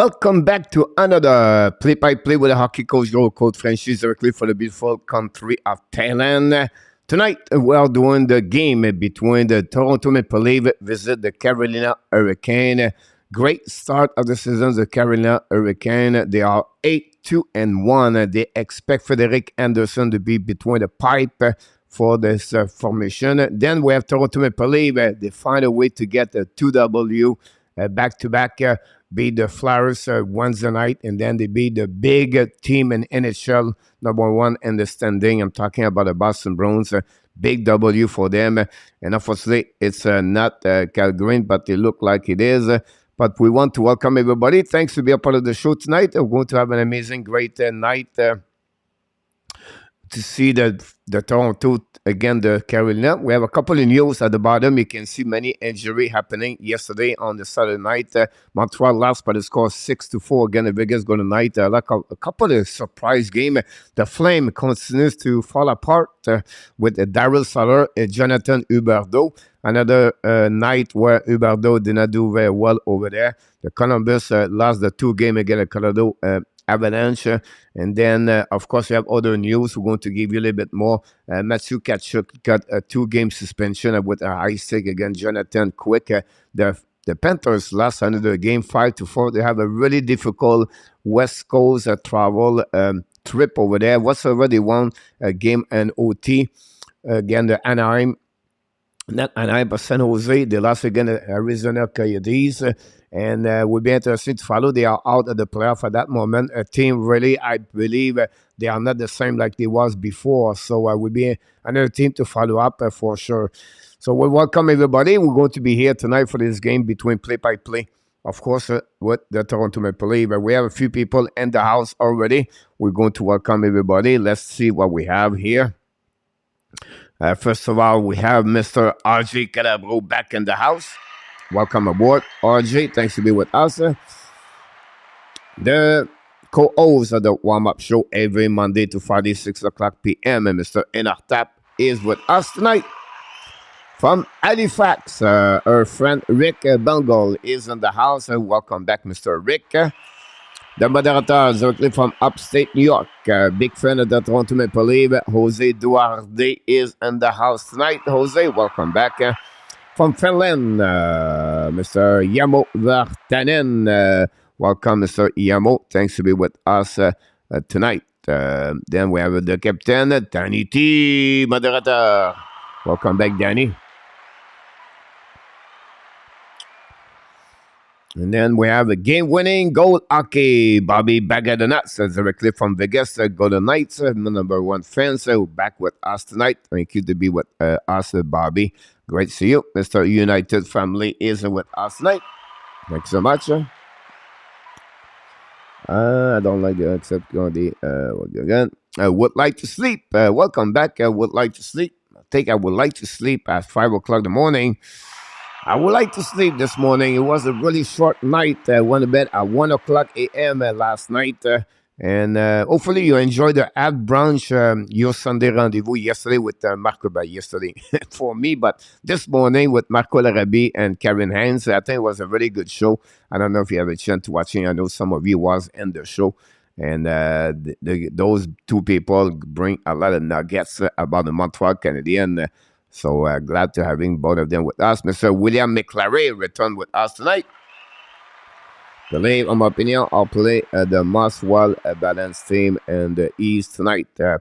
Welcome back to another play-by-play with a hockey coach, your code franchise directly for the beautiful country of Thailand. Tonight, we are doing the game between the Toronto Maple Leafs visit the Carolina Hurricane. Great start of the season, the Carolina Hurricane. They are 8-2-1. They expect Frederik Andersen to be between the pipe for this formation. Then we have Toronto Maple Leafs. They find a way to get a 2W back-to-back. Beat the Flyers Wednesday night, and then they beat the big team in NHL, number one in the standing. I'm talking about the Boston Bruins. Big W for them. And obviously, it's not Calgary, but it look like it is. But we want to welcome everybody. Thanks to be a part of the show tonight. We're going to have an amazing, great night to see the Toronto, again, the Carolina. We have a couple of news at the bottom. You can see many injury happening yesterday on the Saturday night. Montreal lost by the score 6-4. Again, the Vegas go tonight. Like a couple of surprise game. The Flame continues to fall apart with Daryl Sutter and Jonathan Huberdeau. Another night where Huberdeau did not do very well over there. The Columbus lost the 2 game against the Colorado Avalanche. And then, of course, we have other news. We're going to give you a little bit more. Matthew Tkachuk got a 2-game suspension with a high stake against Jonathan Quick. The Panthers lost another game 5-4. They have a really difficult West Coast travel trip over there. Whatsoever they won a game and OT. Again, the Anaheim, not Anaheim, but San Jose. They lost again the Arizona Coyotes. And will be interesting to follow. They are out of the playoff at that moment. A team really, I believe, they are not the same like they was before. So will be another team to follow up for sure. So we welcome everybody. We're going to be here tonight for this game between play-by-play, of course, with the Toronto Maple Leafs. We have a few people in the house already. We're going to welcome everybody. Let's see what we have here. First of all, we have Mr. RJ Calabro back in the house. Welcome aboard, RJ. Thanks to be with us. The co-host of the warm-up show every Monday to Friday, 6 o'clock p.m. And Mr. ENORTAP is with us tonight. From Halifax, our friend Rick Bungle is in the house. Welcome back, Mr. Rick. The moderator directly from upstate New York, big fan of the Toronto Maple Leafs, Jose Duarte is in the house tonight. Jose, welcome back. From Finland, Mr. Yamo Vartanen. Welcome, Mr. Yamo. Thanks to be with us tonight. Then we have the captain, Danny T, moderator. Welcome back, Danny. And then we have a game-winning goal hockey. Bobby Bagadanuts, directly from Vegas. Golden Knights, number 1 fans, back with us tonight. Thank you to be with us, Bobby. Great to see you. Mr. United family is with us tonight. Thanks so much. I don't like the except Gandhi. Again. Would like to sleep. Welcome back. Would like to sleep. I think I would like to sleep at 5 o'clock in the morning. I would like to sleep this morning. It was a really short night. I went to bed at 1 o'clock a.m. Last night. And hopefully you enjoyed the ad brunch, your Sunday rendezvous yesterday with Marco yesterday for me. But this morning with Marco Larabi and Karen Haynes, I think it was a really good show. I don't know if you have a chance to watch it. I know some of you was in the show. And those 2 people bring a lot of nuggets about the Montreal Canadiens. So glad to having both of them with us. Mr. William McLaren returned with us tonight. Believe, in my opinion, I'll play the most well-balanced team in the East tonight. I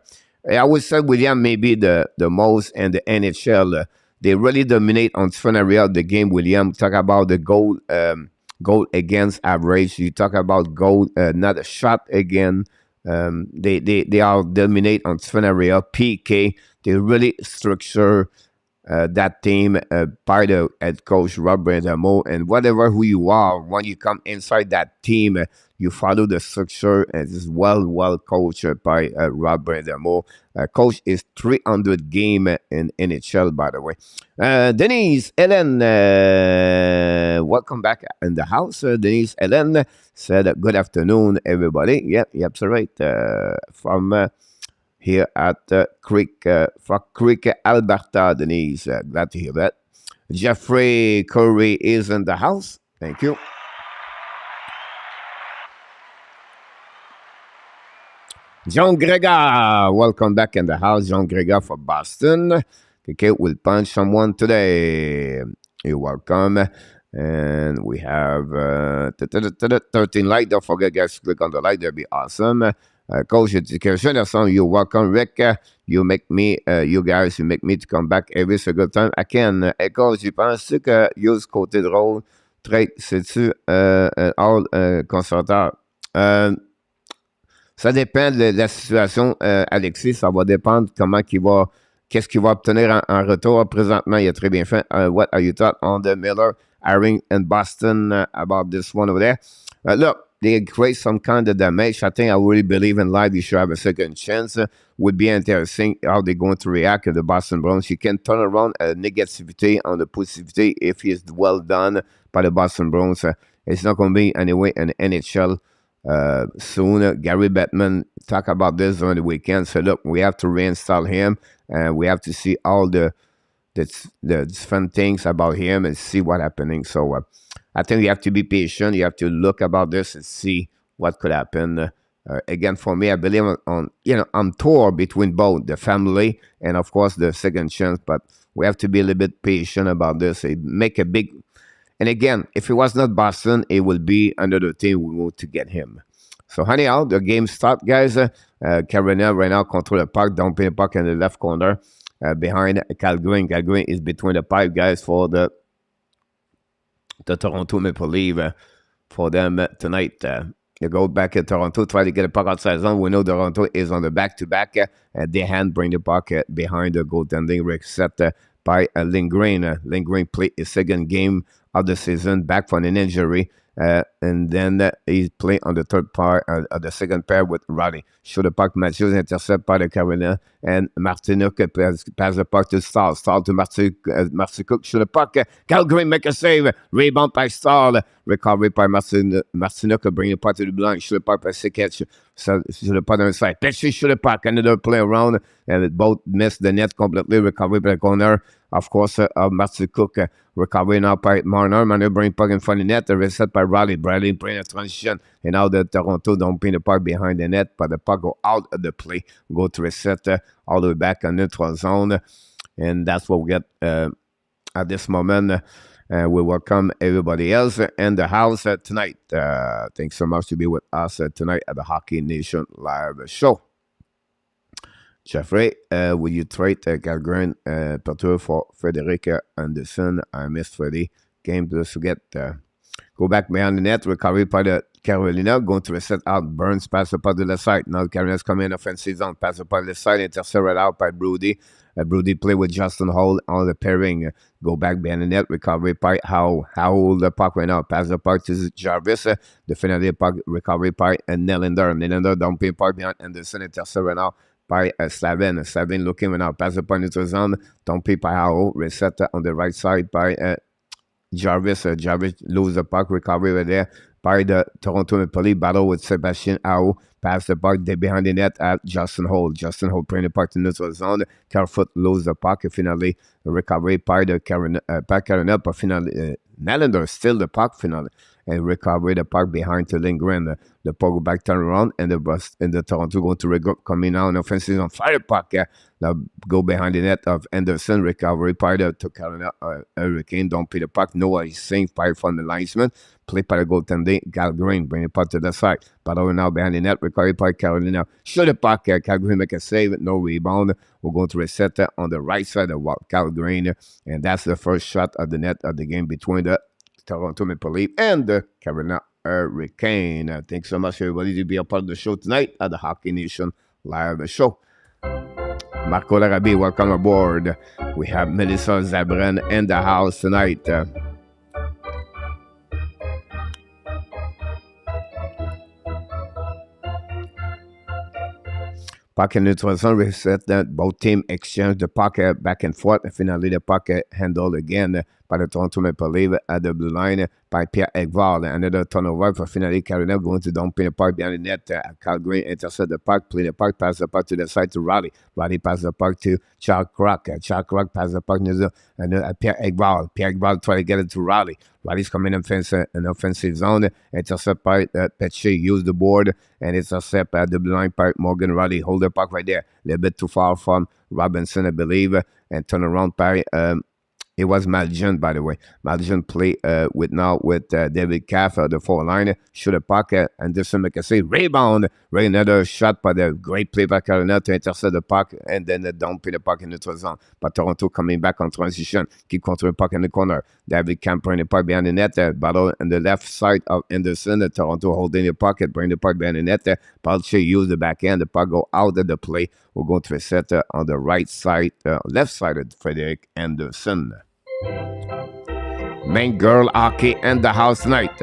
would say William may be the most in the NHL. They really dominate on different area of the game. William, talk about the goal against average. You talk about goal, not a shot again. They are dominate on different area. PK, they really structure that team by the head coach Rob Brindamo, and whatever who you are, when you come inside that team, you follow the structure, and it's well coached by Rob Brindamo. Coach is 300 game in NHL, by the way. Denise Ellen, welcome back in the house. Denise Ellen said, good afternoon, everybody. Yep, so right. From here at Creek, Alberta, Denise. Glad to hear that. Jeffrey Curry is in the house. Thank you. John Gregor, welcome back in the house. John Gregor for Boston. KK will punch someone today. You're welcome. And we have 13 like. Don't forget, guys, click on the like. That'd be awesome. Coach Education, you're welcome. Rick, you make me, you guys, you make me to come back every single time. I can. Coach, je pense que use côté drôle, trait, c'est-tu all concerteur? Ça dépend de la situation, Alexis. Ça va dépendre qu'est-ce qu'il va obtenir en retour. Présentement, il a très bien fait. What are you thought on the Miller hiring in Boston about this one over there? Look, they create some kind of damage. I think I really believe in life. You should have a second chance. Would be interesting how they're going to react to the Boston Bruins. You can turn around negativity on the positivity if it's well done by the Boston Bruins. It's not going to be anyway an NHL soon. Gary Bettman talked about this on the weekend. So look, we have to reinstall him, and we have to see all the different things about him and see what's happening. So I think you have to be patient. You have to look about this and see what could happen. Again, for me, I believe on tour between both the family and of course the second chance. But we have to be a little bit patient about this. Make a big. And again, if it was not Boston, it will be another team we want to get him. So anyhow, the game start, guys. Carolina right now control the puck, dumping the puck in the left corner behind Calgary. Calgary is between the pipe, guys, for the Toronto Maple Leaf for them tonight. They go back at Toronto, try to get a puck outside zone. We know Toronto is on the back-to-back. They hand bring the puck behind the goaltending reset by Lindgren. Lindgren played his second game of the season, back from an injury. And then he's playing on the third part, the second pair with Roddy. Show the puck, Matthews intercept by the Carolina, and Martinook pass the puck to Stahl. Stahl to Martinook, show the puck. Calgary make a save, rebound by Stahl, recovery by Martinook, bring the puck to the blind, show the puck by Seketch, show the puck on the side. Pesci show the puck, another play around, and both missed the net completely, recovery by the corner. Of course, Martinook recovery now by Marner. Marner bring puck in front of the net, reset by Riley. Bradley bring a transition, and now the Toronto don't pin the puck behind the net, but the puck go out of the play, go to reset all the way back in neutral zone, and that's what we get at this moment. We welcome everybody else in the house tonight. Thanks so much to be with us tonight at the Hockey Nation live show. Jeffrey, will you trade Calgary Perture for Frederick Anderson? I missed Freddie. Game to get go back behind the net. Recovery by the Carolina. Going to reset out. Burns pass the puck to the side. Now Carolina's coming in offensive zone. Pass the puck to the side. Intercepted out by Brody. Brody play with Justin Hall on the pairing. Go back behind the net. Recovery by How the puck right now. Pass the puck to Jarvis. Defender the puck. Recovery by Nylander. Nylander down pin puck behind Anderson. Intercepted out by Slavin. Slavin looking right now. Pass the puck into zone. Don't pay by How. Reset on the right side by Jarvis. Jarvis lose the puck. Recovery right there by the Toronto Maple Leaf. Battle with Sebastian Aho. Pass the puck behind the net at Justin Hall. Justin Hall bring the puck to neutral zone. Kerfoot lose the puck. Finally, recovery by the Carolina. But finally, Nylander still the puck finally. And recovery the puck behind to Lindgren. The puck go back, turn around, and the Toronto going to regroup, coming out on offensive on fire puck. Now go behind the net of Anderson. Recovery by the Carolina Hurricane. Don't pay the puck. Noah is saying fire from the linesman. Play by the goaltender. Gal Green bring the puck to the side. But over now behind the net. Recovery by Carolina. Shoot the puck. Calgary make a save. No rebound. We're going to reset on the right side of Calgary. And that's the first shot of the net of the game between the Toronto Maple Leaf and the Carolina Hurricane. Thanks so much, everybody, to be a part of the show tonight at the Hockey Nation live show. Marco Larabi, welcome aboard. We have Melissa Zabran in the house tonight. Puck in neutral zone, reset that both teams exchange the puck back and forth. And finally, the puck handled again par le Toronto Maple Leafs at the blue line by Pierre Ekvall. Another turnover for finally Carolina going to dump in the park behind the net. Calgary intercept the puck, play the puck, pass the puck to the side to Riley. Riley pass the puck to Charles Crock. Charles Crock pass the puck to Pierre Ekvall. Pierre Ekvall try to get it to Riley. Riley's coming in offensive zone. Intercept by Petche, use the board, and intercept at the blue line by Morgan Riley. Hold the puck right there. A little bit too far from Robinson, I believe, and turn around by it was Maljan, by the way. Maljan play with David Caff, the four-liner. Shoot a puck. Anderson McKessie. Rebound. Right, another shot by the great play by Carolina to intercept the puck and then dump the puck in the zone. But Toronto coming back on transition. Keep control the puck in the corner. David Caff bring the puck behind the net. Battle on the left side of Anderson. Toronto holding the pocket. Bring the puck behind the net. Palche use the backhand. The puck go out of the play. We're going to a setter on the right side, left side of Frederick Anderson. Main girl hockey in the house tonight.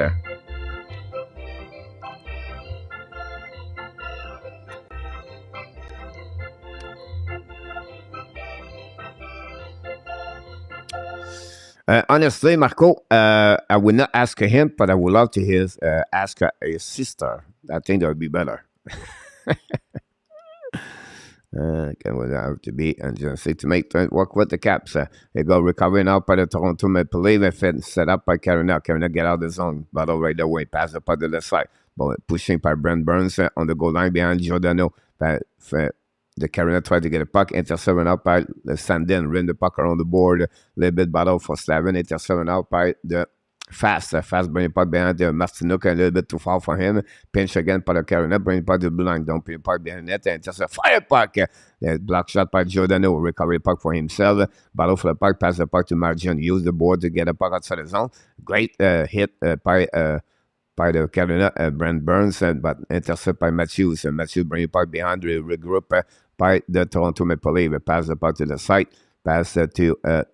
Honestly, Marco, I would not ask him, but I would love to ask his sister. I think that would be better. Would have to be and just see to make work with the Caps. They go recovering out by the Toronto Maple Leafs and set up by Carolina. Carolina get out of the zone, battle right away, pass the puck to the side, but pushing by Brent Burns on the goal line behind Giordano. The Carolina tried to get a puck, intercepted out by the Sandin, ran the puck around the board, a little bit battle for Slavin, intercepted out by the Fast bring the puck behind the Martinook, a little bit too far for him. Pinch again by the Carolina, bring the puck to the blue line, don't put the puck behind the net, and just a fire puck. The block shot by Giordano, recovery puck for himself. Battle for the puck, pass the puck to Margin, use the board to get a puck outside the zone. Great hit by the Carolina, Brent Burns, but intercept by Matthews. Matthews bring the puck behind, regroup by the Toronto Maple Leafs. Pass the puck to the side, pass to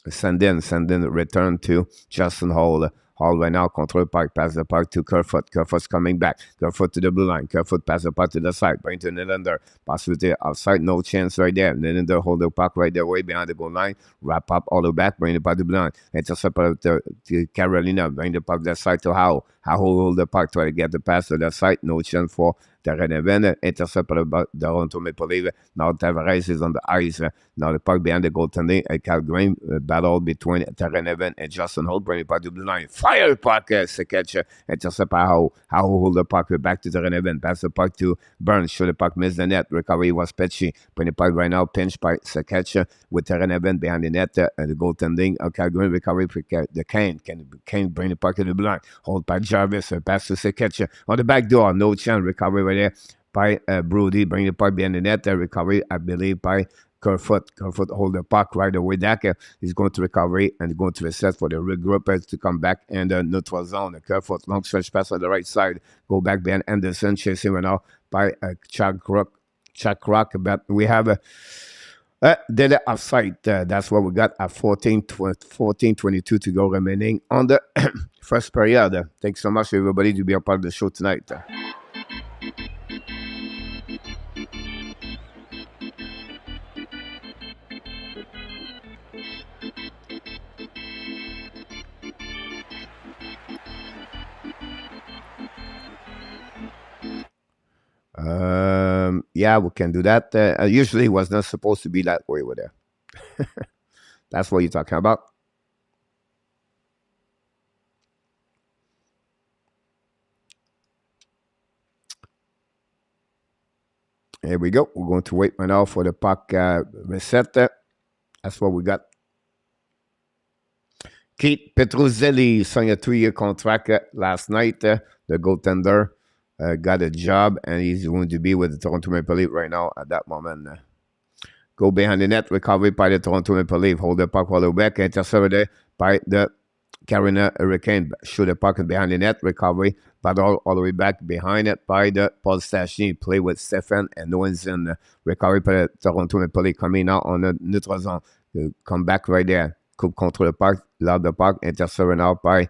Sandin return to Justin Hall. Hall right now, control puck, pass the puck to Kerfoot. Kerfoot's coming back. Kerfoot to the blue line. Kerfoot pass the puck to the side. Bring to Nylander. Possibility outside, no chance right there. Nylander hold the puck right there, way behind the goal line. Wrap up all the back, bring the puck to the blue line. Intercept to Carolina. Bring the puck to the side to Howe. Howe hold the puck, try to get the pass to the side. No chance for Terranevin. Intercept by the Toronto Maple Leafs. Now Tavares is on the ice. Now the puck behind the goaltending. Calgary battle between Terranevin and Justin Holt. Bring the puck to the blue line. Fire puck, Seketch. Intercept by Howe. Howe hold the puck back to Terranevin. Pass the puck to Burns. Show the puck miss the net. Recovery was Petchy. Bring the puck right now. Pinch by Seketch with Terranevin behind the net. And the goaltending. Calgary recovery for the Kane. Kane bring the puck to the blue line. Hold by Jarvis. Pass to Seketch. On the back door. No chance. Recovery right there by Brody. Bring the puck behind the net. Recovery, I believe, by Kerfoot. Kerfoot hold the puck right away. Dak is going to recovery and going to reset for the regroupers to come back in the neutral zone. Kerfoot, long stretch pass on the right side. Go back behind Anderson. Chasing right now by Chuck Rock. But we have delay offside. That's what we got at 14:22 to go remaining on the first period. Thanks so much, everybody, to be a part of the show tonight. Yeah, we can do that. Usually it was not supposed to be that way over there. That's what you're talking about. Here we go. We're going to wait right now for the puck reset. That's what we got. Keith Petruzzelli signed a 3-year contract last night. The goaltender got a job, and he's going to be with the Toronto Maple Leafs right now at that moment. Go behind the net, recovery by the Toronto Maple Leafs. Hold the puck all the way back, intercepted by the Carolina Hurricane. Shoot the puck behind the net, recovery, but all the way back behind it by the Paul Stastny. Play with Stefan and Noensen. Recovery by the Toronto Maple Leafs coming out on the neutral zone. Come back right there. Coupe contre le puck, lob the puck, intercepted out by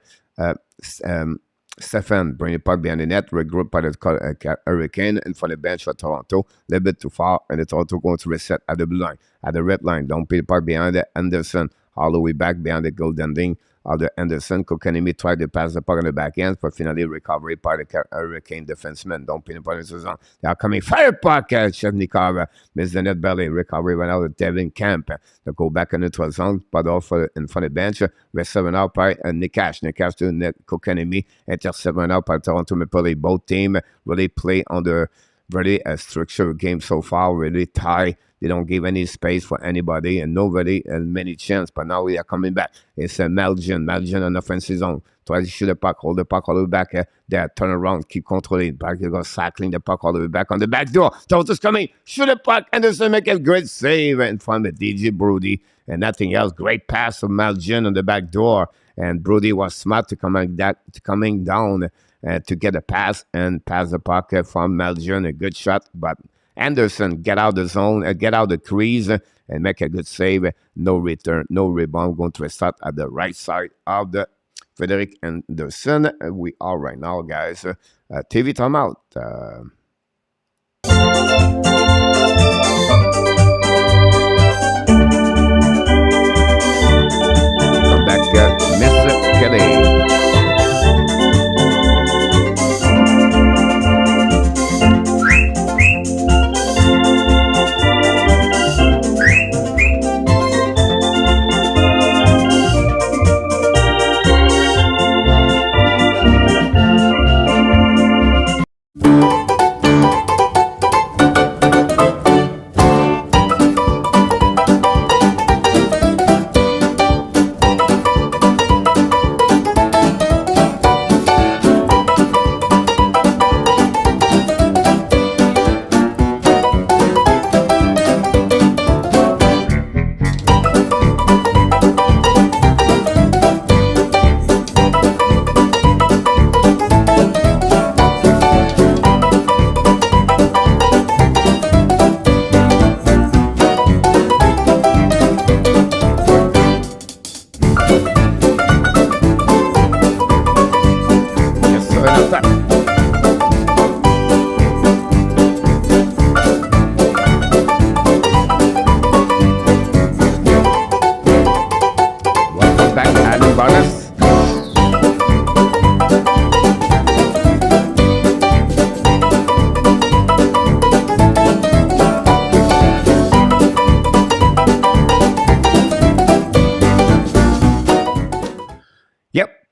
Stefan. Bring the puck behind the net, regroup by the Hurricane in front of the bench for Toronto. A little bit too far, and the Toronto going to reset at the blue line, at the red line. Don't put the puck behind it. Anderson. all the way back behind the goaltending of the Anderson. Kokanemi tried to pass the puck on the back end, but finally recovery by the Hurricane defenseman. Don't pin upon his on. They are coming. Fire puck, Chevnikov, missed the net belly. Recovery went out of Devin Camp. They go back in the 12 zone, but off in front of the bench. Rest 7 out by Nikash. Nikash to Kokanemi. Intercept went out by Toronto Maple Leafs. Both teams really play on the very structured game so far, really tight. They don't give any space for anybody and nobody and many chances. But now we are coming back. It's Malgin. Malgin on the offensive zone. Try to shoot the puck, hold the puck all the way back there. Turn around, keep controlling. Back, you go cycling the puck all the way back on the back door. Toronto's coming. Shoot the puck. Anderson make a great save in front of DJ Brody and nothing else. Great pass from Malgin on the back door. And Brody was smart to coming down to get a pass and pass the puck from Malgin. A good shot, but Anderson get out the zone, get out the crease, and make a good save. No return, no rebound. Going to a start at the right side of the Frederick Anderson. We are right now, guys. TV timeout. Come back, Mr. Kelly.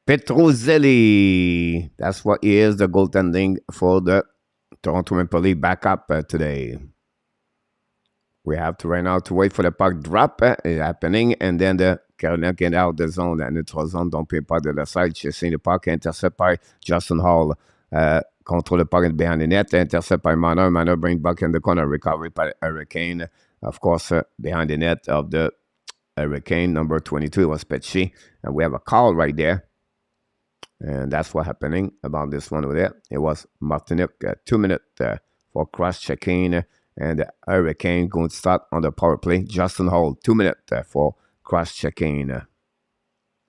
Petrozelli. That's what is the goaltending for the Toronto Maple Leafs backup today. We have to right now to wait for the puck drop happening, and then the Carolina get out the zone, and the 3 zone don't pay part de la side, chasing the puck, intercept by Justin Hall. Control the puck behind the net, intercept by Manor. Manor bring back in the corner, recovery by Hurricane. Of course, behind the net of the Hurricane, number 22, it was Petchy. And we have a call right there. And that's what's happening about this one over there. It was Martinique, 2 minutes for cross-checking. And the Hurricane going to start on the power play. Justin Hall, 2 minutes for cross-checking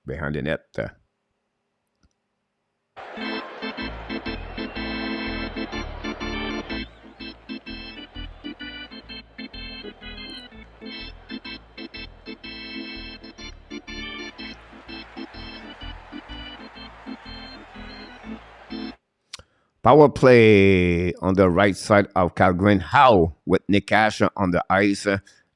behind the net. Power play on the right side of Calgary. How with Nick Ash on the ice.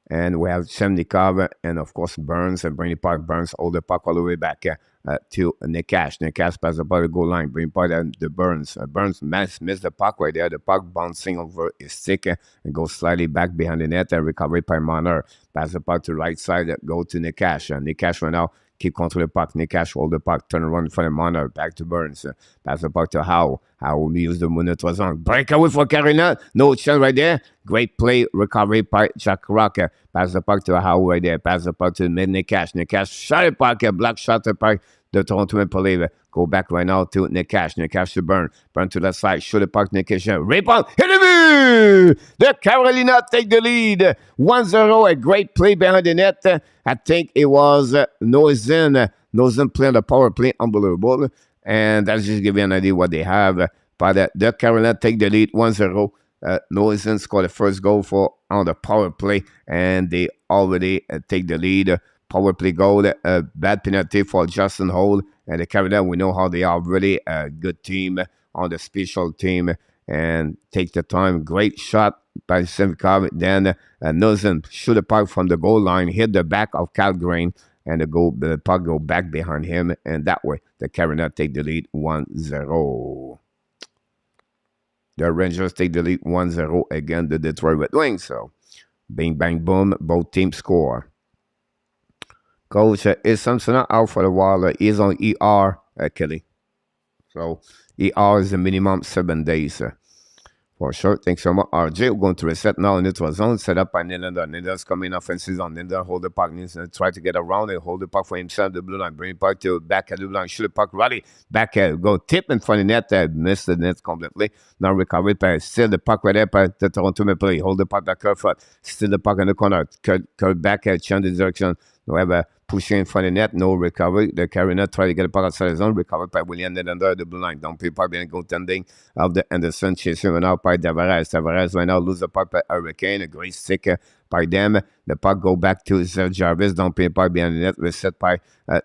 And we have Chevnikov and, of course, Burns and Brainy Park. Burns hold the puck all the way back to Nick Ash. Nick Ash passes the ball to the goal line. Brainy Park and the Burns. Burns missed the puck right there. The puck bouncing over his stick and goes slightly back behind the net and recovery by Marner. Pass the puck to the right side. Go to Nick Ash. Nick Ash right now. Keep control the puck. Nick Ash hold the puck. Turn around in front of Marner. Back to Burns. Pass the puck to Howe. Howe will use the minute was on. Breakaway for Carolina. No chance right there. Great play. Recovery by Jack Rock. Pass the puck to Howe right there. Pass the puck to Nick Ash. Nick Ash shot the puck. Black shot the puck. The Toronto Maple Leafs go back right now to Nick Cash. Nick Cash to Burn. Burn to the side. Shoot the puck. Nick Cash. Rebound. Hit the The Carolina take the lead. 1-0. A great play behind the net. I think it was Nozen. Nozen playing the power play. Unbelievable. And that's just give you an idea what they have. But the Carolina take the lead 1-0. Nozen scored the first goal for on the power play. And they already take the lead. power play goal, bad penalty for Justin Hold. And the Carolina, we know how they are, really a good team on the special team and take the time. Great shot by Simcoe. Then Nelson shoot a puck from the goal line, hit the back of Calgrain, and the puck go back behind him. And that way, the Carolina take the lead 1-0. The Rangers take the lead 1-0 against the Detroit Red Wings. So, bing, bang, boom, both teams score. Coach is Samson out for a while. He's on ER, Kelly. So, ER is the minimum 7 days. For sure. Thanks so much. RJ, we're going to reset now in neutral zone. Set up by Nylander. Nylunder's coming offenses on Nylander. Hold the puck. Needs to try to get around it. Hold the puck for himself. The blue line. Bring the puck to back at the blue line. Shoot the puck. Rally. Back at go tip in front of the net. Missed the net completely. Now recovered by still the puck right there by the Toronto Maple Leafs. Hold the puck back foot. Still the puck in the corner. Cut back at change the direction. However, pushing in front of the net, no recovery. The Carolina try to get the puck outside the zone, recovered by William Nylander, the blue line. Don't play puck being goaltending of the Anderson, chasing right now by Tavares. Tavares right now lose the puck by Hurricane, a great stick by them. The puck go back to Jarvis, don't play puck behind the net, reset by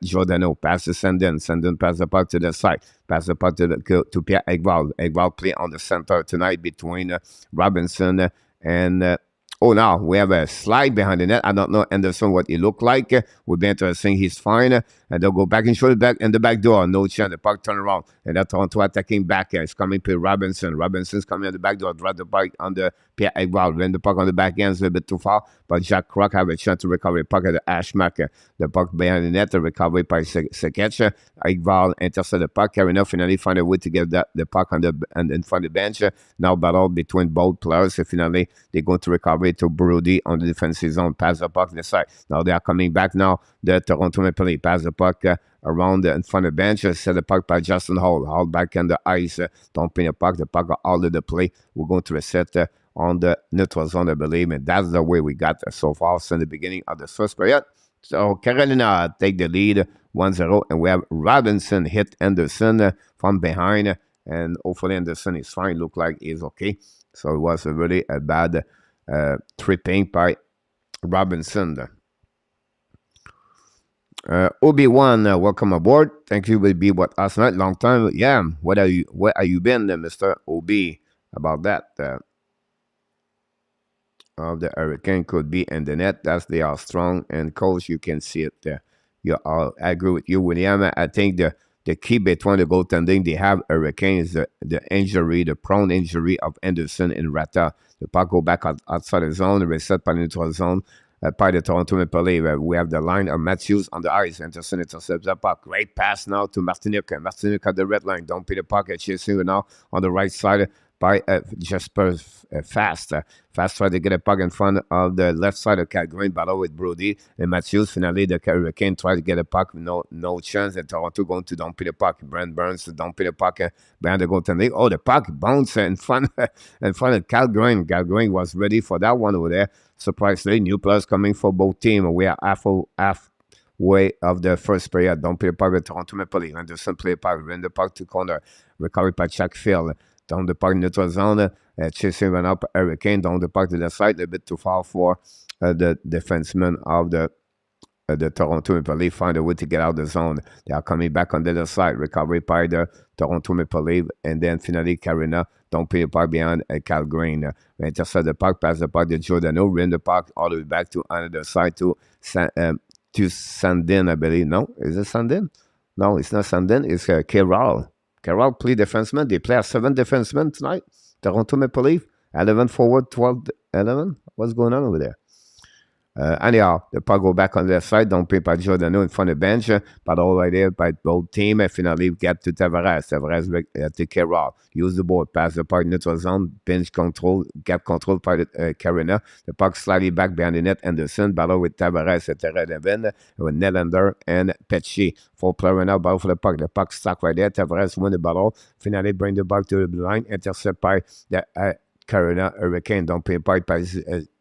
Giordano. Pass to Sandin. Sandin pass the puck to the side. Pass the puck to Pierre Engvall. Engvall play on the center tonight between Robinson and oh, now we have a slide behind the net. I don't know Anderson what he looked like. We'll be interesting. He's fine. And they'll go back and shoot it back in the back door. No chance. The puck turn around. And that's Toronto attacking back. It's coming to Robinson. Robinson's coming on the back door. Drop the puck on the Pierre Engvall. When the puck on the back end is a little bit too far. But Jack Kruk have a chance to recover the puck at the Ashmack. The puck behind the net. The recovery by Seketch. Engvall intercept the puck. Carolina finally find a way to get the puck on in front of the bench. Now battle between both players. So finally, they're going to recover to Brody on the defensive zone. Pass the puck to the side. Now they are coming back now. The Toronto Maple Leafs pass the puck around in front of the bench. Set the puck by Justin Hall. Hall back on the ice. Don't pin the puck. The puck are all of the play. We're going to reset on the neutral zone, I believe. And that's the way we got so far since the beginning of the first period. So Carolina take the lead 1-0. And we have Robinson hit Anderson from behind. And hopefully Anderson is fine. Look like he's okay. So it was really a bad tripping by Robinson. Obi-Wan, welcome aboard. Thank you. Will be with us tonight. Long time. Yeah. Where are you been, Mr. Obi? About that. The Hurricane could be in the net. They are strong and coach. You can see it there. I agree with you, William. I think the key between the goaltending they have Hurricane is the injury, the prone injury of Anderson and Rata. The puck go back outside the zone, reset by the neutral zone. By the Toronto Maple Leafs. We have the line of Matthews on the ice. Anderson intercepts the puck. Great pass now to Martinique. Martinique at the red line. Don't pay the puck. Chasing now on the right side by Jesper Fast. Fast try to get a puck in front of the left side of Calgary. Battle with Brody and Matthews. Finally, the Hurricane try to get a puck. No chance. And Toronto going to don't pay the puck. Brent Burns don't pay the puck behind the goaltender. Oh, the puck bounced in front of Calgary. Calgary was ready for that one over there. Surprisingly, new players coming for both teams. We are halfway of the first period. Don't play the puck with Toronto Maple Leafs. Anderson play the puck. Run the puck to corner. Recovery by Chuck Field. Down the puck neutral zone. Chasing run up Hurricane. Down the puck to the side. A bit too far for the defenseman of the Toronto Maple Leafs. Find a way to get out of the zone. They are coming back on the other side. Recovery by the Toronto Maple Leafs. And then finally, Carolina don't play the puck behind Calgary. Intercept the puck, pass the puck to Giordano. Run the puck all the way back to another side to Sandin, I believe. No? Is it Sandin? No, it's not Sandin. It's Kerral. Kerral play defenseman. They play 7 defensemen tonight. Toronto Maple Leafs. 11 forward, 12, 11. What's going on over there? Anyhow, the puck go back on the left side. Don't pay by Giordano in front of the bench. But all right there by both teams. And finally, get to Tavares. Tavares to Kerral. Use the board. Pass the puck neutral zone. Bench control. Gap control by the Carolina. The puck slightly back behind the net. Anderson. Battle with Tavares at the red event. With Nylander and Pesci. 4 players now. Battle for the puck. The puck stuck right there. Tavares win the battle. Finally, bring the puck to the line. Intercept by the Carolina Hurricane. Don't pay by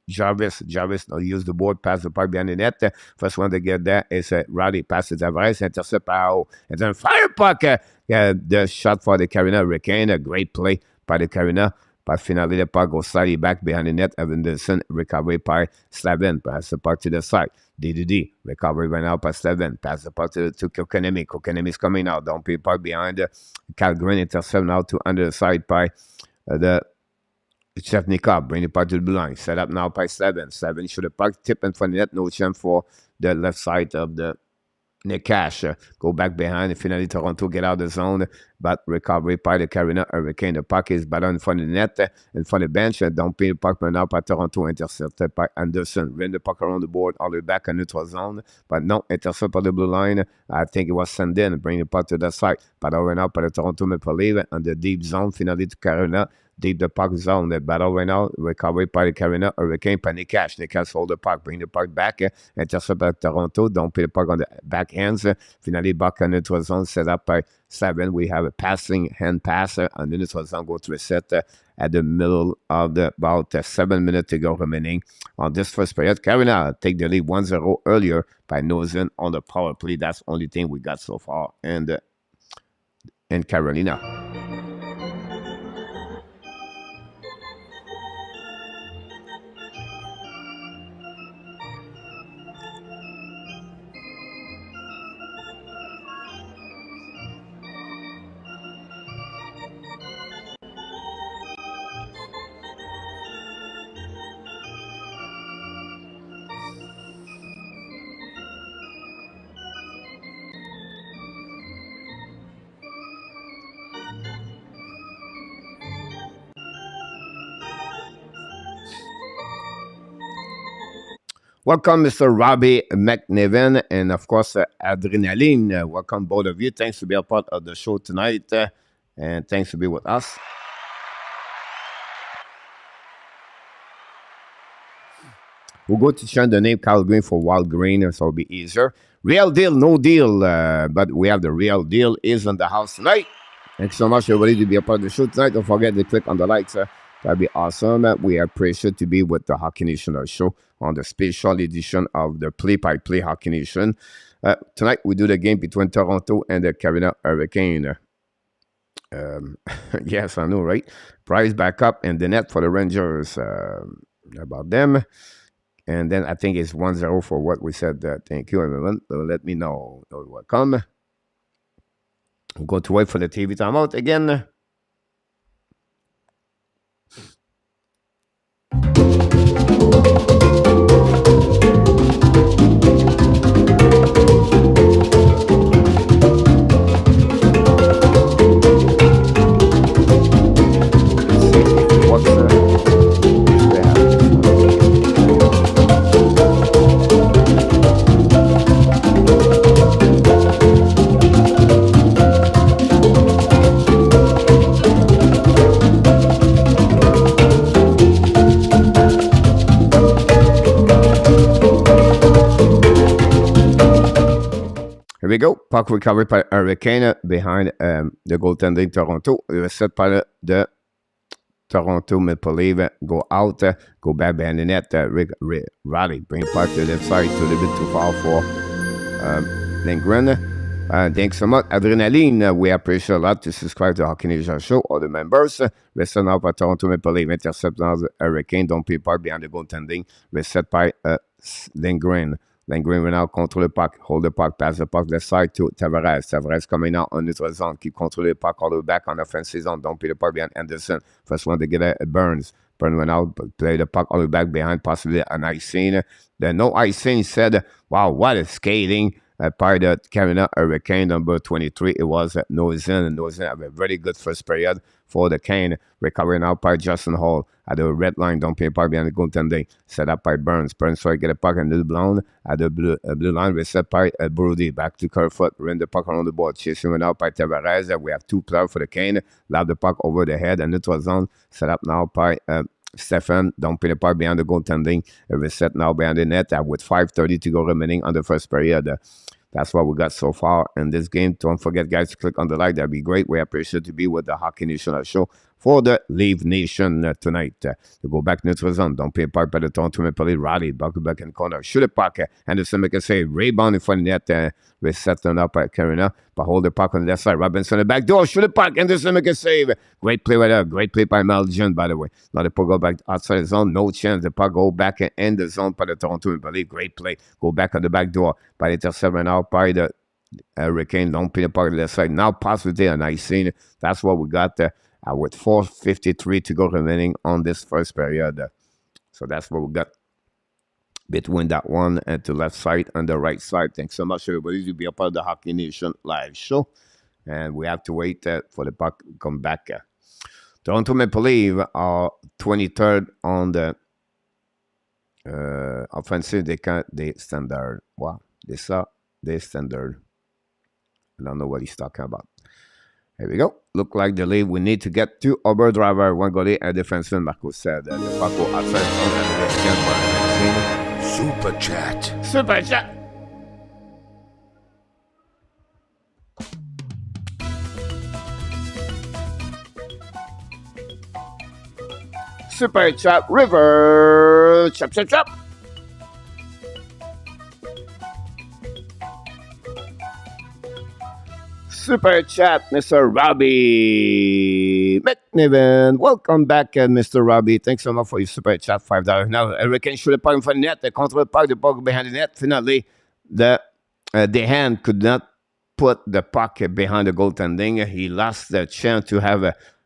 Jarvis now use the board, pass the puck behind the net. First one to get there is Roddy, pass to Tavares, intercept by and then fire puck. The shot for the Carolina Hurricane, a great play by the Carolina But finally, the puck goes slightly back behind the net. Anderson recovery by Slavin. Pass the puck to the side. D. Recovery right now by Slavin. Pass the puck to Kokanemi. Kokanemi is coming out. Don't be puck behind Calgren. Intercept now to under the side by the Chefnikov. Bring the puck to the blue line. Set up now by Slavin. Slavin should have puck tip in front of the net. No chance for the left side of the Nick Cash. Go back behind. And finally, Toronto get out of the zone. But recovery by the Carolina Hurricane. The puck is battled in front of the net, in front of the bench. Don't pay the puck now by Toronto. Intercepted by Anderson. Ran the puck around the board all the way back in neutral zone. But no, intercept by the blue line. I think it was sent in. Bring the puck to the side. But over now by the Toronto Maple Leaf. And the deep zone. Finally to Carolina. Deep the puck zone. The battle right now. Recovery by the Carolina Hurricane. By Nick Cash. Nick Cash hold the puck. Bring the puck back. Intercept by Toronto. Don't pay the puck on the backhands. Finally back in neutral zone. Set up by 7. We have a passing hand passer. And then it was on go to reset at the middle of the about 7 minutes to go remaining on this first period. Carolina take the lead 1-0 earlier by nosing on the power play. That's the only thing we got so far. And in Carolina. Welcome, Mr. Robbie McNiven, and of course, Adrenaline. Welcome, both of you. Thanks to be a part of the show tonight, and thanks to be with us. We'll go to change the name Kyle Green for Wild Green, so it'll be easier. Real deal, no deal, but we have the real deal is in the house tonight. Thanks so much, everybody, to be a part of the show tonight. Don't forget to click on the likes. That'd be awesome. We appreciate to be with the Hockey Nation show on the special edition of the Play-by-Play Hockey Nation. Tonight, we do the game between Toronto and the Carolina Hurricane. Yes, I know, right? Price back up in the net for the Rangers. About them. And then I think it's 1-0 for what we said. Thank you, everyone. Let me know. Welcome. I'm going to wait for the TV timeout again. Here we go. Puck recovered by Hurricane behind the goaltending Toronto. It was set by the Toronto Maple Leaf. Go out, go back behind the net. Rally, bring puck to the left side, to a little bit too far for Lindgren. Thanks so much. Adrenaline, we appreciate a lot to subscribe to Hockey Nation Show. All the members. Listen up at Toronto Maple Leaf. Intercept now the Hurricane. Don't be part behind the goaltending. Reset by Lindgren. Lindgren will now control the puck, hold the puck, pass the puck left side to Tavares. Tavares coming out on neutral zone. Keep controlling the puck all the way back on offensive zone. Don't pay the puck behind Anderson. First one to get a Burns. Burns went out, play the puck all the way back behind, possibly an icing. The no icing said, wow, what a skating by the Carolina Hurricane number 23. It was Noisen. And Noisen have a very good first period for the Cane. Recovering out by Justin Hall at the red line. Don't pay puck behind the goaltending. Set up by Burns. Burns try to get a puck in the blown at the blue line. Reset by Brody. Back to Kerfoot. Ran the puck around the board. Chasing went out by Tavares. We have 2 players for the Cane. Lob the puck over the head and neutral zone. Set up now by Stefan. Don't pay the puck behind the goaltending. Reset now behind the net with 5:30 to go remaining on the first period. That's what we got so far in this game. Don't forget, guys, to click on the like. That'd be great. We appreciate to be with the Hockey Nation show for the Leave Nation tonight. To go back neutral zone, don't pay a part by the tone to Maple Leaf. Riley, buckle back in the corner. Shoot it, puck. Anderson make a save. Rebound in front of the net. We're settling up at Carina, but hold the puck on the left side. Robinson, the back door. Shoot it, puck. Anderson make a save. Great play right there. Great play by Maljan, by the way. Now the puck go back outside the zone. No chance. The puck go back and end the zone by the Toronto Maple Leaf. Great play. Go back on the back door by the interceptor now by the Hurricane. Don't play the puck on the left side. Now possibly a nice scene. That's what we got with 4:53 to go remaining on this first period. So that's what we got between that one and the left side and the right side. Thanks so much, everybody, to be a part of the Hockey Nation live show. And we have to wait for the puck to come back. Toronto Maple Leaf are 23rd on the offensive. They standard. Wow, this they standard. I don't know what he's talking about. Here we go. Look like the lead. We need to get two overdriver, one goalie, and defenseman. Marco said the puck will outside on the Super Chat. Super Chat. Super Chat River. Chop, chop, chop. Super Chat, Mr. Robbie McNiven. Welcome back, Mr. Robbie. Thanks so much for your Super Chat, $5. Now, Hurricane shoot the puck in front of the net. The control puck, the puck behind the net. Finally, the hand could not put the puck behind the goaltending. He lost the chance to have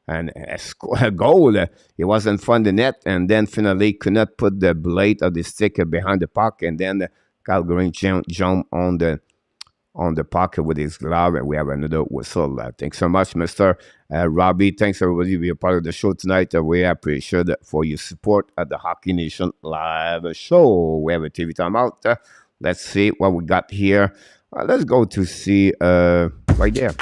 a goal. He was in front of the net, and then finally could not put the blade of the stick behind the puck. And then Calgary jumped on the pocket with his glove, and we have another whistle. Thanks so much, Mr. Robbie. Thanks, everybody, to be a part of the show tonight. We appreciate it for your support at the Hockey Nation live show. We have a TV timeout. Let's see what we got here. Let's go to see right there.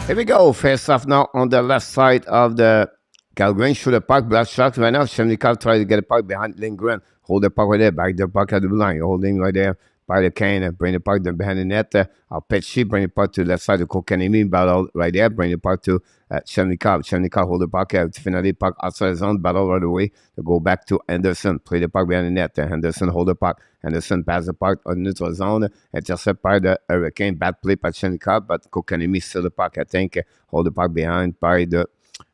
Here we go. Face off now on the left side of the Calgary. Shoot the puck. Black shot right now. Shemnikov try to get a puck behind Lindgren. Hold the puck right there. Back the puck at the blue line. Holding right there by the cane. Bring the puck behind the net. Petchy bring the puck to the left side of Kokanemi. Battle right there. Bring the puck to Shemnikov. Shemnikov hold the puck. Finally puck outside the zone. Battle right away. To go back to Anderson. Play the puck behind the net. Henderson hold the puck. Henderson pass the puck on neutral zone. Intercept by the Hurricane. Bad play by Shemnikov. But Kokanemi still the puck. I think hold the puck behind by the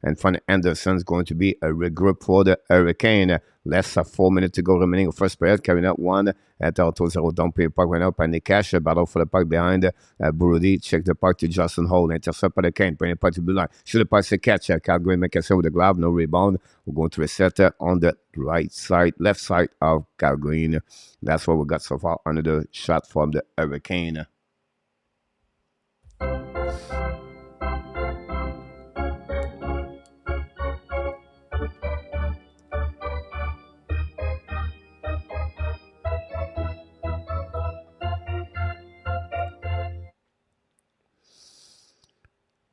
and front of Anderson's going to be a regroup for the Hurricane. Less than 4 minutes to go remaining in first period. Carrying out one at Auto 0. Don't pay the puck right now. Panic cash. Battle for the puck behind Burudi. Check the puck to Justin Hall. Intercept by the Kane. Bring the puck to blue line. Shoot the puck to catch. Calgary make a save with the glove. No rebound. We're going to reset on the right side, left side of Calgary. That's what we got so far. Another shot from the Hurricane.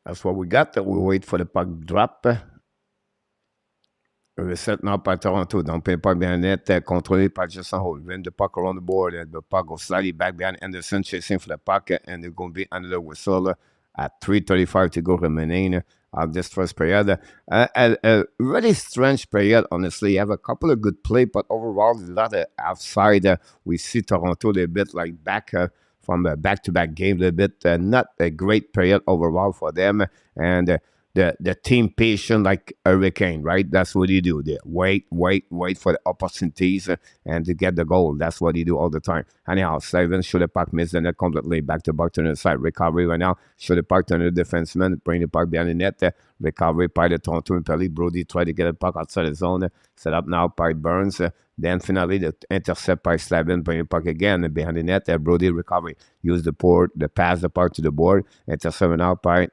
That's what we got. We wait for the puck drop. Reset now par Toronto. Don't pay puck behind net. Controlé par Justin Holt. Win the puck around the board. The puck goes slightly back behind Anderson, chasing for the puck. And it's going to be under the whistle at 3:35 to go remaining of this first period. A really strange period, honestly. You have a couple of good play, but overall, a lot of outside. We see Toronto a little bit like back from a back-to-back game a little bit. Not a great period overall for them. And the team patient like a hurricane, right? That's what you do. They wait for the opportunities and to get the goal. That's what you do all the time. Anyhow, Steven should the puck miss the net completely. Back to back to the side. Recovery right now. Should the puck to the defenseman. Bring the puck behind the net. Recovery by the Toronto and Pelly. Brody try to get the puck outside the zone. Set up now by Burns. Then finally the intercept by Slavin. Bring the puck again behind the net. Brody recovery. Use the board. The pass the puck to the board. Intercept now by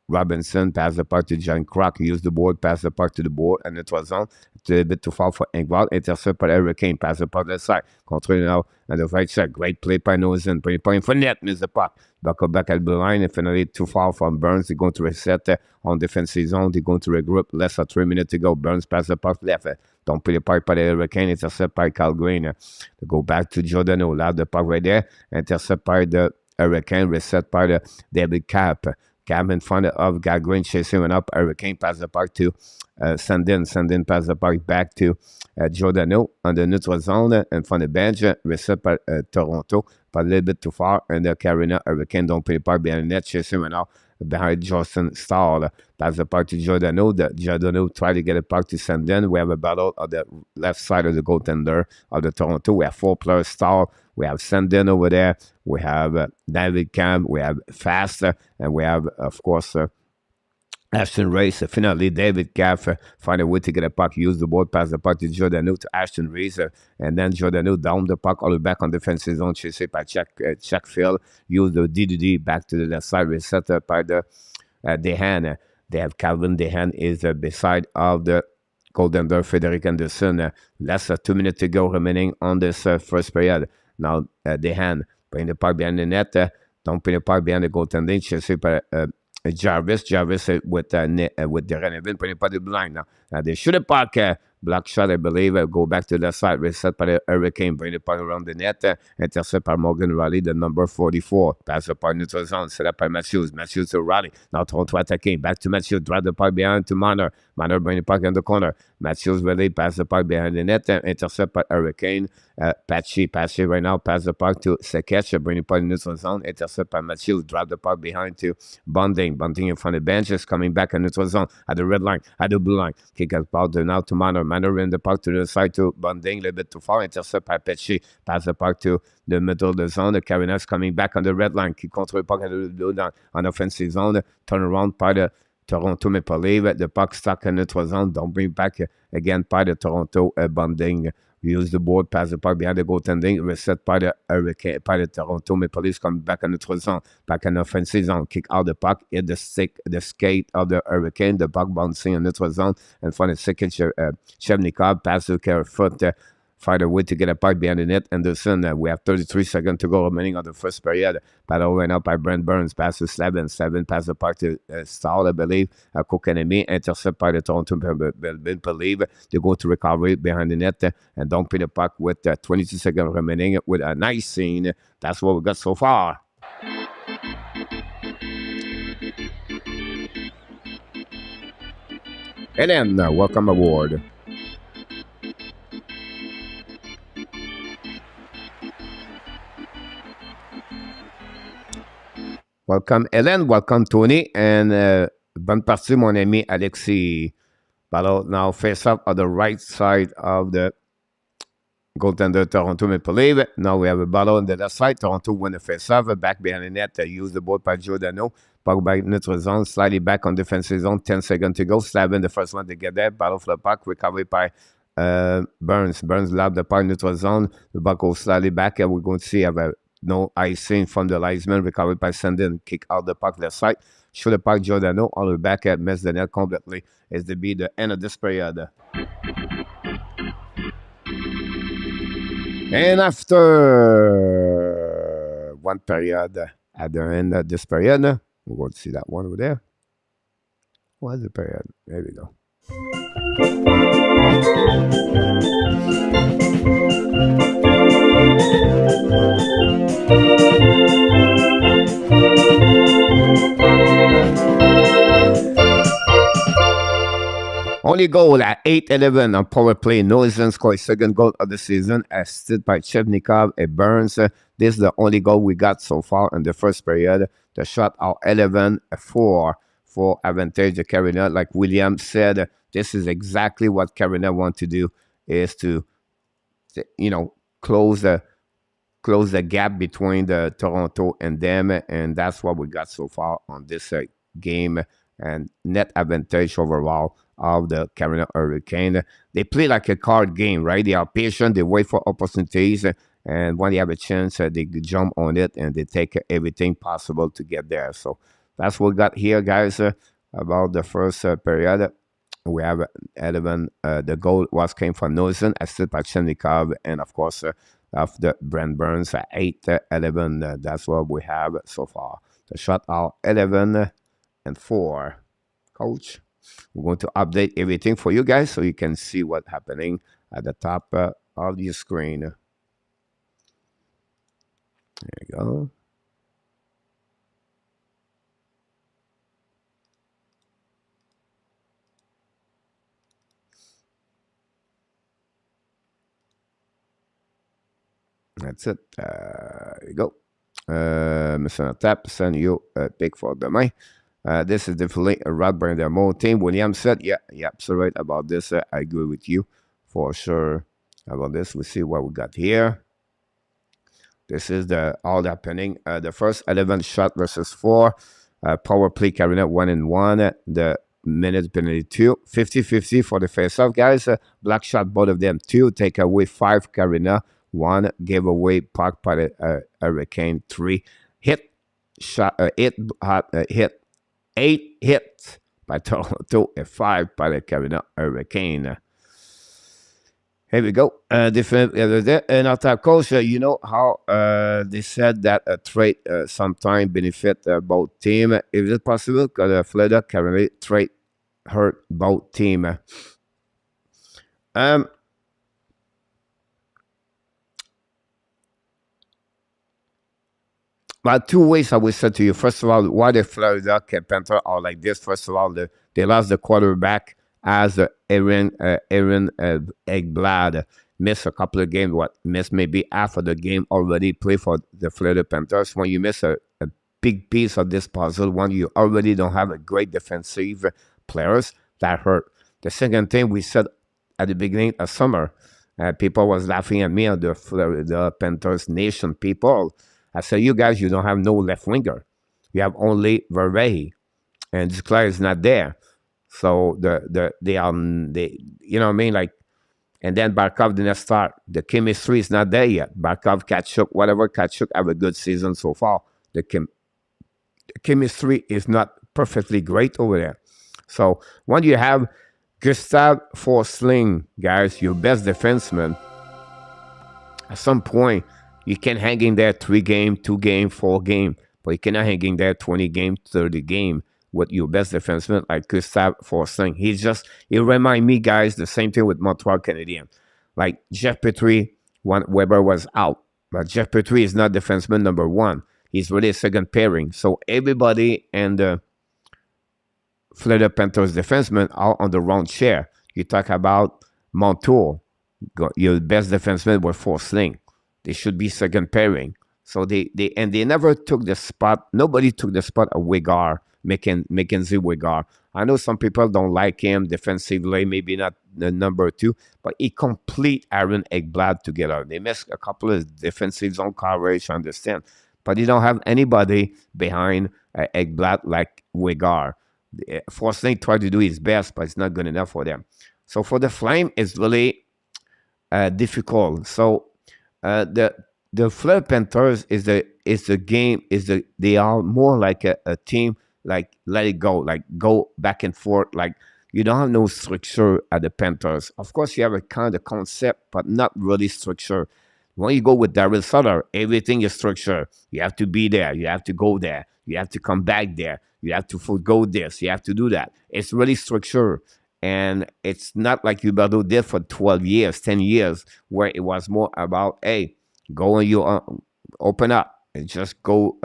Robinson, pass the puck to John Crock, use the board, pass the puck to the board, and it was on. It's a bit too far for Engvall. Intercept by Hurricane, pass the puck to the side. Control now, and the right side. Great play by Nozen. Bring the point for net, miss the puck. Back at the line, and finally too far from Burns. They're going to reset on defensive zone. They're going to regroup. Less than 3 minutes to go. Burns pass the puck left. Don't play the puck by the Hurricane. Intercept by Cal Green. They go back to Giordano. Loud the puck right there. Intercept by the Hurricane. Reset by the David Cap. Cam in front of Gagrin, chasing him up. Hurricane pass the puck to Sandin. Sandin pass the puck back to Giordano on the neutral zone in front of the bench. Reset by Toronto, but a little bit too far. And Carolina Hurricane don't play the puck behind the net, chasing him out behind Justin Stahl. Pass the puck to Giordano. Giordano try to get a puck to Sandin. We have a battle on the left side of the goaltender of the Toronto. We have 4 players. Stahl. We have Sandin over there. We have David Camp. We have Faster. And we have, of course, Ashton Race. Finally, David Camp find a way to get a puck. Use the board. Pass the puck to Giordano to Ashton Race. And then Giordano down the puck all the way back on defensive zone. Chased by Chuck Field. Use the DDD back to the left side. Reset by the Dehan. They have Calvin Dehan is beside of the goaltender Frederick Anderson. Less than 2 minutes to go remaining on this first period. Now, Dehan bring the puck behind the net. Don't bring the puck behind the goaltending. Chased by Jarvis. Jarvis with the Renevin. Bring the puck to the blind now. They shoot the puck. Block shot, I believe. Go back to the side. Reset by the Hurricane. Bring the puck around the net. Intercept by Morgan Riley, the number 44. Pass the puck neutral zone. Set up by Matthews. Matthews to Riley. Now Toronto attacking. Back to Matthews. Drive the puck behind to Manor. Manor bring the puck in the corner. Matthews really pass the puck behind the net. Intercept by Hurricane. Patchy right now. Pass the puck to Sekech. Bring the puck in neutral zone. Intercept by Matthews. Drive the puck behind to Bonding. Bonding in front of the benches. Coming back in neutral zone. At the red line. At the blue line. Kick out ball now to Manor. Manor in the puck to the side to Bonding. A little bit too far. Intercept by Patchy. Pass the puck to the middle of the zone. The Carinas coming back on the red line. Qui contrôle le puck on offensive zone. Turn around by the Toronto Maple Leaf. The puck stuck in the neutral zone. Don't bring back again by the Toronto Bonding. Use the board, pass the puck behind the goaltending. Reset by the Hurricane, by the Toronto Maple Leafs coming back in the neutral zone. Back in offensive zone. Kick out the puck. Hit the skate of the Hurricane. The puck bouncing in the neutral zone. And for the second, Shevnikov pass to Kerfoot. Find a way to get a puck behind the net. Anderson, we have 33 seconds to go remaining of the first period. Battle went up by Brent Burns. Pass to Slavin. Slavin pass the puck to Stahl, I believe. Kokanemi. Intercept by the Toronto Maple Leaf. They go to recovery behind the net and don't pin the puck with 22 seconds remaining with a nice scene. That's what we got so far. And then, welcome aboard. Welcome Hélène, welcome Tony, and bonne partie mon ami Alexis. Battle now face up on the right side of the goaltender Toronto Maple Leaf. Now we have a battle on the left side. Toronto win the face off, back behind the net. Use the ball by Giordano. Puck back neutral zone, slightly back on defensive zone. 10 seconds to go. Slavin the first one to get there. Battle for the puck, recovery by Burns. Burns lobbed the puck neutral zone. The puck goes slightly back, and we're going to see no icing from the linesman. Recovered by Sandin. Kick out the puck left side. Shoot the puck Giordano. All the way back at miss the net completely. Is to be the end of this period. And after one period at the end of this period, we're going to see that one over there. What's the period? There we go. Only goal at 8-11 on power play. Noisen scored second goal of the season, assisted by Chevnikov and Burns. This is the only goal we got so far in the first period. The shot out 11-4 for advantage of Carolina. Like William said, this is exactly what Carolina want to do, is to, you know, close the gap between the Toronto and them, and that's what we got so far on this game, and net advantage overall of the Carolina Hurricane. They play like a card game, right? They are patient, they wait for opportunities, and when they have a chance, they jump on it and they take everything possible to get there. So that's what we got here, guys, about the first period. We have 11. The goal came from Noisen, assisted by Chemnikov, and of course, after Brent Burns at 8-11. That's what we have so far. The shot out 11-4. Coach, we're going to update everything for you guys so you can see what's happening at the top of your screen. There you go. That's it. There you go. Mr. ENORTAP, send you a pick for the money. This is definitely a rat brain demo team. William said, yeah, absolutely right about this. I agree with you for sure about this. We see what we got here. This is the all happening. The first 11 shot versus 4. Power play Carolina 1-1. The minute penalty 2. 50-50 for the face-off, guys. Black shot, both of them 2. Take away 5 Carolina. 1 gave away park by the Hurricane. 3 hit shot. Hit 8 hits by Toronto and 5 by the Carolina Hurricane. Here we go. Different ENORTAP coach. You know how they said that a trade sometimes benefit both team. Is it possible? Because Florida Carolina trade hurt both team. Well, 2 ways I would say to you. First of all, why the Florida Panthers are like this? First of all, they lost the quarterback as Aaron Eggblad. Missed a couple of games. Missed maybe half of the game already played for the Florida Panthers. When you miss a big piece of this puzzle, when you already don't have a great defensive players, that hurt. The second thing we said at the beginning of summer, people was laughing at me on the Florida Panthers Nation people. I said, you guys, you don't have no left winger. You have only Vervehi, and this player is not there. So they you know what I mean, like, and then Barkov didn't start. The chemistry is not there yet. Barkov, Kachuk, whatever, Kachuk have a good season so far. The chemistry is not perfectly great over there. So when you have Gustav Forsling, guys, your best defenseman, at some point, you can hang in there 3 game, 2 game, 4 game, but you cannot hang in there 20 game, 30 game with your best defenseman like Gustav Forsling. He remind me, guys, the same thing with Montreal Canadiens. Like Jeff Petrie, when Weber was out, but Jeff Petrie is not defenseman number 1. He's really a second pairing. So everybody and the Florida Panthers defensemen are on the wrong chair. You talk about Montour, your best defenseman was Forsling. They should be second pairing. So they never took the spot. Nobody took the spot of Wegar, Mackenzie Wegar. I know some people don't like him defensively, maybe not the number 2, but he complete Aaron Eggblad together. They missed a couple of defensive zone coverage, I understand. But they don't have anybody behind Eggblad like Wegar. Forsling tried to do his best, but it's not good enough for them. So for the Flame, it's really difficult. So the Florida Panthers they are more like a team, like let it go, like go back and forth, like you don't have no structure at the Panthers. Of course, you have a kind of concept, but not really structure. When you go with Daryl Sutter, everything is structure. You have to be there. You have to go there. You have to come back there. You have to forgo this. You have to do that. It's really structured. And it's not like Huberto did for 12 years, 10 years, where it was more about, hey, go and you open up and just go,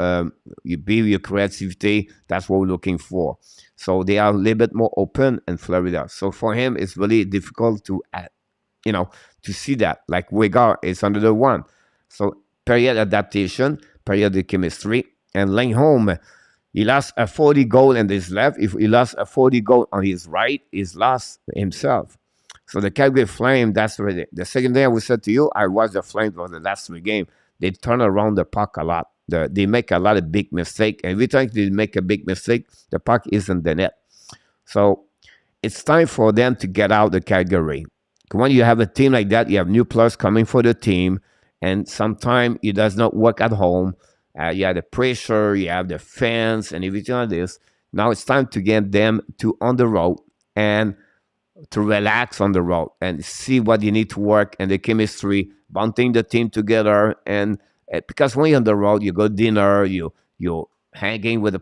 you build your creativity. That's what we're looking for. So they are a little bit more open in Florida. So for him, it's really difficult to, to see that. Like Wegar is under the one. So period adaptation, period of chemistry, and LANHAM, he lost a 40 goal in his left. If he lost a 40 goal on his right, he's lost himself. So the Calgary Flame, that's really the second day I would say to you, I watched the Flames for the last 3 games. They turn around the puck a lot. They make a lot of big mistakes. Every time they make a big mistake, the puck isn't the net. So it's time for them to get out the Calgary. When you have a team like that, you have new players coming for the team, and sometimes it does not work at home. You have the pressure, you have the fans, and everything like this. Now it's time to get them to on the road and to relax on the road and see what you need to work and the chemistry, bonding the team together. And because when you're on the road, you go dinner, you're hanging with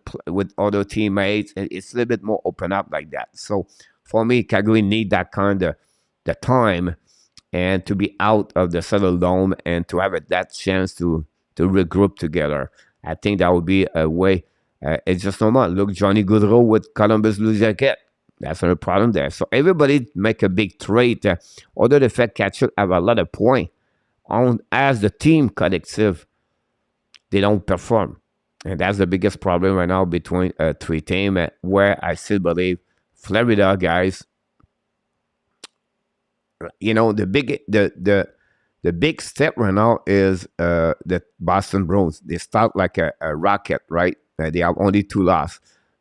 other teammates, and it's a little bit more open up like that. So for me, Calgary need that kind of the time and to be out of the Settle Dome and to have that chance to regroup together. I think that would be a way. It's just normal. Look, Johnny Gaudreau with Columbus Blue Jacket. That's not a problem there. So everybody make a big trade. Although the Fed catcher have a lot of points, as the team collective, they don't perform. And that's the biggest problem right now between 3 teams, where I still believe Florida guys, the big step right now is the Boston Bruins. They start like a rocket, right? They have only 2 losses.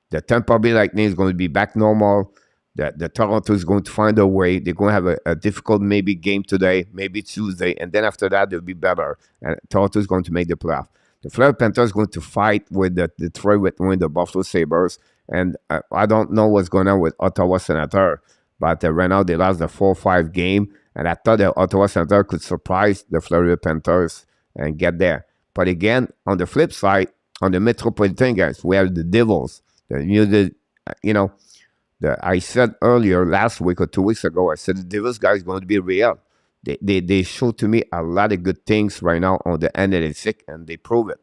The Tampa Bay Lightning is going to be back normal. The Toronto is going to find a way. They're going to have a difficult maybe game today, maybe Tuesday, and then after that they'll be better. And Toronto is going to make the playoff. The Florida Panthers is going to fight with the Detroit Red Wings, the Buffalo Sabres, and I don't know what's going on with Ottawa Senator, but right now they lost the 4-5 game, and I thought the Ottawa Senator could surprise the Florida Panthers and get there. But again, on the flip side, on the Metropolitan guys, we have the Devils. I said earlier last week or 2 weeks ago, I said the Devils guys going to be real. They showed to me a lot of good things right now on the analytics, and they prove it.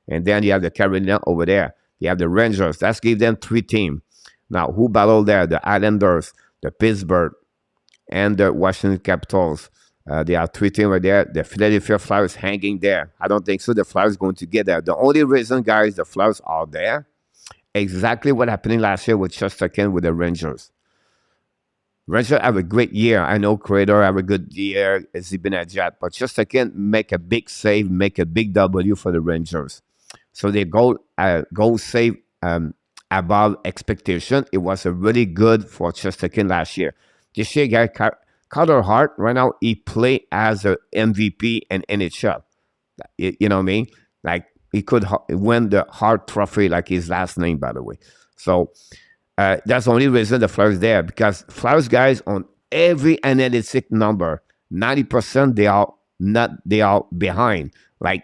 And then you have the Carolina over there. You have the Rangers. That's give them 3 teams. Now, who battle there? The Islanders, the Pittsburgh, and the Washington Capitals. They are 3 teams right there. The Philadelphia Flyers hanging there. I don't think so. The Flyers going to get there. The only reason, guys, the Flyers are there, exactly what happened last year with Chesterkin with the Rangers. Rangers have a great year. I know Creator have a good year, Zibanejad, but Chesterkin make a big save, make a big W for the Rangers. So they go save above expectation. It was a really good for Chesterkin last year. This year, guy Carter Hart, right now, he play as a MVP in NHL. You know what I mean? Like, he could win the Hart Trophy, like his last name, by the way. So that's the only reason the Flyers there, because Flyers guys on every analytic number, 90% they are behind. Like,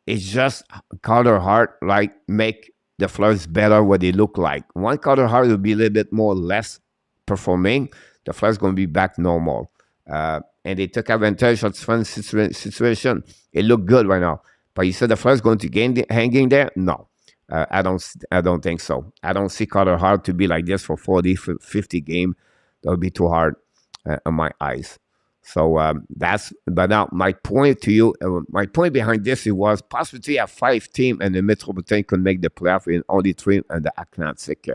it's just Carter Hart like make the Flyers better what they look like. One Carter Hart will be a little bit more less performing. The Flyers going to be back normal. And they took advantage of the situation. It looked good right now. But you said the Flyers going to hanging there? No. I don't think so. I don't see Carter Hart to be like this for 40, 50 games. That would be too hard on my eyes. So but now my point to you, my point behind this, it was possibly a 5 team and the Metropolitan could make the playoff in only 3 and the Atlantic.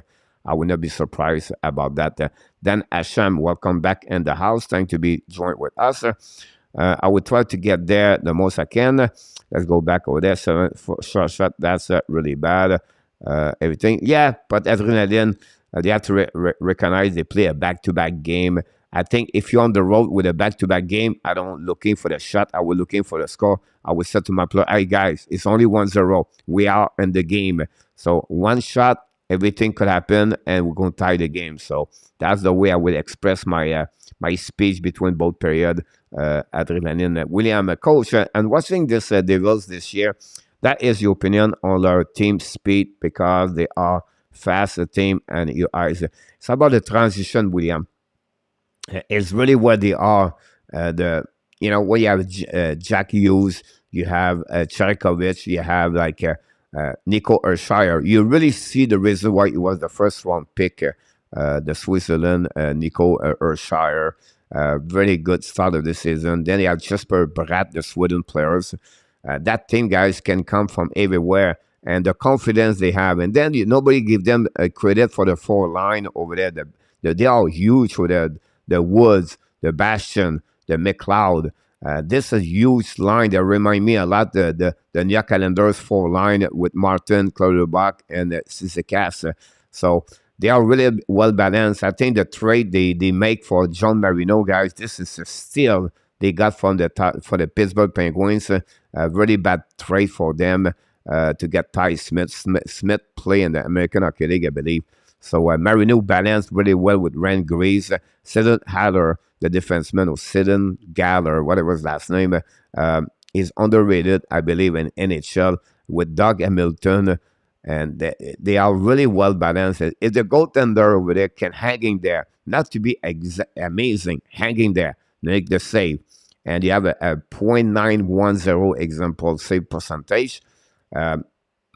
I would not be surprised about that. Dan Asham, welcome back in the house. Thank to be joined with us. I will try to get there the most I can. Let's go back over there. 7 short shot. That's really bad. Everything. Yeah, but Adrenaline, they have to recognize they play a back-to-back game. I think if you're on the road with a back-to-back game, I don't looking for the shot. I was looking for the score. I would say to my player, hey, guys, it's only 1-0. We are in the game. So one shot, everything could happen, and we're going to tie the game. So that's the way I will express my my speech between both periods. Adrenaline, William, coach, and watching this Devils this year, that is your opinion on our team speed, because they are fast team, and your eyes. It's about the transition, William. It's really what they are. The when you have Jack Hughes, you have Cherkovich, you have like Nico Urshire. You really see the reason why he was the first round pick. The Switzerland Nico Urshire, very good start of the season. Then you have Jesper Bratt, the Sweden players. That team, guys, can come from everywhere, and the confidence they have. And then nobody give them credit for the four line over there. They are huge for the Woods, the Bastion, the McLeod. This is a huge line that remind me a lot the New York Islanders four line with Martin, Claude Bach, and Sissikas. So they are really well balanced. I think the trade they make for John Marino, guys, this is a steal they got from the Pittsburgh Penguins. A really bad trade for them to get Ty Smith. Smith play in the American Hockey League, I believe. So Marino balanced really well with Rand Grease. Sidon Haller, the defenseman, or Sidon Galler, whatever his last name, is underrated, I believe, in NHL with Doug Hamilton. And they are really well balanced. If the goaltender over there can hang in there, not to be amazing, hanging there, make the save, and you have a .910 example save percentage,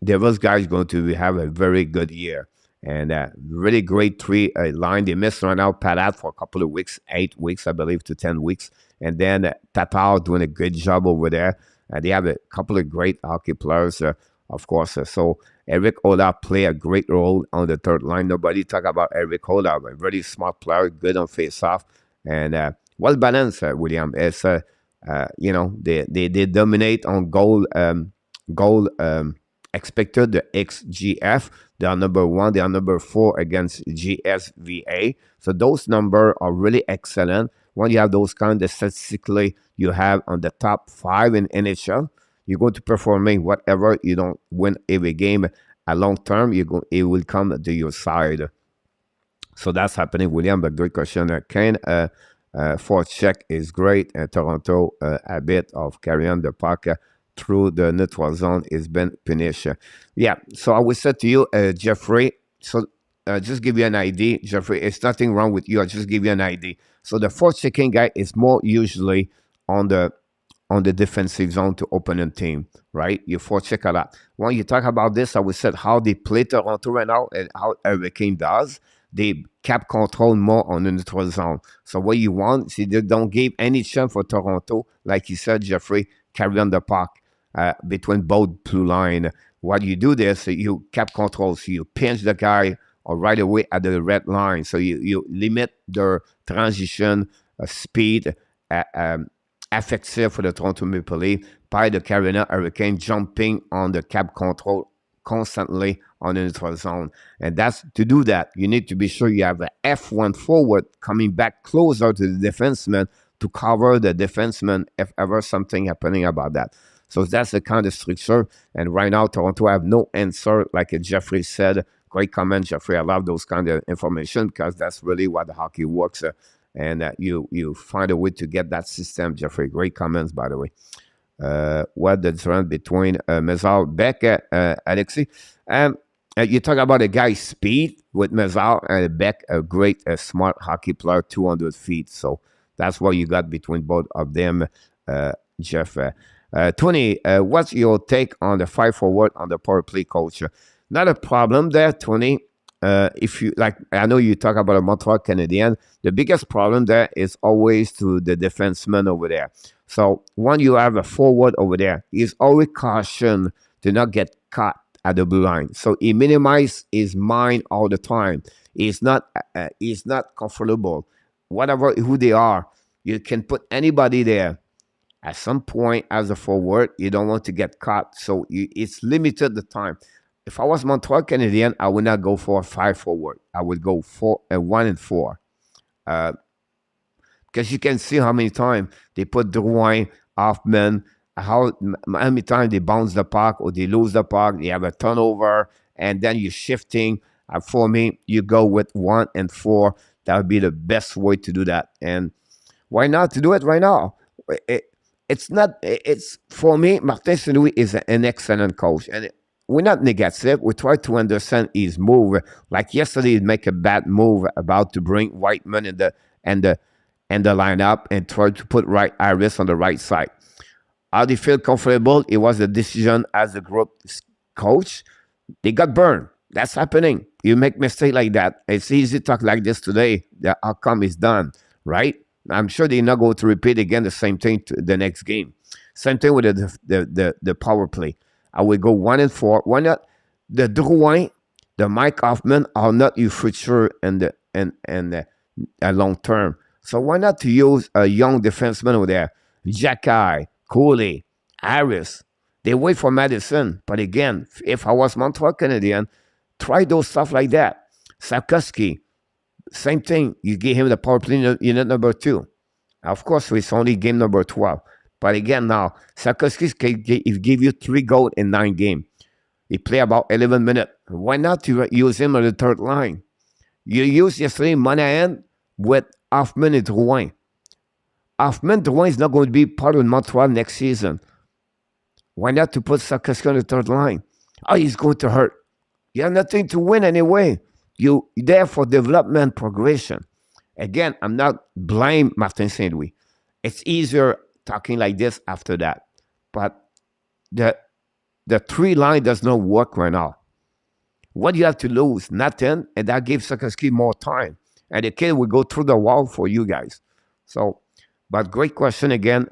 those guys going to have a very good year. And really great line. They missed right now Palat for a couple of weeks, 8 weeks, I believe, to 10 weeks. And then Tatar doing a good job over there. They have a couple of great hockey players, of course. So Eric Ola play a great role on the third line. Nobody talk about Eric Ola, a very smart player, good on face-off, and well balanced, William. It's, they dominate on goal expected, the XGF. They are number 1. They are number 4 against GSVA. So those numbers are really excellent. When you have those kind of statistically you have on the top 5 in NHL, you're going to performing whatever. You don't win every game. A long term, it will come to your side. So that's happening, William. But good question. Kane, for check is great. And Toronto, a bit of carrying the puck through the neutral zone is been finished. Yeah, so I will say to you, Jeffrey, so just give you an idea, Jeffrey, it's nothing wrong with you. I'll just give you an idea. So the forechecking guy is more usually on the defensive zone to opponent team, right? You forecheck a lot. When you talk about this, I will say how they play Toronto right now and how Hurricane does. They cap control more on the neutral zone. So what you want, see, they don't give any chance for Toronto, like you said, Jeffrey, carry on the puck between both blue line. What you do this, you cap control, so you pinch the guy or right away at the red line. So you limit their transition speed, effective for the Toronto Maple Leafs by the Carolina Hurricane jumping on the cap control constantly on the neutral zone. And that's to do that, you need to be sure you have an F1 forward coming back closer to the defenseman to cover the defenseman if ever something happening about that. So that's the kind of structure. And right now, Toronto have no answer, like Jeffrey said. Great comment, Jeffrey. I love those kind of information because that's really what the hockey works. And you find a way to get that system, Jeffrey. Great comments, by the way. What the difference between Mazar Beck, Alexi? You talk about a guy's speed with Mazar and Beck, a great, smart hockey player, 200 feet. So that's what you got between both of them, Jeff. Tony, what's your take on the 5 forward on the power play coach? Not a problem there, Tony. If you like, I know you talk about a Montreal Canadian. The biggest problem there is always to the defenseman over there. So when you have a forward over there, he's always cautioned to not get caught at the blue line. So he minimizes his mind all the time. He's not comfortable. Whatever who they are, you can put anybody there. At some point, as a forward, you don't want to get caught. So it's limited the time. If I was Montreal Canadian, I would not go for a 5 forward. I would go for a 1 and 4. Because you can see how many times they put Drouin, Hoffman, how many times they bounce the puck or they lose the puck, they have a turnover, and then you're shifting. For me, you go with 1 and 4. That would be the best way to do that. And why not to do it right now? It's for me, Martin Saint-Louis is an excellent coach. And we're not negative. We try to understand his move. Like yesterday, he make a bad move about to bring Whiteman in and the and the lineup and try to put right Iris on the right side. How they feel comfortable? It was a decision as a group coach. They got burned. That's happening. You make mistake like that. It's easy to talk like this today. The outcome is done, right? I'm sure they're not going to repeat again the same thing to the next game. Same thing with the power play. I will go 1-4. Why not the Drouin, the Mike Hoffman are not your future and the and long term. So why not to use a young defenseman over there, Jacky, Cooley, Harris? They wait for Madison, but again, if I was Montreal Canadian, try those stuff like that. Sarkowski, same thing. You give him the power play unit number 2. Of course, it's only game number 12. But again, now, Sarkowski can give you 3 goals in 9 games. He play about 11 minutes. Why not to use him on the third line? You used yesterday Monahan with Hoffman and Drouin. Drouin is not going to be part of Montreal next season. Why not to put Sarkowski on the third line? Oh, he's going to hurt. You have nothing to win anyway. You're there for development progression. Again, I'm not blame Martin St. Louis. It's easier talking like this after that. But the 3 line does not work right now. What do you have to lose? Nothing. And that gives Sarkowski more time. And the kid will go through the wall for you guys. So, but great question again,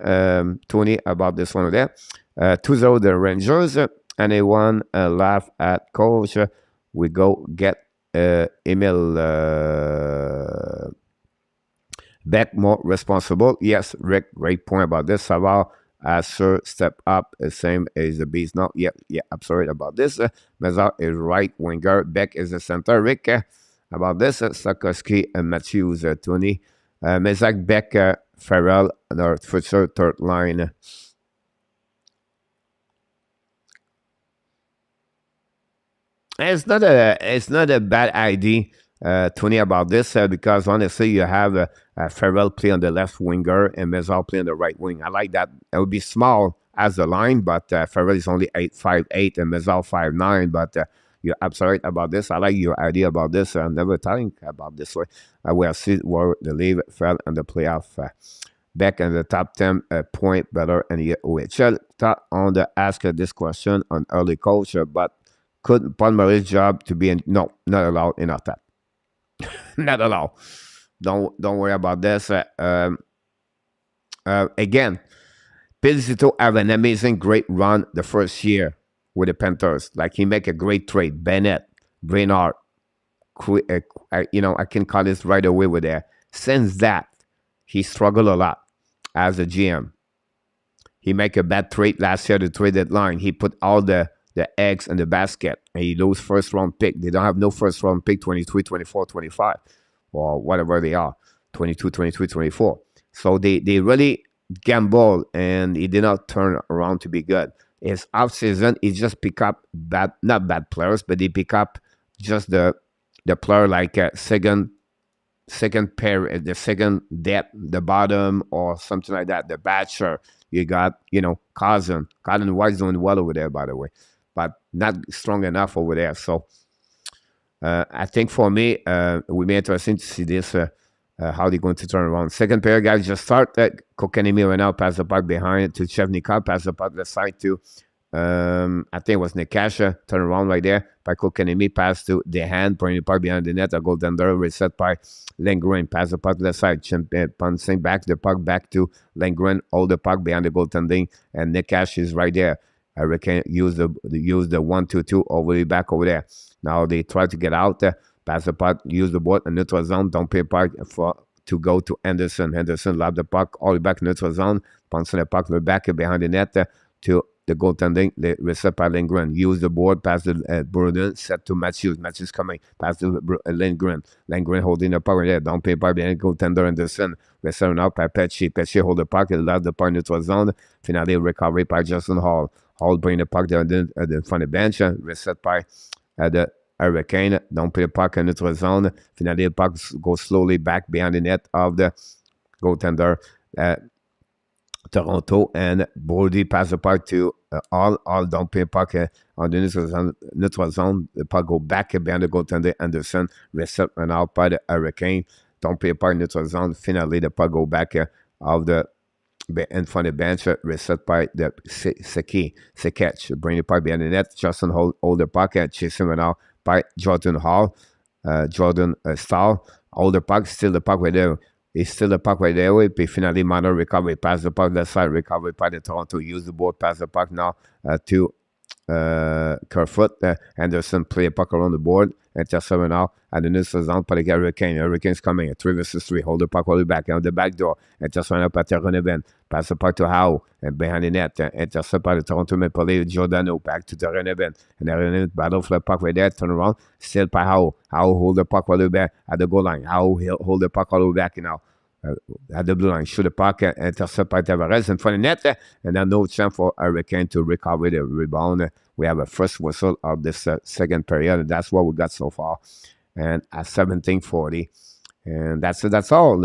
Tony, about this one there. 2-0 the Rangers. Anyone laugh at coach? We go get Emil Beck more responsible. Yes, Rick, great point about this. Savard as Sir step up, same as the beast now. Yeah, I'm sorry about this. Mazar is right winger. Beck is the center. Rick, about this. Sarkowski and Matthews, Tony. Mezak, Beck, Farrell, our future third line. It's not a bad idea, Tony, about this because honestly, you have Farrell play on the left winger and Mezal play on the right wing. I like that. It would be small as a line, but Farrell is only 5'8" and Mezal 5'9". But you're absolute about this. I like your idea about this. I never think about this way. We'll see where the leave fell in the playoff. Back in the top 10 point better and yet OHL. Thought on the ask this question on early coach, but could Paul Maurice's job to be in, no, not allowed in our tap. Not allowed. Don't worry about this. Again, Pellicito have an amazing, great run the first year with the Panthers. Like he make a great trade. Bennett, Brainard, I can call this right away with there. Since that, he struggled a lot as a GM. He make a bad trade last year, the trade deadline. He put all the eggs in the basket, and he lose first round pick. They don't have no first round pick 23, 24, 25, or whatever they are, 22, 23, 24. So they really gamble, and he did not turn around to be good. His off season, he just pick up not bad players, but he pick up just the player like second pair, the second depth, the bottom, or something like that. The Batcher, you got Cousin White's doing well over there, by the way, but not strong enough over there. So I think for me, it would be interesting to see this, how they're going to turn around. Second pair guys just start. Kokanemi right now, pass the puck behind to Chevnikov, pass the puck left side to, I think it was Nekasha, turn around right there by Kokanemi, pass to the hand, bring the puck behind the net, a goaltender, reset by Lindgren, pass the puck left side, punching back the puck back to Lindgren, hold the puck behind the goaltending, and Nekash is right there. I can use the 1-2-2 over the back over there. Now they try to get out there, pass the puck, use the board in neutral zone, don't pay puck to go to Henderson. Henderson lob the puck all the way back neutral zone, punching the puck back behind the net to the goaltending, reset by Lindgren. Use the board, pass the Bruden, set to Matthews. Matthews coming, pass to Lindgren. Lindgren holding the puck right there. Don't pay puck behind goaltender Anderson. Reset out by Pesci. Pesci hold the puck, lob the puck neutral zone. Finally recovery by Justin Hall. Hall bring the puck there in front of the bench. Reset by the Hurricane. Don't play the puck in neutral zone. Finally the puck goes slowly back behind the net of the goaltender. Toronto, and Brody pass the puck to all don't pay puck en notre zone. Le puck go back behind the goaltender Anderson. Reset and out by the Hurricane. Don't pay puck notre zone. Finally, the puck go back of the in front of the bench. Reset by the Sekech. Bring the puck behind the net. Justin hold the puck and chase him and out by Jordan Hall. Jordan Stahl. Hold the puck, still the puck right there. He's still the puck right there. Puis finally, Manor recovery, pass the puck left side, recovery by the Toronto. Use the board, pass the puck now to Kerfoot. Anderson play a puck around the board. Intercept now at the neutral zone by the Hurricane. Hurricane's coming. 3 versus 3. Hold the puck, hold it back on the back door. Intercept up at the Renevin. Pass the puck to Howe and behind the net. Intercept by the Toronto Maple Leafs. Giordano back to the Renevin. And the Renevin battle for the puck right there. Turn around. Still by Howe. Howe hold the puck all the way back at the goal line. Howe hold the puck all the way back now. At the blue line, shoot the puck, intercept by Tavares in front of net, and then no chance for Hurricane to recover the rebound. We have a first whistle of this second period, and that's what we got so far. And at 17:40, and that's all.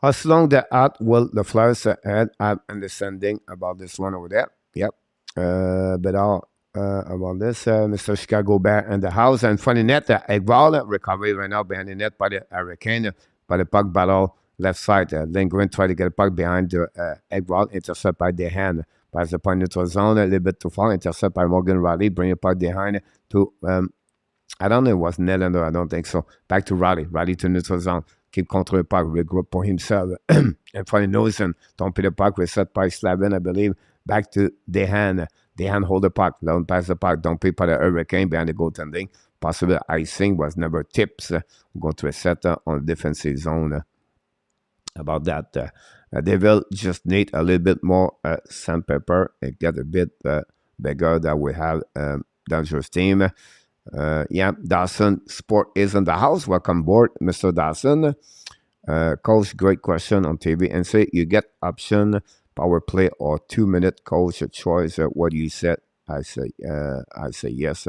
As long the art will the Flyers had understanding about this one over there. Yep. But all about this, Mr. Chicago Bear in the house and funny net. Ekval recovery right now behind the net by the Hurricane, by the puck battle left side. Lindgren try to get a puck behind the Ekval, intercept by the hand. Pass the puck neutral zone a little bit too far. Intercept by Morgan Riley, bring a puck behind to I don't know, it was Nylander, I don't think so. Back to Riley. Riley to neutral zone. Keep control the puck, regroup for himself. And finally, Nosen, don't pay the puck, reset by Slavin, I believe. Back to Dehan. Dehan hold the puck, don't pass the puck, don't pay by the Hurricane behind the goaltending. Possible icing was never tips. Go to a setter on the defensive zone. About that, they will just need a little bit more sandpaper and get a bit bigger that we have dangerous team. Yeah, Dawson Sport is in the house. Welcome aboard, Mr. Dawson. Coach, great question on TV. And say you get option power play or 2-minute coach choice. What do you said? I say yes.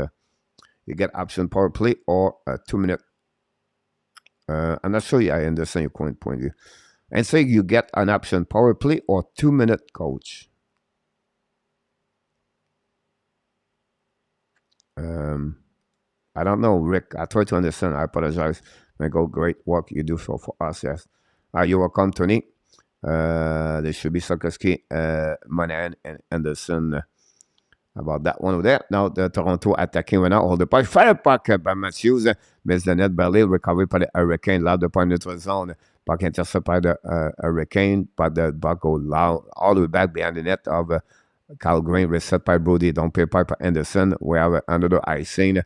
You get option power play or 2-minute. I'm not sure I understand your point of view. And say you get an option power play or 2-minute coach. I don't know, Rick. I try to understand. I apologize. Go great work you do for us. Yes. You're welcome, Tony. There should be Sokoski, Monahan, and Anderson. About that one over there. Now the Toronto attacking right now. Hold the puck. Fire puck by Matthews. Miss the net belly. Recovery by the Hurricane. Loud the point neutral zone. Puck intercept by the Hurricane. But the puck go loud all the way back behind the net of Kyle Green. Reset by Brody. Don't pay by Anderson. We have another icing.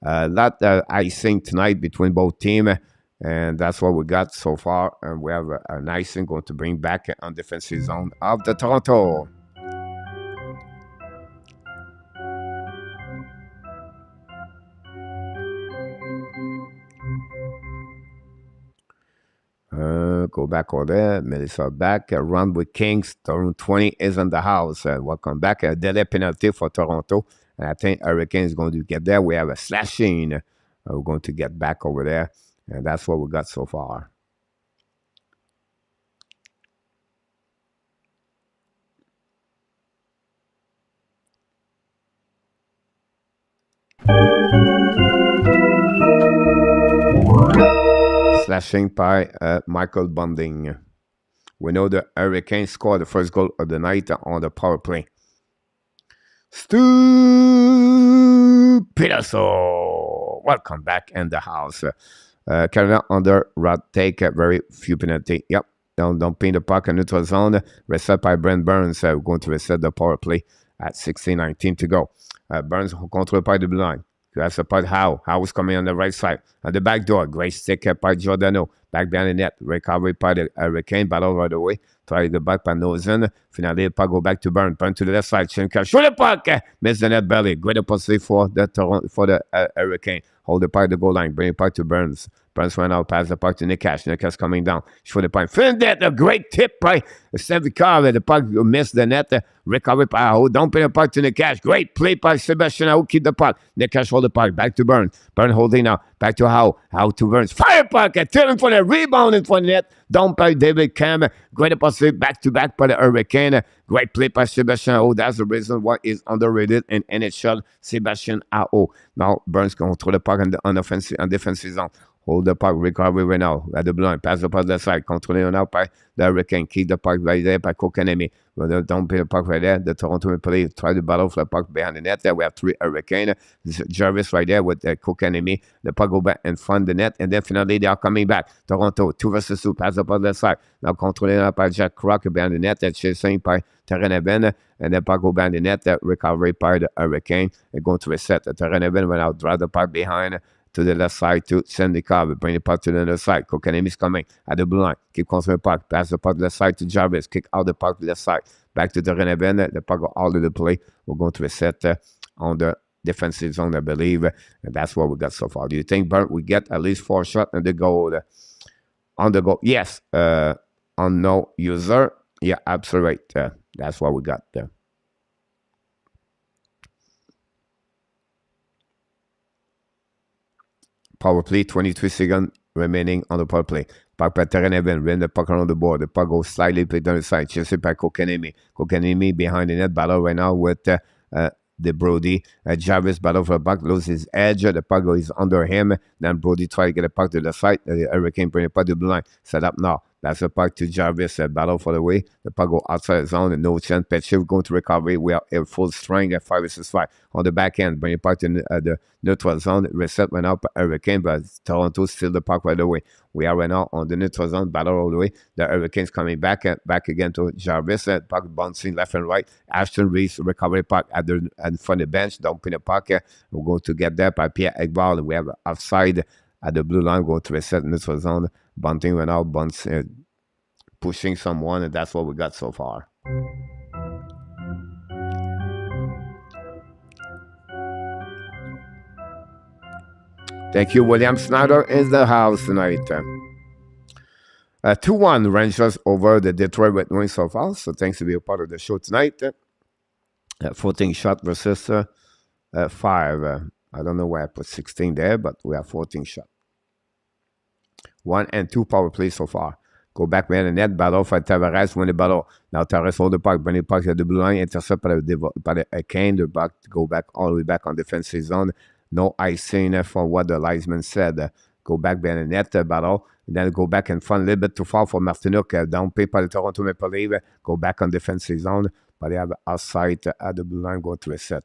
Lot icing tonight between both teams, and that's what we got so far. And we have an icing going to bring back on defensive zone of the Toronto. Go back over there. Melissa back. Run with Kings. Toronto 20 is in the house. Welcome back. A delay penalty for Toronto. And I think Hurricane is going to get there. We have a slashing. We're going to get back over there. And that's what we got so far. Slashing by Michael Bunting. We know the Hurricane scored the first goal of the night on the power play. Stu Peterson, welcome back in the house. Canada under Rod take very few penalty. Yep, don't pin the puck in neutral zone. Reset by Brent Burns. We're going to reset the power play at 16:19 to go. Burns controlled by the blue line. That's the part Howe. Howe is coming on the right side. On the back door, great stick by Giordano. Back behind the net. Recovery by the Hurricane. Battle right away. Try the back by Nozen. Finally, the puck go back to Burn. Burn to the left side. Chinka. Shoot the puck. Miss the net belly. Great opportunity for the Hurricane. Hold the puck the goal line. Bring the puck to Burns. Burns went out, pass the puck to Nikash. Nikash coming down. Shoot the puck. Finish that. A great tip by Sevikar. The puck missed the net. Recovery by Aho. Don't pay the puck to Nikash. Great play by Sebastian Aho. Keep the puck. Nikash hold the puck. Back to Burns. Burns holding now. Back to Howe. Howe to Burns. Fire puck. Turning for the rebound in front of the net. Down by David Cam. Great opportunity back to back by the Hurricane. Great play by Sebastian Aho. That's the reason why he's underrated in NHL. Sebastian Aho. Now Burns control the puck on defensive zone. Hold the puck, recovery right now. At the blue line, pass the puck to the side. Controlling now by the Hurricane. Keep the puck right there by Kokanemi. Well, don't pay the puck right there. The Toronto Maple Leafs try to battle for the puck behind the net there. We have 3 Hurricane. This is Jarvis right there with Kokanemi. The puck go back in front of the net. And then finally, they are coming back. Toronto, 2 versus 2. Pass the puck to the side. Now controlling now by Jack Crock behind the net. That's chasing by Terraneben. And then puck go behind the net. Recovery by the Hurricane. And going to reset. Terraneben went out, drive the puck behind to the left side to send the car. Bring the puck to the other side. Kokanemi is coming at the blue line. Keep controlling the puck. Pass the puck to the side to Jarvis. Kick out the puck to the left side. Back to the Reneben. The puck go out of the play. We're going to reset on the defensive zone, I believe. And that's what we got so far. Do you think Burnt we get at least 4 shots on the goal? On the goal? Yes. On no user. Yeah, absolutely right. That's what we got there. Power play, 23 seconds remaining on the power play. Puck by Terraneben, ran the puck around the board. The puck goes slightly played down the side. Chased by Kokanemi. Kokanemi behind the net battle right now with the Brody. Jarvis battle for the puck, loses his edge. The puck is under him. Then Brody try to get the puck to the side. The Hurricane bring the puck to the blue line. Set up now. That's the puck to Jarvis. Battle for the way. The puck go outside the zone. No chance. Petchev going to recovery. We are in full strength at 5 versus 5. On the back end, bring the puck to the neutral zone. Reset went up. Hurricane, but Toronto still the puck right away. We are right now on the neutral zone. Battle all the way. The Hurricanes coming back again to Jarvis. Puck bouncing left and right. Ashton Reese recovery puck at the front of the bench. Dumping the puck. We're going to get there by Pierre Egbal. We have offside at the blue line. Going to reset neutral zone. Bunting went out, pushing someone, and that's what we got so far. Thank you. William Snyder is the house tonight. 2-1 Rangers over the Detroit Red Wings so far. So thanks to be a part of the show tonight. 14 shot versus 5. I don't know why I put 16 there, but we have 14 shots. 1 and 2 power plays so far. Go back behind the net, battle for Tavares, win the battle. Now Tavares hold the puck, bring the puck to the blue line, intercept by the Kane, the back, go back all the way back on defensive zone. No icing for what the linesman said. Go back behind the net, battle. And then go back in front a little bit too far for Martinook. Down paid by the Toronto Maple Leafs. Go back on defensive zone, but they have outside at the blue line, go to reset.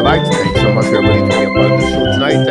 Thanks so much for everybody to be a part of the show tonight.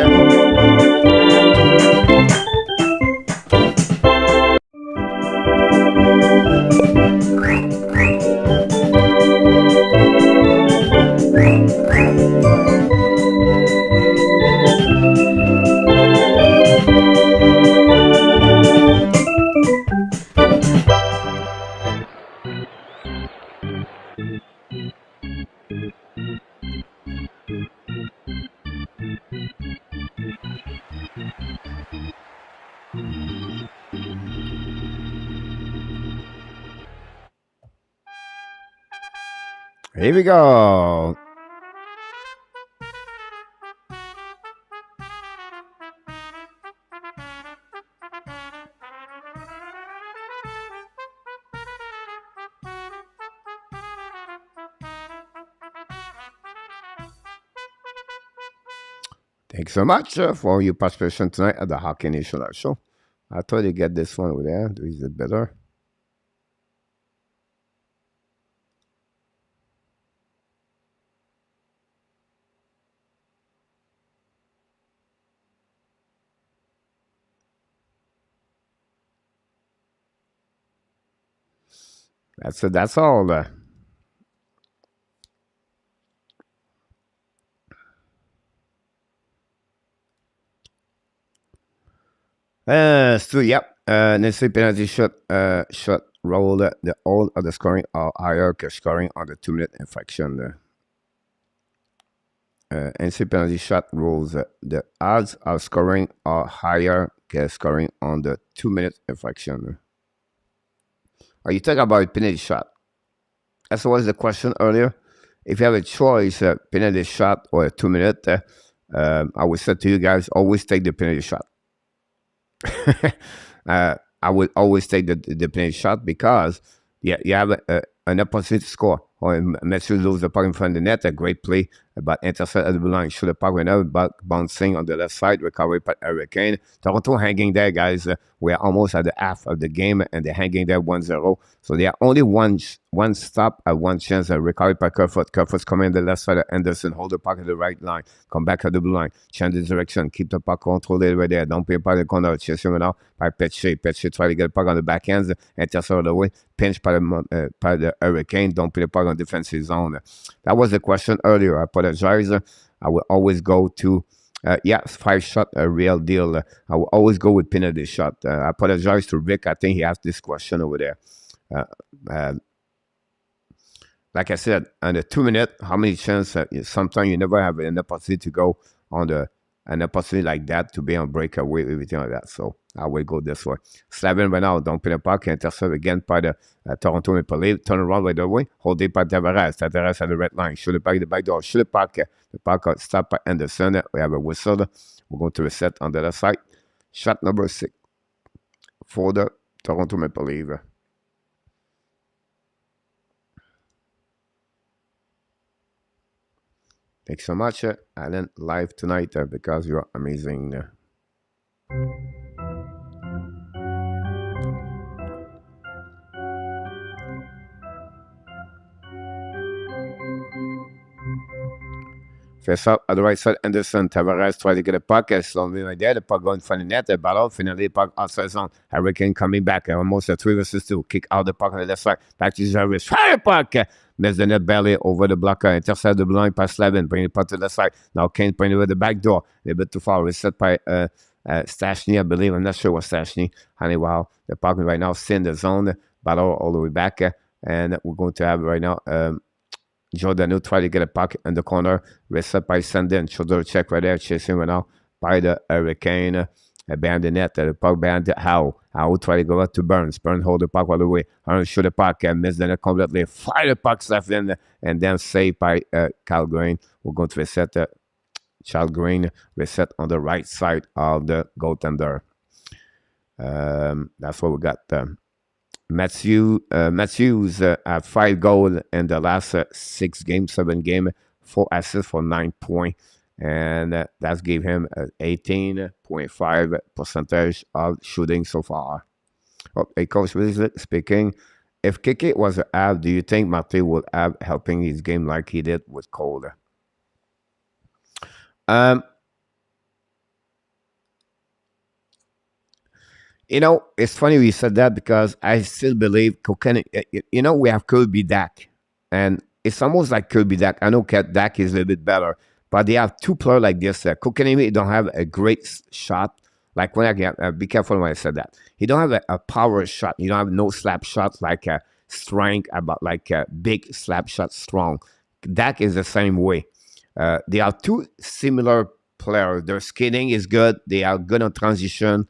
Here we go. Thanks so much for your participation tonight at the Hockey Nation Live Show. I thought you get this one over there. Is it better? That's it. That's all. So yep. Necessary penalty shot roll. The all of the scoring are higher que scoring on the 2-minute infraction. Necessary penalty shot rules. The odds of scoring are higher que scoring on the 2-minute infraction. Are you talking about penalty shot? That was the question earlier. If you have a choice, a penalty shot or a 2-minute, I would say to you guys, always take the penalty shot. I would always take the penalty shot because you have an opportunity to score. Or Matthew lose the puck in front of the net, a great play, but intercept at the blue line, shoot the puck right now, but bouncing on the left side, recovery by Hurricane. Toronto hanging there, guys. We're almost at the half of the game, and they're hanging there 1-0. So they are only one stop at one chance. Recovery by Kerfoot. Kerfoot's coming on the left side of Anderson, hold the puck at the right line, come back at the blue line, change the direction, keep the puck controlled right there. Don't pay by the corner, chase him now by Petche. Petche try to get the puck on the back ends, intercept the way, pinch by the Hurricane, don't put the puck on defensive zone. That was the question earlier. I apologize. I will always go to 5 shot, a real deal. I will always go with penalty shot. I apologize to Rick. I think he asked this question over there. Like I said, on the 2-minute, how many chances? Sometimes you never have an opportunity to go on an opportunity like that to be on breakaway, everything like that. So I will go this way. Slavin right now, don't pin the puck, intercept again by the Toronto Maple Leafs. Turn around right away, hold it by Tavares. Tavares at the red line. Shoot it back the back door. Shoot it back. The puck stopped by Anderson. We have a whistle. We're going to reset on the other side. Shot number 6 for the Toronto Maple Leafs. Thanks so much, Alan, live tonight because you're amazing. Face up at the right side, Anderson. Tavares try to get a puck. Slowly right there. The puck going in front of the net. The battle. Finally, the puck outside zone. Hurricane coming back. Almost a 3 versus 2. Kick out the puck on the left side. Back to Jarvis. Fire the puck. Miss the net belly over the blocker. Intercept the blind by Slavin. Bring the puck to the side. Now Kane bring it with the back door. A little bit too far. Reset by Stastny, I believe. I'm not sure what Stastny. Honeywell. The puck right now. In the zone. Battle all the way back. And we're going to have right now... Giordano try to get a puck in the corner. Reset by Sandin. Shoulder check right there. Chasing right now by the Hurricane. Behind the net. The puck behind the Howe. Howe try to go out to Burns. Burns hold the puck all the way. Shoot the puck and miss the net completely. Fire the puck left in and then saved by Kyle Green. We're going to reset Charles Green. Reset on the right side of the goaltender. That's what we got. Matthews had 5 goals in the last 7 games, 4 assists for 9 points, and that gave him 18.5 percentage of shooting so far. Hey, Coach Weasley speaking. If Kiki was an app, do you think Mate would have helping his game like he did with Cole? It's funny you said that because I still believe Kokanen, we have Kirby Dak. And it's almost like Kirby Dak. I know Dak is a little bit better, but they have 2 players like this. Kokanen don't have a great shot. Like when I get, be careful when I said that. He don't have a power shot. You don't have no slap shot like a strength, about like a big slap shot strong. Dak is the same way. They are 2 similar players. Their skating is good. They are good on transition.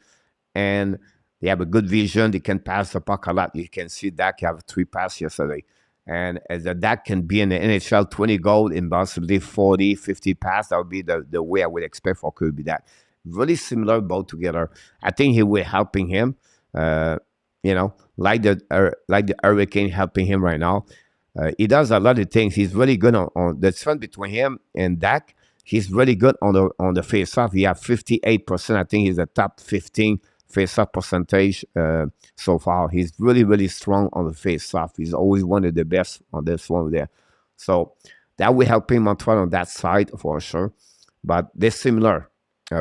And they have a good vision. They can pass the puck a lot. You can see Dak have 3 passes yesterday. And as Dak can be in the NHL 20 goals in possibly 40, 50 passes, that would be the way I would expect for Kirby Dak. Really similar both together. I think he will helping him, like the Hurricane helping him right now. He does a lot of things. He's really good on the difference between him and Dak. he's really good on the face-off. He has 58%. I think he's the top 15 face-off percentage so far. He's really, really strong on the face-off. He's always one of the best on this one there. So that will help him Montreal on that side for sure. But they're similar,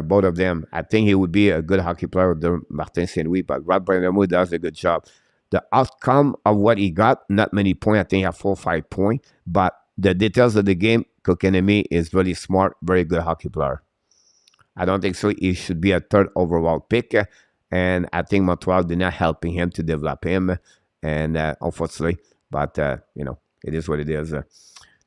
both of them. I think he would be a good hockey player under Martin St. Louis, but Rob Brandon does a good job. The outcome of what he got, not many points. I think he had 4 or 5 points. But the details of the game, Kotkaniemi is really smart, very good hockey player. I don't think so. He should be a 3rd overall pick. And I think Montreal did not helping him to develop him. And unfortunately, but, it is what it is.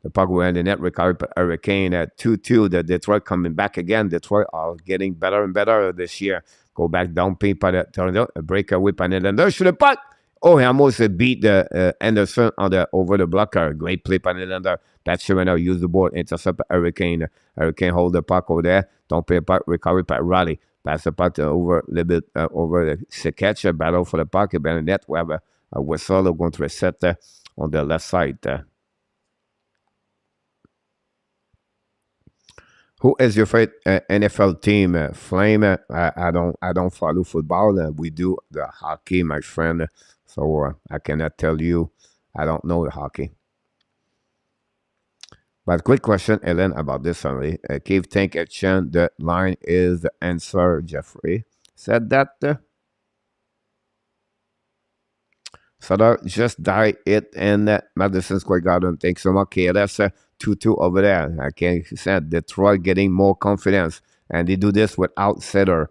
The puck went in the net, recovered by Hurricane at 2-2. The Detroit coming back again. Detroit are getting better and better this year. Go back down, paint by the Toronto, a breakaway by Nylander. Shoot the puck. Oh, he almost beat the Anderson over the blocker. Great play by Nylander. That's sure now use the board. Intercept Hurricane. Hurricane hold the puck over there. Don't pay a puck. Recovered by Raleigh. Pass the puck over a little bit over the catcher. Battle for the puck. By the net. We have a whistle going to reset on the left side. Who is your favorite NFL team? Flame? I don't follow football. We do the hockey, my friend. So I cannot tell you. I don't know the hockey. But quick question, Ellen, about this already. Keith think Etienne, the line is the answer. Jeffrey said that. Sutter just die it in Madison Square Garden. Thanks so much, KLS. 2-2 over there. I can't say Detroit getting more confidence. And they do this without Zeder.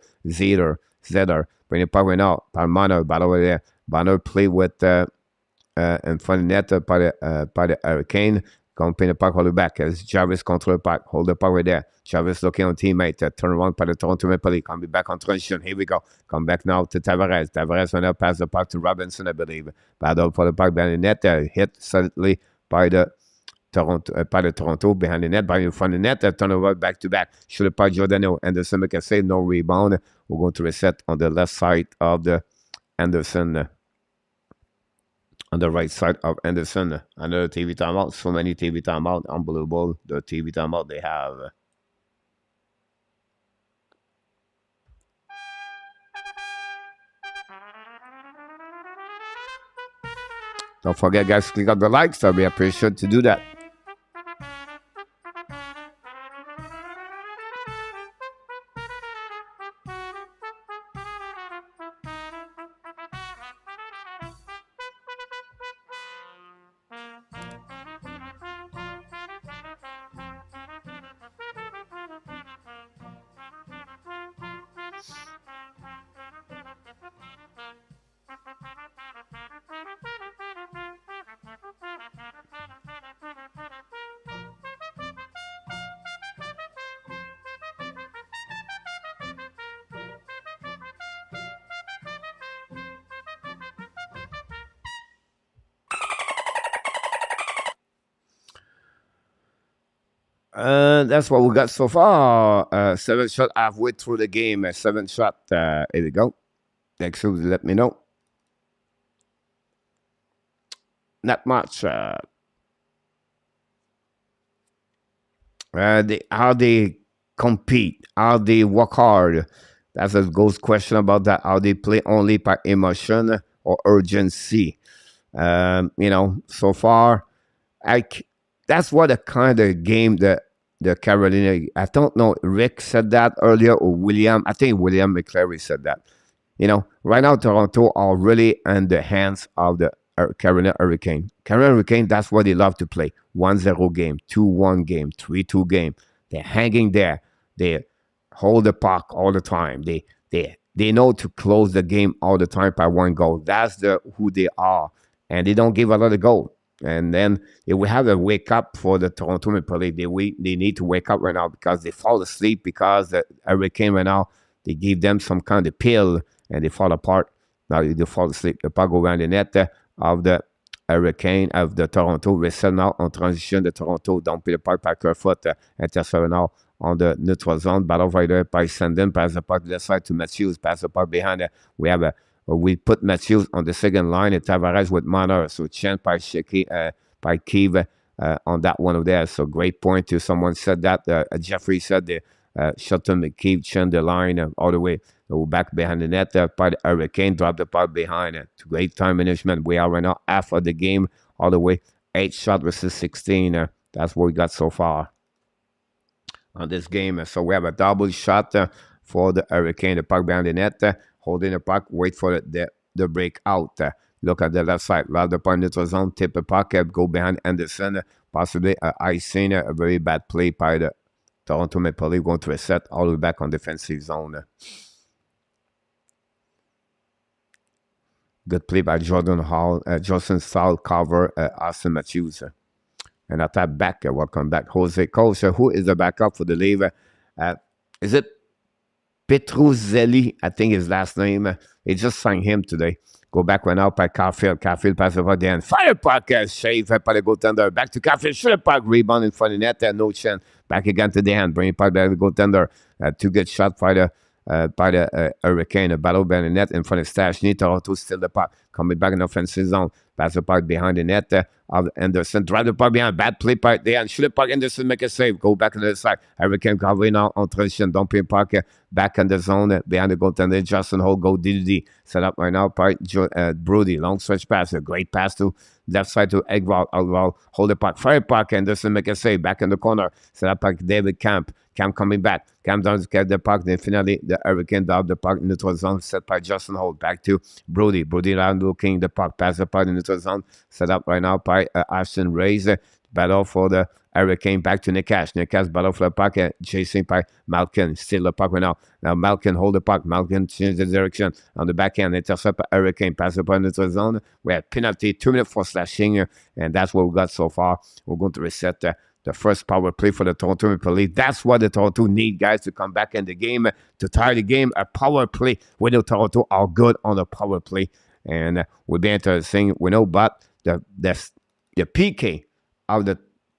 Bring it power now. Palmano, battle over there. Banner play with in front of net by the Hurricane. Come pin the puck, hold it back. As Jarvis control the puck. Hold the puck right there. Jarvis looking on teammate. Turn around by the Toronto Maple Leafs. Come back on transition. Here we go. Come back now to Tavares. Tavares will now pass the puck to Robinson, I believe. Battle for the puck behind the net. Hit suddenly by the Toronto behind the net, by in front of the net, turnover back to back. Shoot the puck, Giordano. Anderson make a save, no rebound. We're going to reset on the left side of the Anderson. On the right side of Anderson. Another TV timeout. So many TV timeout. Unbelievable. The TV timeout they have. Don't forget, guys, click on the likes. I'll be appreciated to do that. That's what we got so far. 7 shot halfway through the game. 7 shot. Here we go. Next week, let me know. Not much. How they compete, how they work hard. That's a ghost question about that. How they play only by emotion or urgency. So far, that's what the kind of game that the Carolina, I don't know, Rick said that earlier or William. I think William McClary said that. Right now Toronto are really in the hands of the Carolina Hurricane. Carolina Hurricane, that's what they love to play. 1-0 game, 2-1 game, 3-2 game. They're hanging there. They hold the puck all the time. They know to close the game all the time by 1 goal. That's who they are. And they don't give a lot of goal. And then they will have a wake up for the Toronto Maple Leafs. They need to wake up right now because they fall asleep because the Hurricane right now, they give them some kind of pill and they fall apart. Now they fall asleep. The puck go around the net of the Hurricane of the Toronto. Reset now on transition. The Toronto don't pay the puck by Kerfoot. Intercept now on the neutral zone. Battle right there by Sandin. Pass the puck to the side to Matthews. Pass the puck behind there. We put Matthews on the second line and Tavares with Manor. So Chen by Sheki, by Kiev on that one over there. So great point to someone said that. Jeffrey said the Shelton McKeith churned the line all the way back behind the net. By the Hurricane dropped the puck behind it. Great time management. We are right now half of the game all the way. 8 shot versus 16. That's what we got so far on this game. So we have a double shot for the Hurricane. The puck behind the net, holding the puck, wait for the break out. Look at the left side. Route the puck neutral zone, tip the puck, go behind Anderson. Possibly icing, a very bad play by the Toronto Maple Leafs, going to reset all the way back on defensive zone. Good play by Jordan Hall, Justin Stahl cover Austin Matthews. And attack back, welcome back. Jose Coach, who is the backup for the Leafs? Is it Petruzzelli? I think his last name. He just signed him today. Go back right now by Caulfield. Caulfield passes over the end. Fire puck, save by the goaltender. Back to Caulfield. Shoot a puck, rebound in front of the net. No chance. Back again to the hand. Bring it back to the goaltender. 2 good shots by the Hurricane. A battle behind the net in front of Stastny. Toronto still the puck. Coming back in the offensive zone. Pass the puck behind the net of Anderson. Drive the puck behind. Bad play by the end. Shoot the puck. Anderson make a save. Go back on the side. Hurricane covering now on transition. Dumping puck back in the zone behind the goaltender. Justin Hall go DDD. Set up right now by Brody. Long stretch pass. A great pass to left side to Egwald. Hold the puck. Fire puck. Anderson make a save. Back in the corner. Set up by David Camp. Camp coming back. Camp down to get the puck. Then finally, the Hurricane down the puck in the neutral zone. Set by Justin Holt. Back to Brody. Brody down looking the puck. Pass the puck in the neutral zone. Set up right now by Ashton Reyes. Battle for the Hurricane. Back to Nikash. Nikash battle for the puck. Chasing by Malkin. Still the puck right now. Now Malkin hold the puck. Malkin change the direction on the backhand. Intercept by Hurricane. Pass the puck in the neutral zone. We had penalty. 2 minutes for slashing. And that's what we got so far. We're going to reset the first power play for the Toronto Maple Leafs. That's what the Toronto need, guys, to come back in the game, to tie the game. A power play with the Toronto are good on the power play. And we'll be interesting. We know, but the PK of the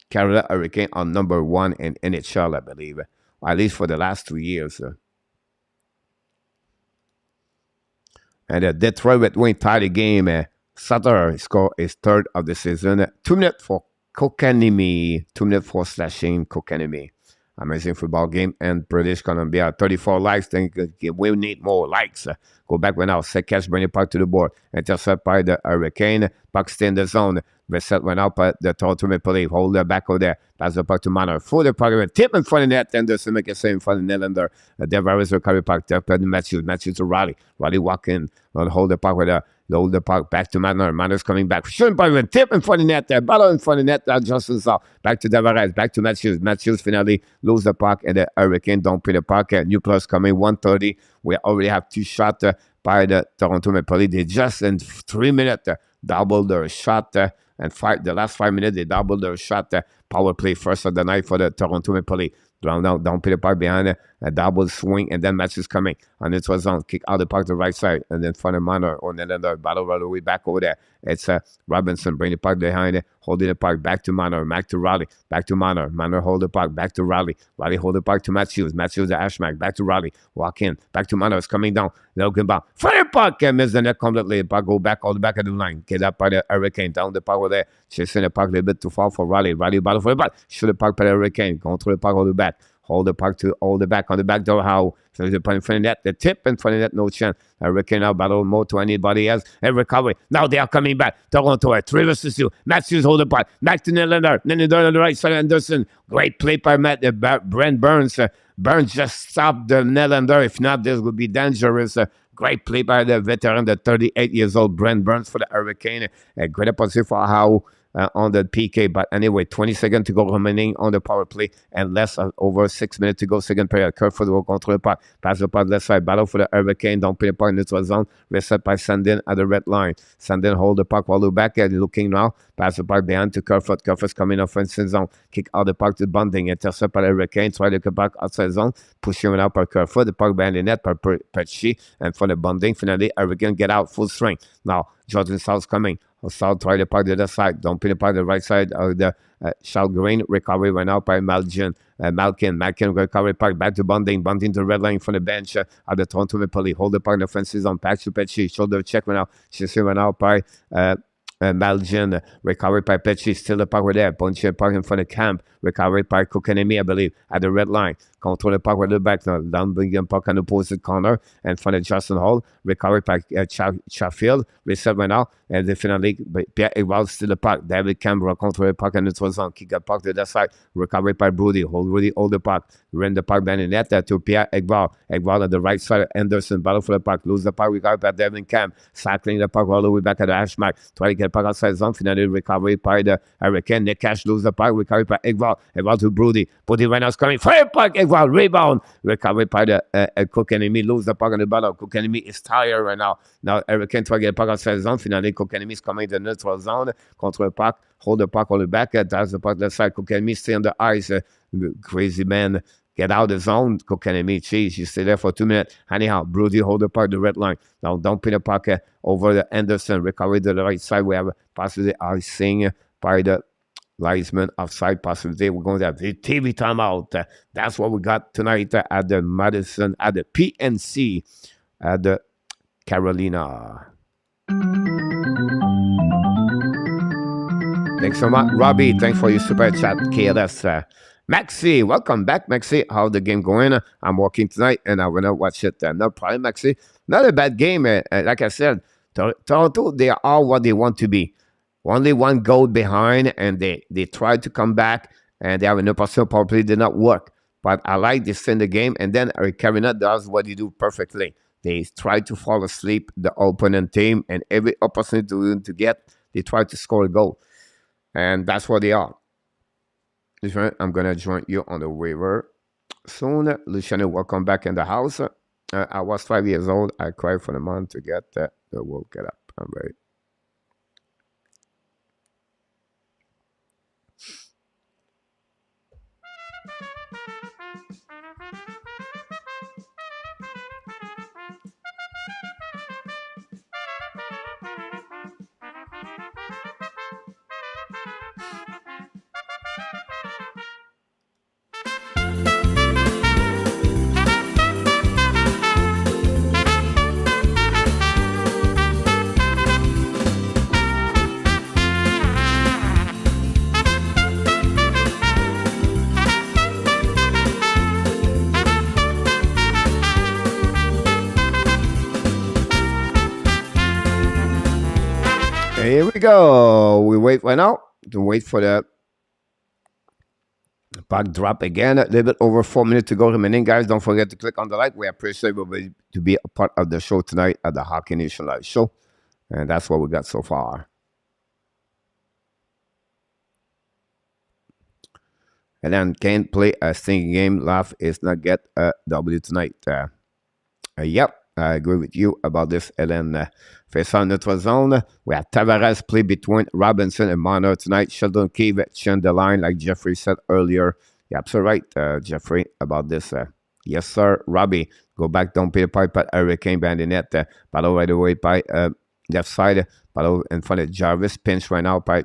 Carolina Hurricane are number 1 in NHL, I believe, at least for the last 2 years. And the Detroit Red Wings tie the game. Sutter scored his 3rd of the season. 2 minutes for Kokanimi. 2 minutes for slashing Kokanimi. Amazing football game. And British Columbia, 34 likes. Think we need more likes. Go back right now. Set catch, bring the puck to the board. Intercept by the Hurricane. Puck stay in the zone. Reset went out by the Toronto Maple Leafs. Hold the back over there. Pass the puck to Manor. For the puck, tip in front of the net. Anderson make a save in front of the Nylander. Devaris recovery puck. Matthews. Matthews to Riley. Riley walk in. Hold the puck with the hold the puck back to Manor. Manor's coming back. Shooting puck with tip in front of the net. Battle in front of the net. Justin Saw. Back to Devaris. Back to Matthews. Matthews finally lose the puck. And the Hurricane don't pay the puck. New plus coming. 1:30. We already have 2 shots by the Toronto Maple Leafs. They just in 3 minutes doubled their shot. And the last 5 minutes, they doubled their shot. Power play first of the night for the Toronto Maple Leafs. Down pay the puck behind a double swing, and then Matthews coming. And it was on kick out the puck to the right side, and then front of Manor, or then the battle right away back over there. It's Robinson bring the puck behind it, holding the puck back to Manor, back to Raleigh, back to Manor. Manor hold the puck back to Raleigh. Raleigh hold the puck to Matthews. Matthews the Ashmack back to Raleigh. Walk in back to Manor. It's coming down. Looking back. Fire puck and miss the net completely. Puck go back all the back of the line. Get up by the Hurricane. Down the puck over there. Chasing the puck a little bit too far for Raleigh. Raleigh battle for the puck. Shoot the puck by the Hurricane. Going through the puck all the back. Hold the puck to all the back on the back door. How? So the puck in front of net. The tip in front of net. No chance. Hurricane now battle more to anybody else. And recovery. Now they are coming back. Toronto 3 versus 2. Matthews hold the puck. Back to Nylander. Nylander on the right side. Anderson. Great play by Brent Burns. Burns just stopped the Nylander. If not, this would be dangerous. Great play by the veteran, the 38 years old Brent Burns for the Hurricane. A great opportunity for how on the PK. But anyway, 20 seconds to go remaining on the power play and less over 6 minutes to go. Second period. Kerfoot will control the puck. Pass the puck left side. Battle for the Hurricane. Don't pay the puck in neutral zone. Reset by Sandin at the red line. Sandin hold the puck while back and looking now. Pass the puck behind to Kerfoot. Kerfoot's coming offensive zone. Kick out the puck to Bunting. Intercept by the Hurricane. Try to get back outside zone. Pushing it out by Kerfoot. The puck behind the net by Petchy. And for the Bunting, finally, Hurricane get out full strength. Now, Jordan South's coming. South try the puck to the other side. Don't pay the puck to the right side of the Shalgreen. Recovery right now by Malkin. Malkin recovery puck back to Bunting. Bunting to the red line from the bench at the Toronto Maple Leafs. Hold the puck in the fences on back to Petchy. Shoulder check right now. She's right now by Malgin, recovered by Petchy, still the puck there. Bunch puck in front of Camp, recovered by Kokanemi, I believe, at the red line. Control the puck with the back now. Down bringing puck on the opposite corner in front of Justin Hall, recovered by Chatfield, reset right now, and definitely Pierre Egval still the puck. David Campbell control the puck and it was on. Kick the puck to the side, recovered by Brody, hold the puck, ran the puck behind the net to Pierre Egval. Egval on the right side, Anderson, battle for the puck, lose the puck, recovered by Devin Camp, cycling the puck all the way back at the hash mark, try to get the puck outside zone, finally recovered by the Hurricane. Nick Cash lose the puck, recovered by Egval to Brody. Brody right now is coming, fire puck, Egval, rebound, recovered by the Kokanemi, lose the puck on the battle. Kokanemi is tired right now. Now Hurricane try to get the puck outside zone, finally Kokanemi is coming to the neutral zone, control the puck, hold the puck on the back, that's the puck left side. Kokanemi stay on the ice, crazy man. Get out of the zone, Kokanemi. Jeez, you stay there for 2 minutes. Anyhow, Brody hold the puck, the red line. Now don't put the puck over the Anderson. Recovery to the right side. We have possibly icing by the linesman offside possibility. We're going to have the TV timeout. That's what we got tonight at the Madison, at the PNC, at the Carolina. Thanks so much, Robbie. Thanks for your super chat, KLS. Maxi, welcome back, Maxi. How the game going? I'm working tonight, and I'm gonna watch it. No problem, Maxi. Not a bad game. Like I said, Toronto, they are what they want to be. Only one goal behind, and they try to come back, and they have an opportunity. Probably did not work. But I like this in the game, and then Carolina does what they do perfectly. They try to fall asleep the opponent team, and every opportunity to get, they try to score a goal, and that's what they are. I'm going to join you on the waiver soon. Luciano, welcome back in the house. I was 5 years old. I cried for a month to get the World Cup. I'm ready. Here we go. We wait right now to wait for the puck drop again. A little bit over 4 minutes to go remaining, guys. Don't forget to click on the like. We appreciate everybody to be a part of the show tonight at the Hockey Nation Live show. And that's what we got so far. And then can't play a stinking game. Laugh is not get a W tonight. Yep. I agree with you about this, Ellen. Face on neutral zone. We have Tavares play between Robinson and Marner tonight. Sheldon Keefe change the line, like Jeffrey said earlier. You're absolutely right, Jeffrey, about this. Yes, sir. Robbie, go back, don't pay the pipe at Hurricane behind the net. Battle right away by left side. Battle in front of Jarvis. Pinch right now by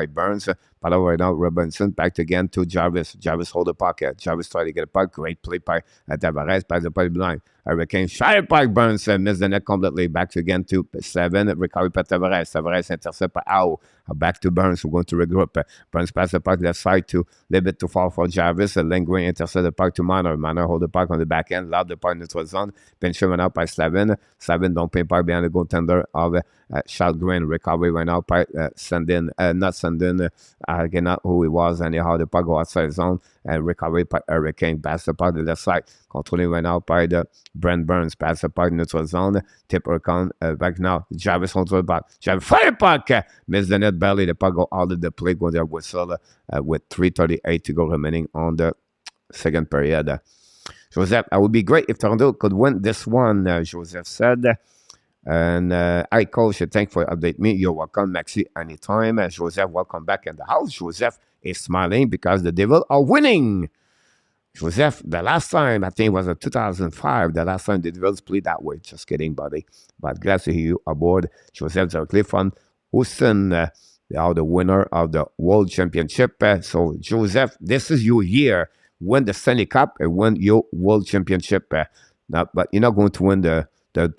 Burns. Battle right now, Robinson. Back again to Jarvis. Jarvis hold the puck. Jarvis try to get a puck. Great play by Tavares. By the pipeline. Hurricane shot puck. Burns missed the net completely. Back again to 7. Recovery by Tavares. Tavares intercept by Au. Back to Burns. We're going to regroup. Burns pass the puck left side to a little bit too far for Jarvis. Lingering intercept the puck to Manor. Manor hold the puck on the back end. Loud the puck in the zone. Pinch run out by 7. 7 don't pay puck behind the goaltender of Shalgren. Recovery right now by not Sandin. Again, not who he was. Anyhow, the puck go outside zone. And recovery by Hurricane. Pass the puck to the left side. Controlling right now by the Brent Burns. Pass the puck in the zone. Tip Urcon back now. Jarvis holds the puck. Jarvis fire puck. Miss the net belly. The puck go out of the plate. Going there whistle with 3:38 to go remaining on the second period. Joseph, it would be great if Toronto could win this one, Joseph said. And I coach, thanks for update me. You're welcome, Maxi, anytime. Joseph, welcome back in the house. Joseph is smiling because the Devils are winning. Joseph, the last time, I think it was in 2005, the last time the Devils played that way. Just kidding, buddy. But glad to hear you aboard. Joseph directly from Houston. They are the winner of the World Championship. So, Joseph, this is your year. Win the Stanley Cup and win your World Championship. But you're not going to win the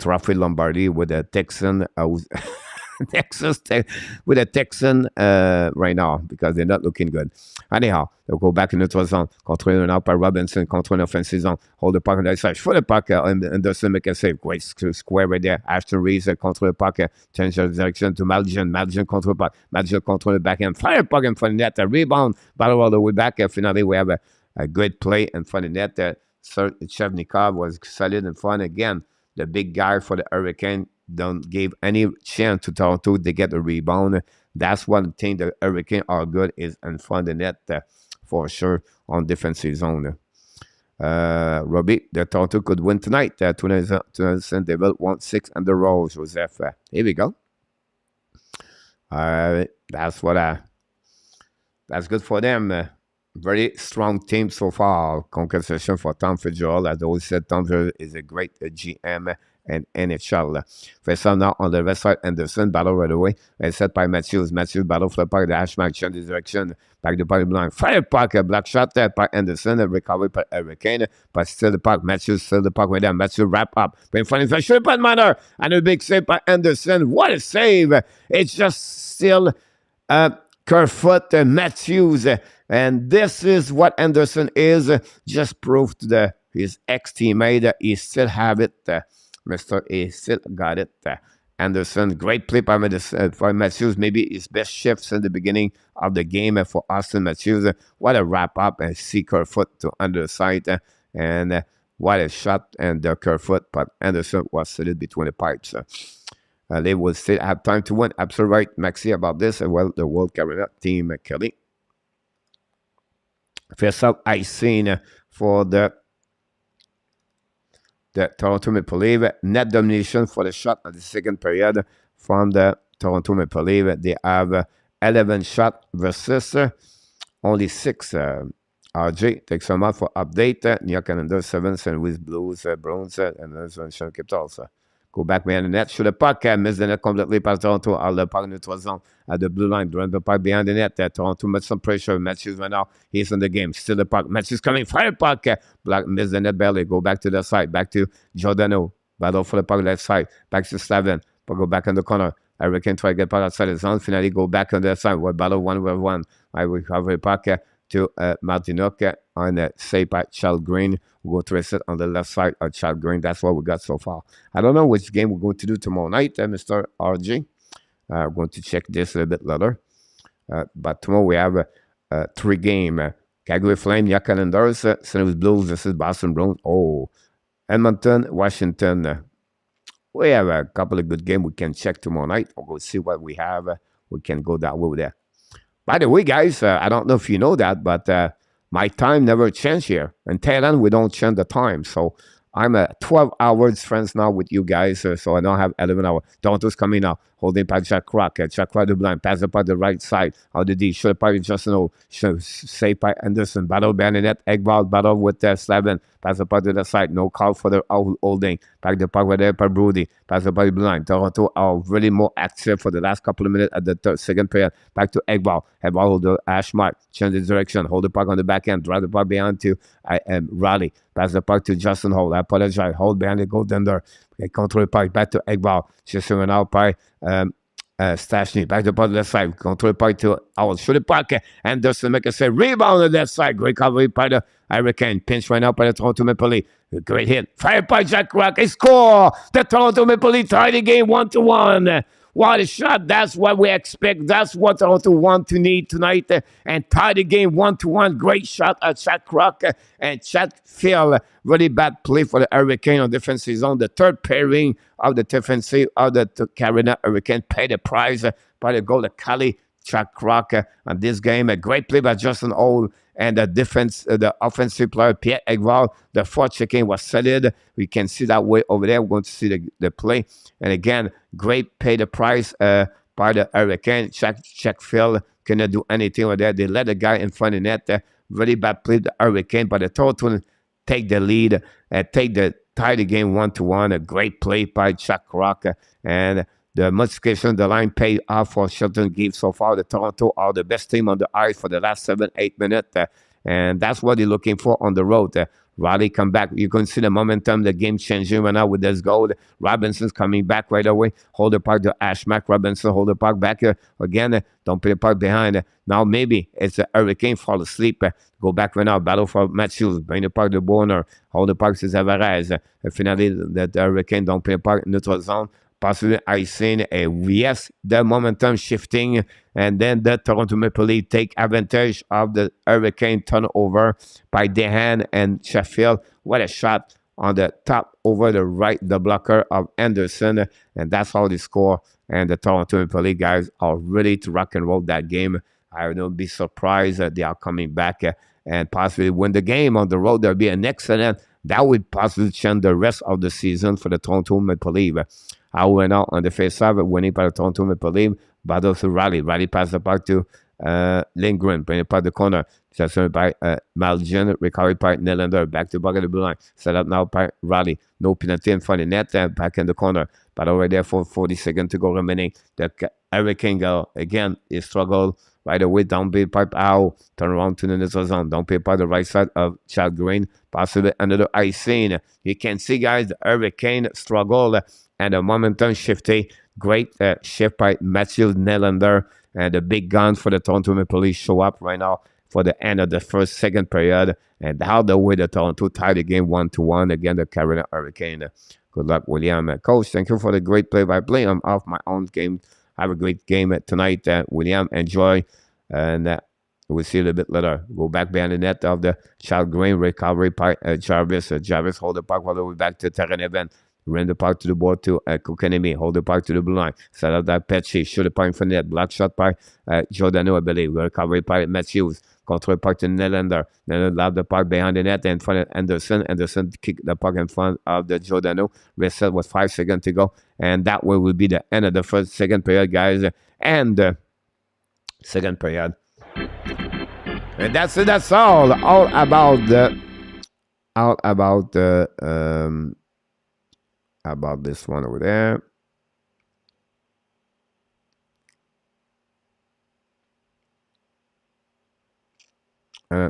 Trophy Lombardi with the Texan. with a Texan right now because they're not looking good. Anyhow, they'll go back in the neutral zone. Contrôlé now by Robinson. Contrôlé offensive zone. Hold the puck on the side. For the puck, Anderson make a save. Great square right there. Ashton Reese control the puck. Change the direction to Malgin. Malgin control the puck. Malgin control the backhand. Fire puck in front of net. A rebound. Battle all the way back. Finally, we have a good play in front of net. Chevnikov was solid in front again. The big guy for the Hurricane don't give any chance to Toronto to get a rebound. That's one thing the Hurricane are good is in front of the net for sure on defensive zone. Robbie, the Toronto could win tonight. 2000 Devil won 6 on the row, Joseph. Here we go. That's good for them. Very strong team so far. Congratulations for Tom Fitzgerald. As I always said, Tom Fitzgerald is a great GM and NHL. First time now on the west side, Anderson, battle right away. Set by Matthews. Matthews battle for the puck. The Ashmark change the direction. Back to the line. Fire puck. Black shot there by Anderson. Recovery by Hurricane. But still the puck. Matthews still the puck right there. Matthews wrap up. But in front of the shoot by Manor. And a big save by Anderson. What a save. It's just still Kerfoot Matthews. And this is what Anderson is. Just proof to his ex-teammate that he still have it. Mr. A still got it. Anderson, great play by Matthews. Maybe his best shifts in the beginning of the game for Austin Matthews. What a wrap-up and see Kerfoot to underside. And what a shot and Kerfoot. But Anderson was seated between the pipes. They will still have time to win. Absolutely right, Maxi, about this. Well, the World Carolina team, Kelly. First up, I seen for the Toronto Maple Leafs. Net domination for the shot of the second period from the Toronto Maple Leafs. They have 11 shots versus only 6. RJ takes some out for update. New York Islanders 7, St. Louis Blues, Browns, and there's one shot Capitals. Go back behind the net, shoot the puck, miss the net completely by Toronto. All the puck in the 12 zone at the blue line. During the puck behind the net. Toronto met some pressure. Matthews right now. He's in the game. Still the puck. Matthews coming. Fire puck. Black miss the net barely. Go back to the side. Back to Giordano. Battle for the puck left side. Back to Slavin. But go back in the corner. Hurricane try to get puck outside the zone. Finally go back on the side. We'll battle 1v1. I recover the puck to Martinook on save by Charles Green. We'll go to reset on the left side of Charles Green. That's what we got so far. I don't know which game we're going to do tomorrow night, Mr. RG. We're going to check this a little bit later. But tomorrow we have 3 games. Calgary Flame, New York Islanders, St. Louis Blues, this is Boston Bruins. Oh, Edmonton, Washington. We have a couple of good games we can check tomorrow night. We'll go see what we have. We can go that way there. By the way, guys, I don't know if you know that, but my time never changed here. In Thailand, we don't change the time. So I'm 12 hours friends now with you guys. So I don't have 11 hours. Toronto's coming now. Holding by Jack Rock. Jack Rock the blind. Pass the puck the right side. Out the D. Shoot the puck with Justin O. Save by Anderson. Battle Bernadette. Eggball. Battle with Slavin. Pass the puck to the side. No call for the holding. Back the puck right there by Brody. Pass the puck blind. Toronto are really more active for the last couple of minutes at the second period. Back to Eggball. Eggball hold the hash mark. Change the direction. Hold the puck on the back end. Drive the puck behind to Raleigh. Pass the puck to Justin Hall. I apologize. Hold behind the goaltender. Control the puck back to Eggball. Just went out by Stashny. Back to the puck left side. Control the puck to Owl. Shoot the puck. Anderson make a save. Rebound on that side. Great coverage by the Hurricane. Pinch right now by the Toronto Maple Leafs. Great hit. Fire by Jack Rock. A score. The Toronto Maple Leafs tie the game 1-1. What a shot. That's what we expect. That's what Toronto want to need tonight. And tie the game 1-1. Great shot at Jack Rock and Chad Phil. Really bad play for the Hurricane on defensive zone. The third pairing of the defensive of the Carolina Hurricane paid the prize by the goal of Cali Jack Rock on this game. A great play by Justin Old and the offensive player Pierre Egval. The fourth checking was solid. We can see that way over there. We're going to see the play. And again, great pay the price by the Hurricane. Check Phil cannot do anything over there. They let the guy in front of the net. Really bad play the Hurricane, but the Toronto take the lead and tie the game 1-1. A great play by Jack Rock and the multiplication, the line paid off for Shelton Gibbs so far. The Toronto are the best team on the ice for the last 7-8 minutes. and that's what they're looking for on the road. Raleigh come back. You can see the momentum, the game changing right now with this goal. Robinson's coming back right away. Hold the puck to Ashmack. Robinson hold the puck back again. Don't put the puck behind. Now maybe it's a Hurricane fall asleep. Go back right now. Battle for Matthews. Bring the puck to Bonner. Hold the puck to Zavarez. Finally, the Hurricane don't play the puck in neutral zone. Possibly icing. Yes, the momentum shifting, and then the Toronto Maple Leafs take advantage of the Hurricane turnover by Dehan and Sheffield. What a shot on the top over the right, the blocker of Anderson, and that's how they score. And the Toronto Maple Leafs guys are ready to rock and roll that game. I don't be surprised that they are coming back and possibly win the game on the road. There'll be an excellent. That would possibly change the rest of the season for the Toronto Maple Leafs. I went out on the face-off, winning by the Toronto Maple Leafs. Battle to Raleigh. Raleigh passed the puck to Lindgren, bring it by the corner. Just by Malgin, recovered by Nylander. Back to bucket the blue line. Set up now by Raleigh. No penalty in front of the net. Back in the corner. But over there for 40 seconds to go remaining. The Hurricane girl, again, he struggled right away. Down big pipe out. Turn around to the neutral zone. Down big by the right side of Chad Green. Possibly another icing. You can see, guys, the Hurricane struggle. And the momentum shifting. Great shift by Matthew Nylander. And the big guns for the Toronto Maple Leafs show up right now for the end of the second period. And how the way the Toronto tied the game 1-1 against the Carolina Hurricane. Good luck, William. Coach, thank you for the great play-by-play. I'm off my own game. Have a great game tonight, William. Enjoy. And we'll see you a little bit later. Go back behind the net of the Child Green recovery by Jarvis. Jarvis hold the puck all the way back to Terranevent. Ran the puck to the board to Kokanemi. Hold the puck to the blue line. Set up that Petchy. Shoot the puck from net. Block shot by Giordano, I believe. Recovery by Matthews. Control puck to Nylander. Nylander lobbed the puck behind the net in front of Anderson. Anderson kicked the puck in front of the Giordano. Reset with 5 seconds to go. And that way will be the end of the second period, guys. And second period. And that's it. That's all. All about this one over there.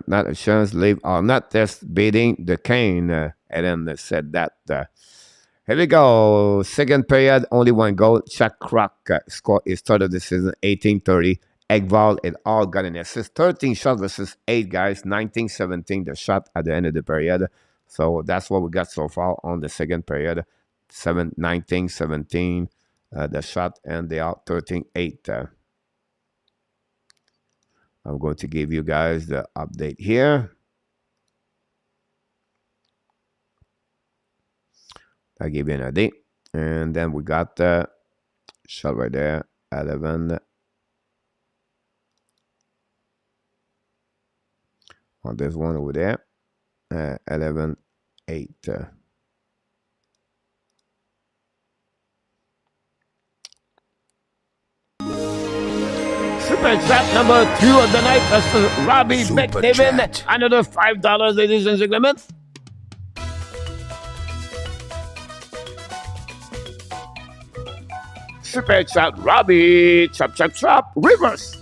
Not a chance, leave or not just beating the Kane. Ellen said that. Here we go. Second period, only one goal. Chuck Crock scored his start of the season, 18-30. Ekval, it all got an assist. 13 shots versus 8 guys, 19-17 the shot at the end of the period. So that's what we got so far on the second period. 19-17 the shot, and they are 13-8. I'm going to give you guys the update here. I'll give you an idea. And then we got the shot right there, 11. On this one over there, 11-8. Super chat number 2 of the night. That's Robbie McNiven. Another $5, ladies and gentlemen. Super chat, Robbie. Chop, chop, chop. Reverse.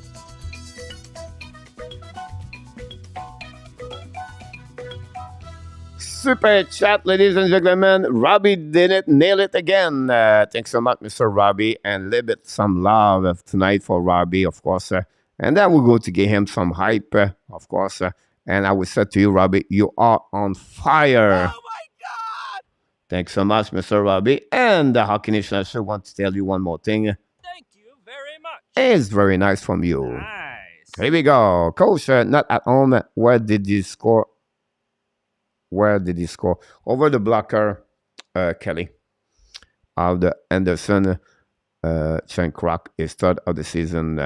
Super chat, ladies and gentlemen. Robbie didn't nail it again. Thanks so much, Mr. Robbie. And a little bit some love tonight for Robbie, of course. And then we'll go to give him some hype, of course. And I will say to you, Robbie, you are on fire. Oh, my God. Thanks so much, Mr. Robbie. And the Hockey Nation, I sure want to tell you one more thing. Thank you very much. It's very nice from you. Nice. Here we go. Coach, not at home. Where did you score? Where did he score? Over the blocker, Kelly. Of the Anderson, Shankrock is third of the season.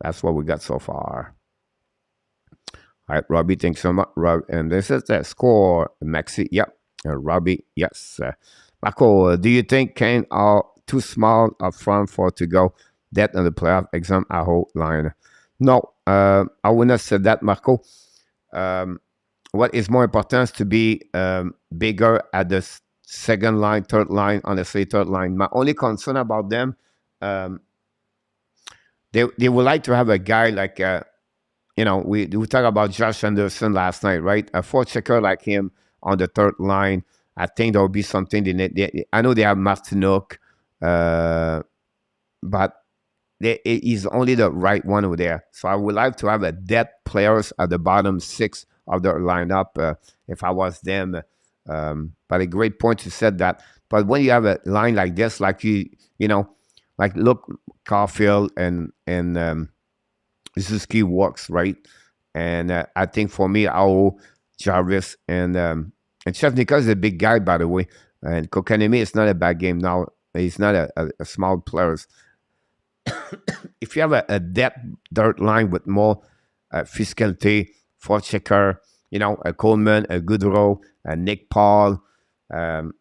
That's what we got so far. All right, Robbie, thanks so much. And this is the score. Maxi, yep. Robbie, yes. Marco, do you think Kane are too small up front for to go that on the playoff exam a whole line? No, I would not say that, Marco. What is more important is to be bigger at the second line, third line, honestly, third line. My only concern about them, they would like to have a guy like we talked about Josh Anderson last night, right? A four checker like him on the third line. I think there will be something. I know they have Martinook, but he's only the right one over there. So I would like to have a depth players at the bottom six of their lineup if I was them. But a great point you said that. But when you have a line like this, like like look, Caulfield and Suzuki works, right? And I think for me, Ao, Jarvis, and Chevnika is a big guy, by the way. And Kokanemi is not a bad game now. He's not a small player. If you have a depth dirt line with more physicality, for checker, a Coleman, a Goodrow, a Nick Paul, um,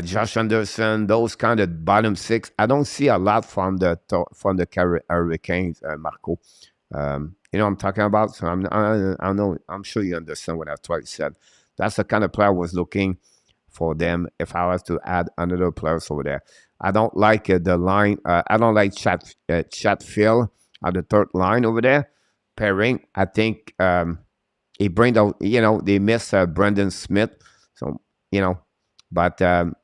Josh Anderson, those kind of bottom six, I don't see a lot from the Hurricanes, Marco. You know what I'm talking about? So I know I'm sure you understand what I tried to say. That's the kind of player I was looking for them if I was to add another player over there. I don't like the line. I don't like Chatfield at the third line over there. Pairing, I think he bring out. They miss Brendan Smith, so you know, but that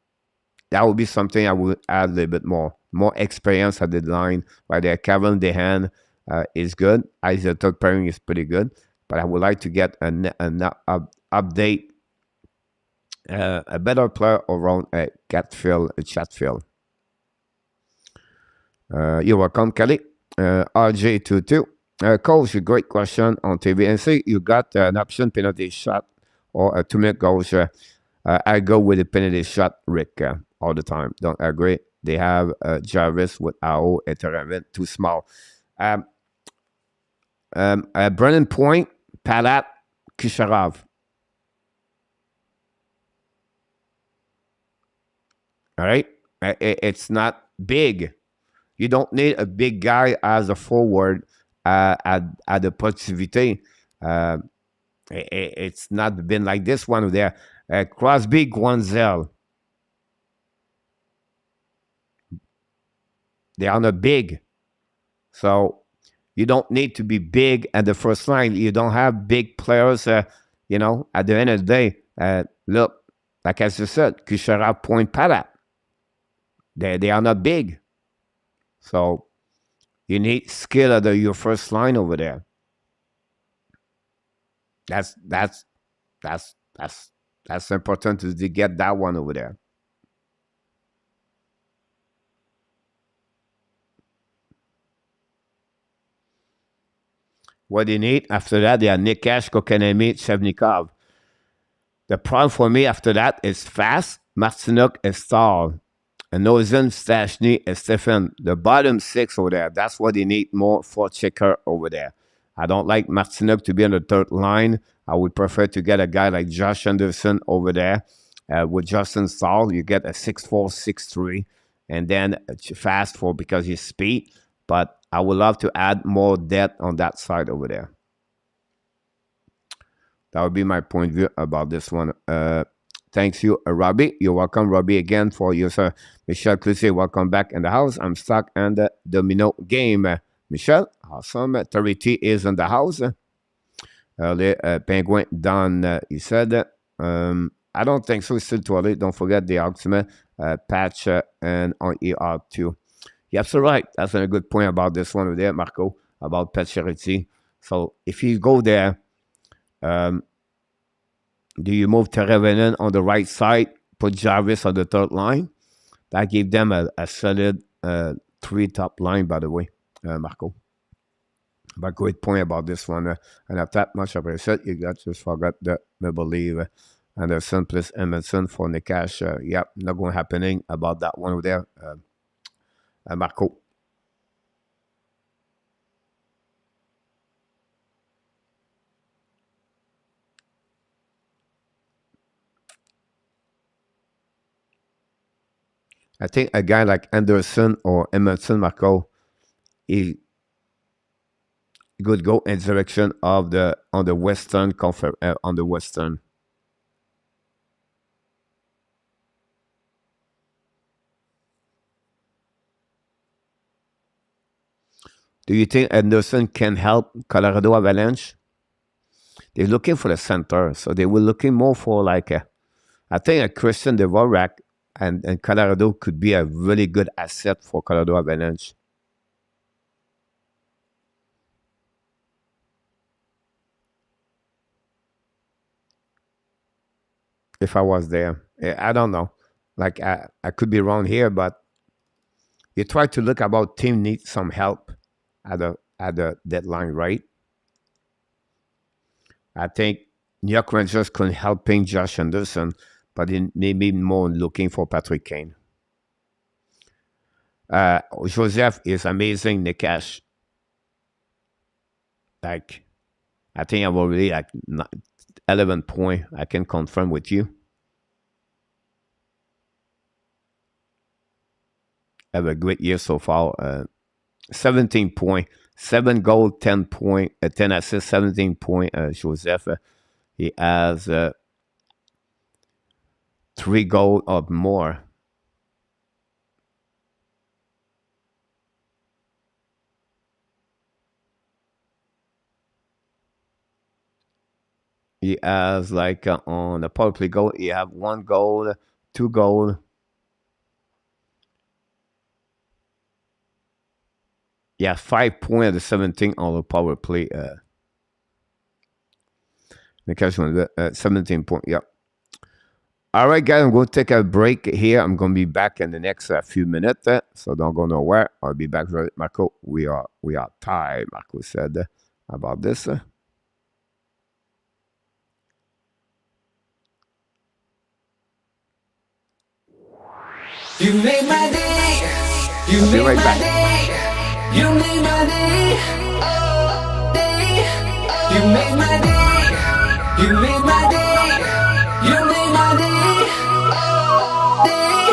would be something I would add a little bit more experience at the line. Right there, Kevin Dehan is good. As the third pairing is pretty good, but I would like to get an update, a better player around Chatfield. You're welcome, Kelly. RJ22. Coach, a great question on TVNC. You got an option penalty shot or a 2-minute goal. I go with the penalty shot, Rick, all the time. Don't agree. They have Jarvis with AO et Teravent, too small. Brennan Point, Palat, Kisharov. All right? It's not big. You don't need a big guy as a forward at the positivity. It's not been like this one there. Crosby, Guanzel. They are not big. So you don't need to be big at the first line. You don't have big players, at the end of the day. Look, like I just said, Kucherov, Point, Palat. They are not big. So you need skill at your first line over there. That's important to get that one over there. What they need after that, they are Nick Cash, Kokanemi, Shevnikov. The problem for me after that is fast, Martinook, and Stahl. And Nozen, Stashny, and Stephen. The bottom six over there, that's what they need more for checker over there. I don't like Martinook to be on the third line. I would prefer to get a guy like Josh Anderson over there. With Justin Stahl, you get a 6'4", 6'3", and then fast for because he's speed. But I would love to add more depth on that side over there. That would be my point of view about this one. Thanks you, Robbie. You're welcome, Robbie, again for your sir. Michel Cloutier, welcome back in the house. I'm stuck in the domino game. Michel, awesome. Tariti is in the house. Penguin Don, he said. I don't think so. It's still too early. Don't forget the ultimate patch and on ER2. You're absolutely right. That's a good point about this one over there, Marco, about Pet Charity. So if you go there, do you move Terevenen on the right side, put Jarvis on the third line? That gave them a solid 3 top line, by the way, Marco. But great point about this one. And at that much of a set, you got just forgot the Maple Leaf Anderson plus Emerson for the cash. Yep, not going to happening about that one over there, Marco. I think a guy like Anderson or Emerson, Marco, he could go in direction of the on the Western conference on the Western. Do you think Anderson can help Colorado Avalanche? They're looking for the center, so they were looking more for like I think a Christian Dvorak and Colorado could be a really good asset for Colorado Avalanche. If I was there, I don't know. Like I could be wrong here, but you try to look about team needs some help at the deadline, right? I think New York Rangers could helping Josh Anderson, but maybe more looking for Patrick Kane. Joseph is amazing, Nikash. Like, I think I've already like 11 points. I can confirm with you. Have a great year so far. 17 points, 7 goals, 10 points, 10 assists, 17 points. Joseph, he has 3 goals or more. He has like on the power play goal, he have 1 goal, 2 goals. Yeah, 5 points of the 17 on the power play. Because 17 points. Yeah. All right, guys, I'm going to take a break here. I'm going to be back in the next few minutes, so don't go nowhere. I'll be back. Marco, we are tired. Marco said about this. You made my day. You I'll be made right my back. day. You made my day. Oh, day. You made my day. You made my day. You made my day. Oh, day.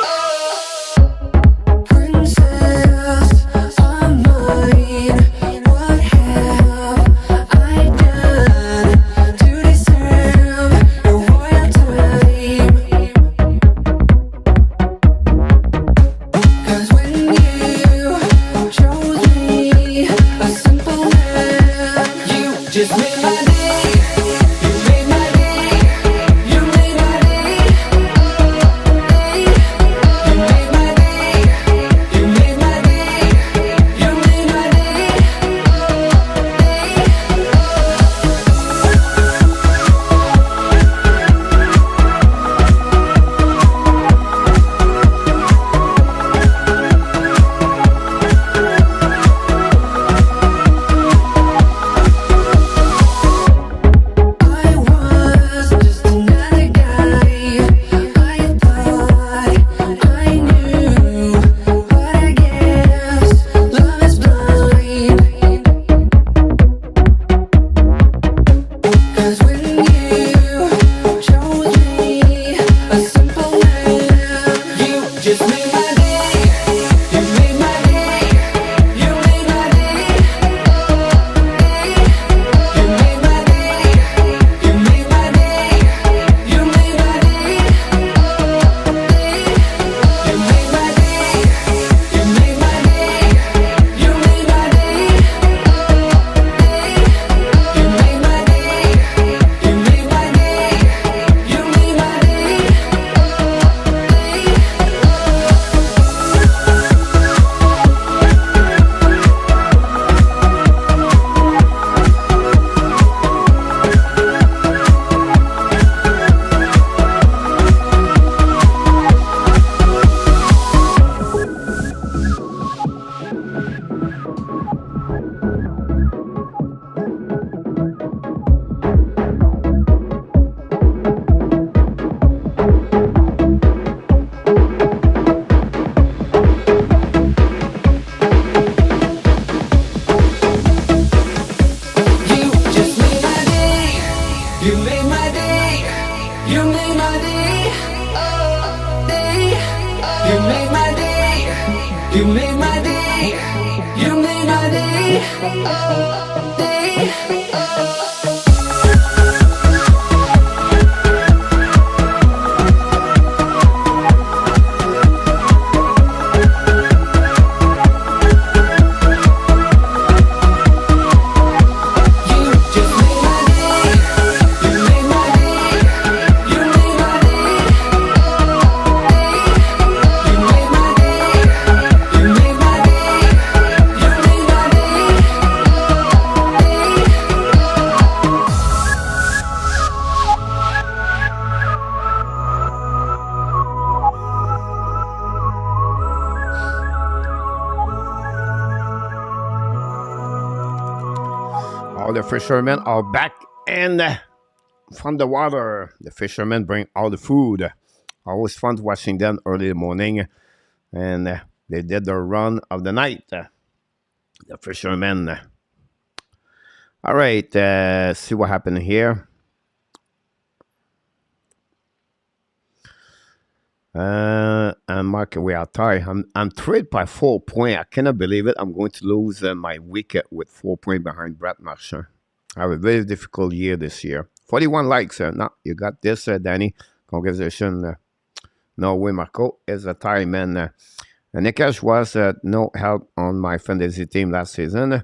Oh. Princess of mine, what have I done to deserve your royal time? 'Cause when you chose me, a simple man, you just made my day. You made my day. You made my day. Oh, day. You made my day. You made my day. You made my day. Oh, I was just another guy. I thought I knew, but I guess love is blind. 'Cause when you chose me, a simple man, you just made my day. You made my day. You made my day. Oh, day. You made my day. You made my day. You made my day. Oh, day. You made my day. You made my day. You made my day. Oh, day. You made my day. You made my day. You made my day. You just made my day. You made my day. You made my day. Oh, day. You made my day. You made my day. You made my day. Oh, day. All the fishermen are back and from the water. The fishermen bring all the food. Always fun watching them early in the morning. And they did the run of the night. The fishermen. All right, see what happened here. And Mark, we are tied. I'm trailed by 4 points. I cannot believe it. I'm going to lose my wicket with 4 points behind Brett Marchand. I have a very difficult year this year. 41 likes. No, you got this, Danny. Congratulations. No way, Marco is a tie, man. Nikesh was no help on my fantasy team last season.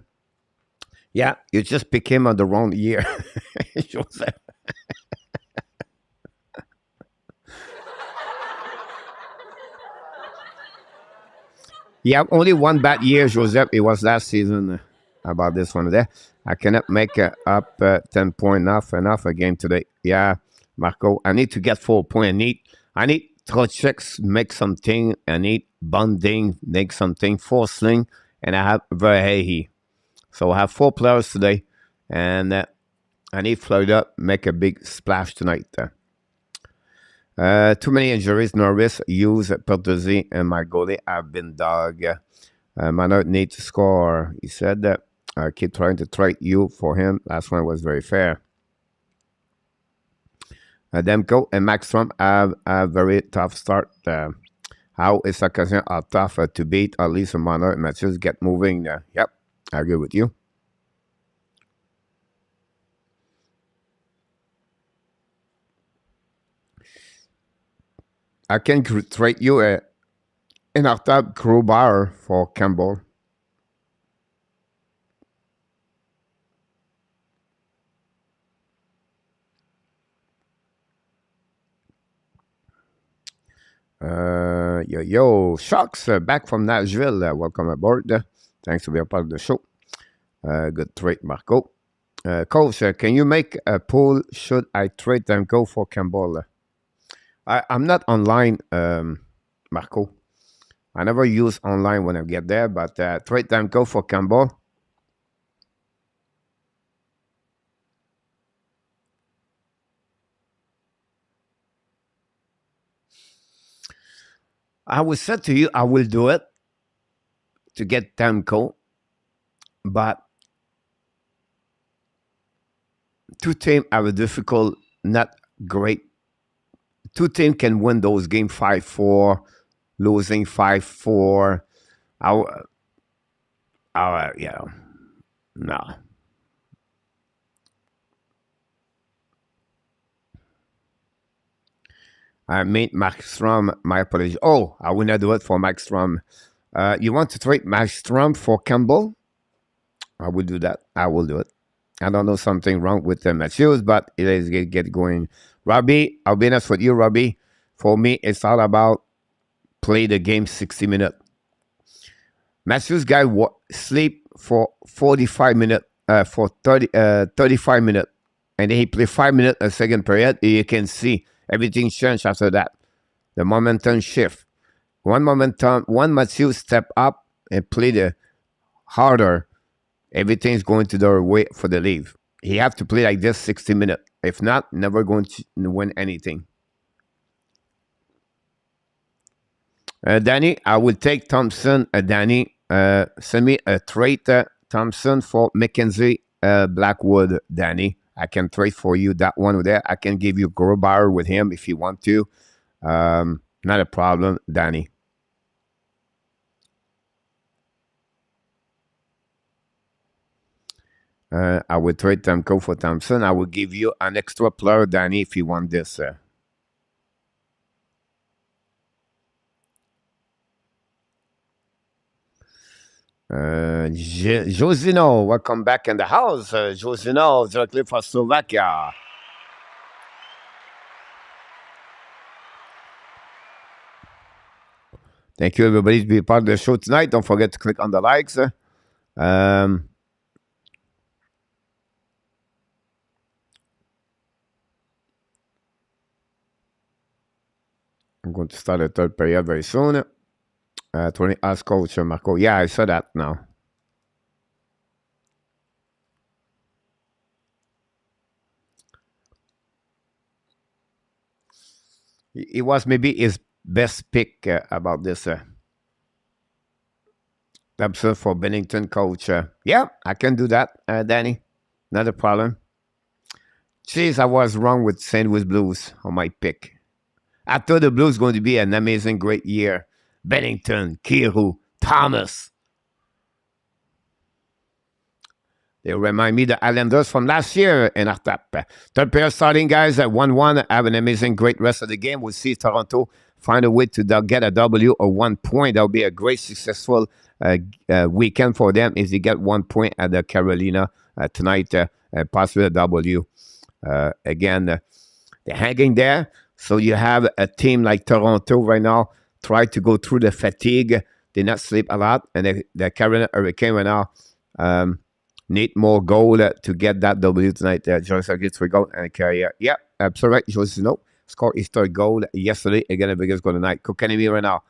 Yeah, you just picked him on the wrong year. Joseph. You have only one bad year, Joseph. It was last season. About this one there. I cannot make up 10 points enough a game today. Yeah, Marco. I need to get 4 points. I need Trocheks make something. I need Bonding make something. Forsling. And I have Verhey. So I have 4 players today. And I need Florida make a big splash tonight. Too many injuries. Norris, Hughes, Pertuzzi, and my goalie have been dog. Manor need to score. He said that. I keep trying to trade you for him. Last one was very fair. Demko and Maxstrom have a very tough start. How is Occasion are tough to beat? At least Manor matches get moving. Yep, I agree with you. I can trade you an ENORTAP crowbar for Campbell. Yo, Shocks, back from Nashville. Welcome aboard. Thanks for being part of the show. Good trade, Marco. Coach, can you make a poll? Should I trade them go for Campbell? I'm not online, Marco. I never use online when I get there, but trade them go for Campbell. I will say to you, I will do it to get Tamco, but 2 teams have a difficult, not great. 2 teams can win those games 5-4, losing 5-4. Yeah, no. I made Markstrom, my apology. Oh, I will not do it for Markstrom. You want to trade Markstrom for Campbell? I will do that. I will do it. I don't know something wrong with the Matthews, but it is get going. Robbie, I'll be honest with you, Robbie. For me, it's all about play the game 60 minutes. Matthews guy sleep for 45 minutes, for 35 minutes. And then he play 5 minutes a second period. You can see everything changed after that. The momentum shift. One Matthews step up and play the harder. Everything's going to the way for the leave. He have to play like this 60 minutes. If not, never going to win anything. Danny, I will take Thompson. Danny, send me a trade Thompson for Mackenzie Blackwood, Danny. I can trade for you that one there. I can give you Grobauer with him if you want to. Not a problem, Danny. I will trade Tamco for Thompson. I will give you an extra player, Danny, if you want this. Josino, welcome back in the house. Josino, directly from Slovakia. Thank you, everybody, to be part of the show tonight. Don't forget to click on the likes. I'm going to start a 3rd period very soon. 20 ask coach Marco. Yeah, I saw that now. It was maybe his best pick about this episode for Bennington coach. Yeah, I can do that, Danny. Not a problem. Jeez, I was wrong with St. Louis Blues on my pick. I thought the Blues going to be an amazing, great year. Bennington, Kiru, Thomas. They remind me the Islanders from last year in ENORTAP. Third pair starting, guys, at 1-1. Have an amazing, great rest of the game. We'll see Toronto find a way to get a W or 1 point. That'll be a great, successful weekend for them if they get 1 point at the Carolina tonight, possibly a W. Again, they're hanging there. So you have a team like Toronto right now try to go through the fatigue. They not sleep a lot. And the Carolina Hurricane right now need more goal to get that W tonight. Joyce gets 3 goals and carry. Yeah, absolutely right. Joyce scored his third goal yesterday. Again, the biggest goal tonight. Kokanemi right now.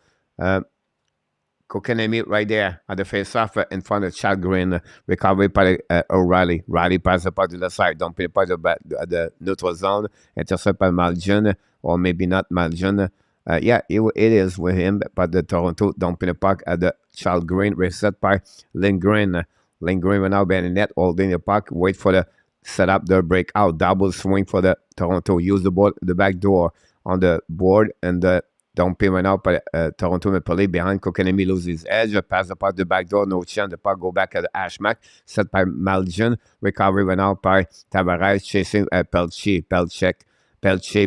Kokanemi right there at the face-off in front of Chad Green. Recovery by O'Reilly. Riley passes the puck to the side. Don't pay the puck at the neutral zone. Intercept by Malgin, or maybe not Malgin. Yeah, it is with him, but the Toronto don't pay the puck at the Chad Green. Reset by Lindgren. Lindgren will now be in the net, holding the puck. Wait for the set up the breakout. Double swing for the Toronto. Use the ball, the back door on the board, and the don't pay right now, but Toronto will play behind. Kokanemi loses his edge. Pass the puck to the back door. No chance. The puck go back at the Ashmack. Set by Malgin. Recovery went out by Tavares chasing Pelche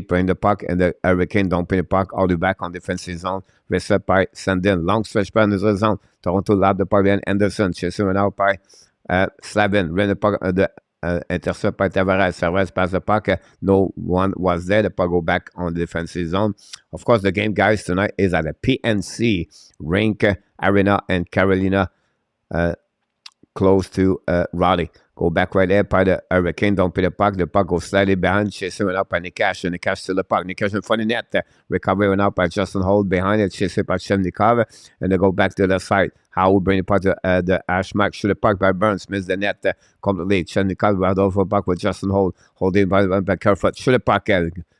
playing the puck, and the Hurricane don't pay the puck all the way back on defensive zone. Reset by Sandin. Long stretch by the zone. Toronto lob the puck behind Anderson. Chasing went out by Slavin. Ran the puck the intercept by Tavares. Tavares passed the puck. No one was there. The puck go back on the defensive zone. Of course, the game, guys, tonight is at the PNC Rink Arena in Carolina, close to Raleigh. Go back right there by the Hurricane. Don't pay the puck. The puck goes slightly behind. Chasing it up by Nikash. And Nikash to the puck. Nikash in front of the net. Recovery went out by Justin Holt behind it. Chasing by Shevnikov. And they go back to the side. Howell bring the puck to the Ashmack. Shoot the puck by Burns. Miss the net completely. Shevnikov right over the puck with Justin Holt. Holding by Kerfoot. Shoot the puck.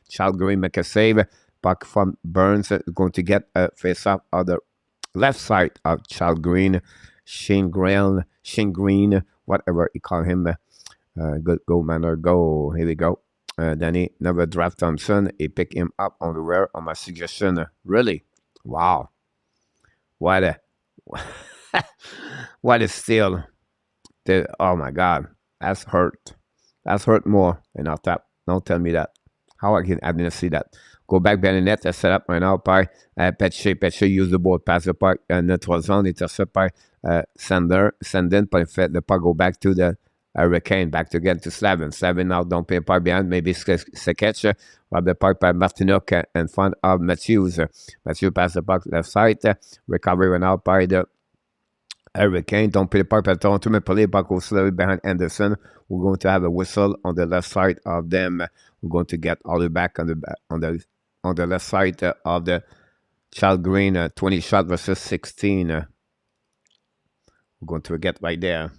Child Green make a save. Puck from Burns. Going to get a face off on the left side of Child Green. Shane Green, whatever you call him. Good goal, manner. Go. Here we go. Danny never draft Thompson. He picked him up on the rare on my suggestion. Really? Wow. What a what a steal. Oh my God. That's hurt. That's hurt more in our tap. Don't tell me that. How I didn't see that. Go back behind the net. That's set up right now by Petche. Petche use the ball, pass the puck, neutral zone, intercept by Sandin. But the puck go back to the Hurricane, back again to Slavin. Slavin now don't pay a puck behind. Maybe Sekech. Rob the puck by Martinuk in front of Matthews. Matthews pass the puck left side. Recovery went out by the Hurricane. Don't pay the puck by Toronto. Maple Leaf puck goes slowly behind Anderson. We're going to have a whistle on the left side of them. We're going to get all the way back on the left side of the Child Green. 20 shot versus 16. We're going to get right there.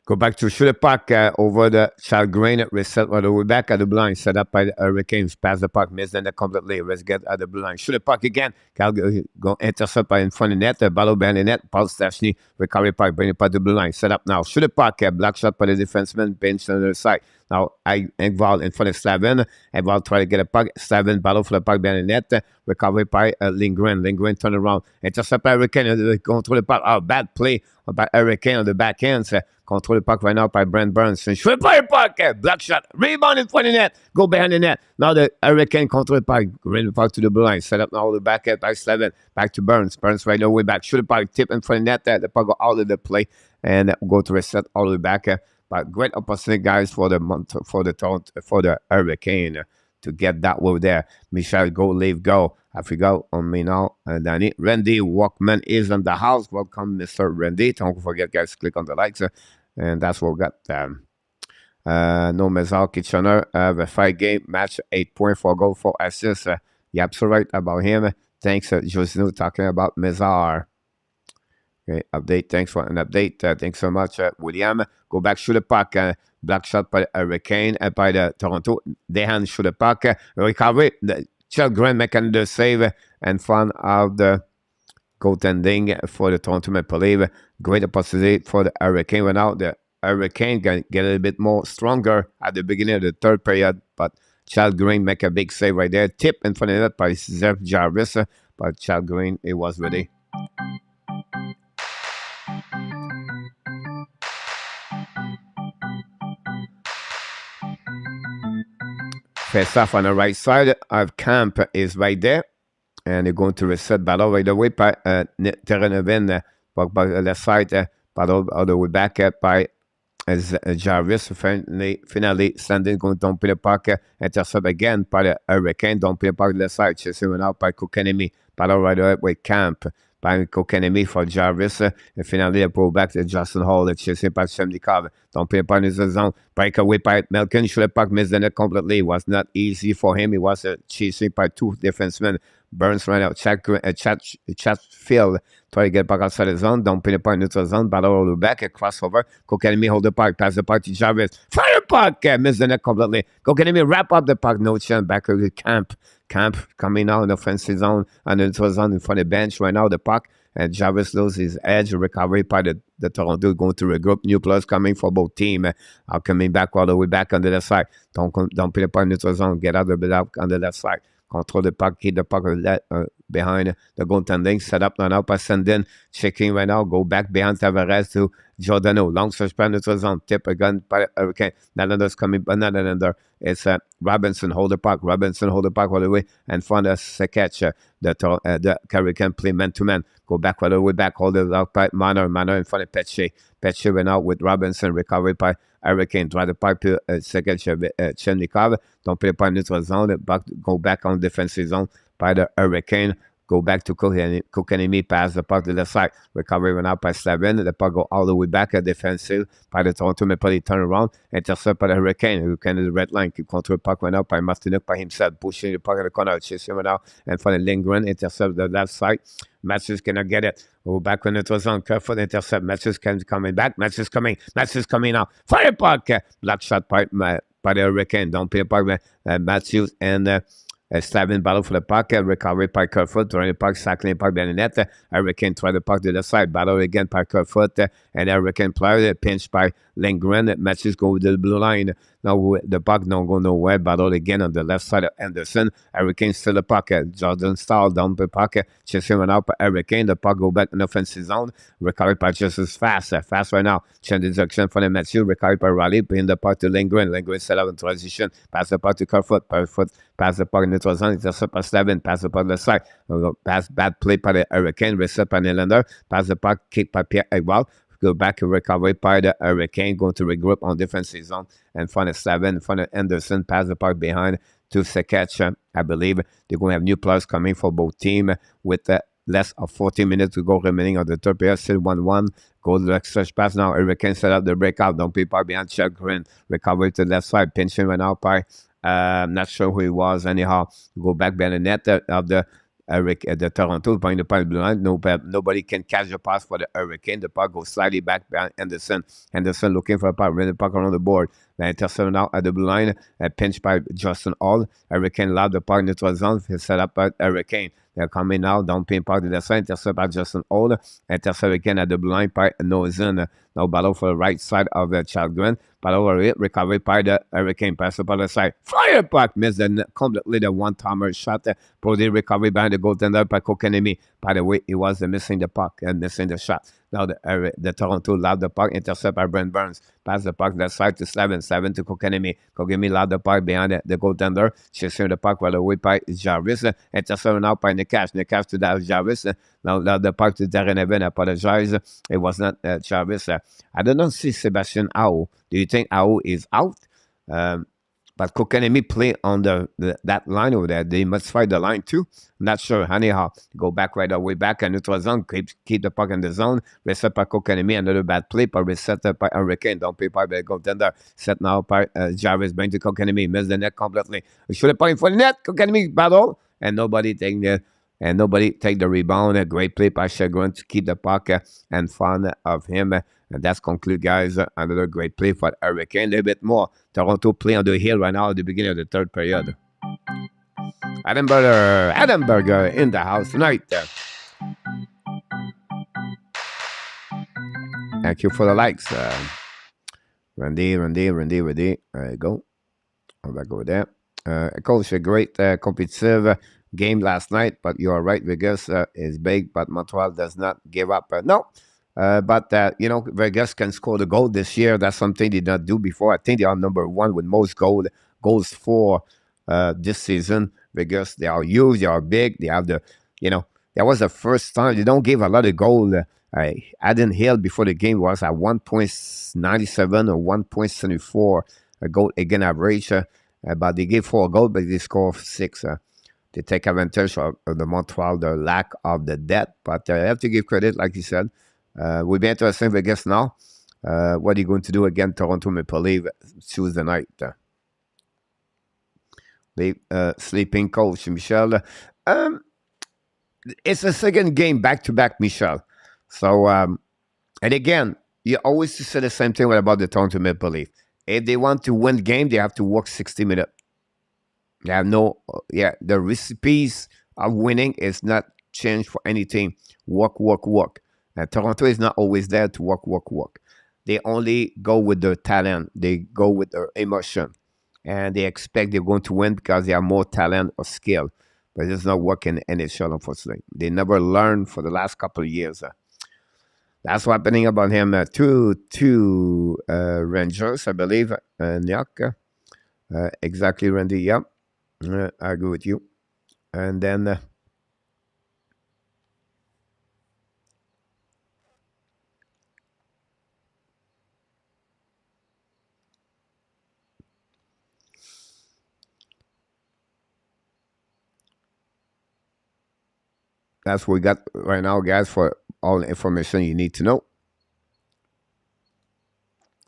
Go back to shoot the puck over the Child Green. Reset all the way back at the blind. Set up by the Hurricanes. Pass the puck. Miss then completely. Let's get at the blind. Shoot the puck again. Go intercept by in front of the net. Battle behind the net. Paul Stachny. Recovery puck. Bring the puck to the blind. Set up now. Shoot the puck. Black shot by the defenseman. Bench on the other side. Now, Engvall in front of Slavin. Engvall try to get a puck. Slavin battle for the puck behind the net. Recovery by Lindgren. Lindgren turn around. Intercept by Hurricane. Control the puck. Oh, bad play by Hurricane on the back end. Control the puck right now by Brent Burns. Shoot by the puck. Black shot. Rebound in front of the net. Go behind the net. Now the Hurricane control the puck. Bring the puck to the blue line. Set up now the back end by Slavin. Back to Burns. Burns right away back. Shoot the puck. Tip in front of the net. The puck go out of the play. And go to reset all the way back. But great opportunity, guys, for the Hurricane to get that over there. Michel, go, leave, go. I forgot on me now, Danny. Randy Walkman is in the house. Welcome, Mr. Randy. Don't forget, guys, click on the likes. And that's what we got. No Mazar Kitchener have a 5-game match, 8 points, 4 goals, 4 assists. You're absolutely right about him. Thanks, Josino, talking about Mazar. Okay, update. Thanks for an update. Thanks so much, William. Go back, shoot the puck. Black shot by Hurricane, by the Toronto. Dehan shoot the puck. Recovery. Children making the save in front of the goaltending for the Toronto Maple Leafs. Great opportunity for the Hurricane. Right now, the Hurricane get a little bit more stronger at the beginning of the third period, but Chad Green make a big save right there. Tip in front of that by Zeph Jarvis, but Chad Green, it was ready. Face off on the right side of Camp is right there. And they're going to reset battle right away by Terranevin, by the left side, battle all the way back by Jarvis. Finally, standing going to dump in the park, intercept again by the Hurricane, dump in the park left side, chasing out by Kokanemi, battle right away with Camp. By Kokanemi for Jarvis. And finally, they pull back to Justin Hall, chasing by Semnikov. Don't pay upon his zone. Breakaway by Melkin. Should have puck missed the net completely. It was not easy for him. He was chasing by 2 defensemen. Burns right out. Chatfield try to get back outside the zone. Don't pay the puck neutral zone. Battle all the back. A crossover. Kokanemi hold the puck. Pass the puck to Jarvis. Fire puck. Missed the net completely. Kokanemi wrap up the puck. No chance. Back to the Camp. Camp coming out in the offensive zone and it was on in front of the bench right now, the puck, and Jarvis loses his edge, recovery by the Toronto going to regroup, new players coming for both teams, are coming back all the way back on the left side, don't put the puck in the zone, get out of the back on the left side, control the puck, keep the puck behind the goaltending, set up now by Sandin, checking right now, go back behind Tavares to Giordano, long suspend neutral zone, tip again by Hurricane, Nylander's coming, but Nylander, it's Robinson hold the puck all the way in front of Sekech, the Hurricane play man-to-man, go back all the way back, hold it out by Manor in front of Petche went out with Robinson, recovery by Hurricane, drive the puck to Sekech, Chemnikov, don't play the puck neutral zone, go back on defensive zone by the Hurricane, go back to Kokanemi, pass the puck to the side, recovery went out by Slavin, the puck go all the way back at defensive by the Toronto Maple Leafs, turn around, intercept by the Hurricane, who can the red line, keep control the puck went out by Martinuk by himself, pushing the puck in the corner, chasing him out, and for the Lindgren, intercept the left side, Matthews cannot get it. Go back when it was on. Careful intercept. Matthews coming back. Matthews coming out. Fire puck. Black shot by the Hurricane. Don't pay the puck. Matthews and Slavin battle for the puck, recovery by Kerfoot, throwing the puck, cycling the puck behind the net. Hurricane try the puck to the side, battle again by Kerfoot, and Hurricane player pinched by Lindgren. Matches go to the blue line. Now the puck don't go nowhere, battle again on the left side of Anderson. Hurricane still the puck, Jordan Stahl down the puck, chasing out by Hurricane. The puck go back in the offensive zone, recovery by Jesus fast right now. Change the direction for the Matthew, recovery by Riley, bring the puck to Lindgren. Lindgren set up in transition, pass the puck to Kerfoot, pass the puck in the zone, intercept by Slavin, pass the puck to the side, pass bad play by the Hurricane, reset by Nylander, pass the puck, kick by Pierre Egwald, go back to recovery by the Hurricane, going to regroup on defensive zone, in front of Slavin, in front of Anderson, pass the puck behind to Sekech. I believe they're going to have new players coming for both teams with less of 14 minutes to go remaining on the third period, still 1-1. Go to the extra pass now. Hurricane set up the breakout. Don't be part behind Chagrin. Recovery to the left side. Pinching went out by not sure who he was. Anyhow, go back behind the net of the Toronto, buying the puck blue line. Nobody can catch the pass for the Hurricane. The puck goes slightly back behind Anderson. Anderson looking for a puck, running the puck around the board. The interception now at the blue line, pinched by Justin Hall. Hurricane loud the puck neutral zone. Set up by Hurricane. They're coming now, down pin puck to the side, intercept by Justin Hall. Intercept again at the blue line by Nozen. Now battle for the right side of the Children. Battle over it, recovery by the Hurricane, pass up on the side. Fire puck, missed completely the one-timer shot. Brody recovery behind the goaltender by Kokanemi. By the way, he was missing the puck and missing the shot. Now the Toronto loud the puck, intercept by Brent Burns. Pass the puck that side to Slavin to Kokanemi. Kokanemi loud the puck behind the goaltender. Chasing the puck right away by Jarvis. Intercept now by Nikash. Nikash to that Jarvis. Now loud the puck to Darren Evan. Apologize. It was not Jarvis. I do not see Sebastian Ao. Do you think Ao is out? But Kokanemi play on that line over there. They must fight the line too. I'm not sure. Anyhow, go back right away back and neutral zone. Keep the puck in the zone. Reset by Kokanemi. Another bad play. But reset by Hurricane. Don't pay by the goaltender. Set now by Jarvis. Bring to Kokanemi. Miss the net completely. Shoot a point for the net. Kokanemi battle. And nobody take the rebound. A great play by Chagrin to keep the puck and fun of him. And that's conclude, guys. Another great play for Hurricane. A little bit more. Toronto play on the hill right now at the beginning of the third period. Adam Burger in the house tonight. Thank you for the likes. Randy. There you go. I'm back over there. Coach, a great competitive game last night, but you are right. Vegas is big, but Montreal does not give up. No. But Vegas can score the goal this year. That's something they did not do before. I think they are number one with most goals for this season. Vegas, they are huge, they are big. They have that was the first time they don't give a lot of goals. Adam Hill before the game was at 1.97 or 1.74 a goal again average. But they gave 4 goals, but they score 6. They take advantage of the Montreal, the lack of the depth. But I have to give credit, like you said. Will be interesting, Vegas now. What are you going to do again, Toronto Maple Leaf, Tuesday night? Sleeping coach, Michel. It's a second game back-to-back, Michel. So, and again, you always say the same thing about the Toronto Maple Leaf. If they want to win the game, they have to work 60 minutes. They have the recipes of winning is not changed for any team. Work. And Toronto is not always there to work. They only go with their talent. They go with their emotion. And they expect they're going to win because they have more talent or skill. But it's not working in NHL, unfortunately. They never learned for the last couple of years. That's what's happening about him. Two Rangers, I believe. Nyok. Exactly, Randy. Yep. I agree with you. And then... that's what we got right now, guys, for all the information you need to know.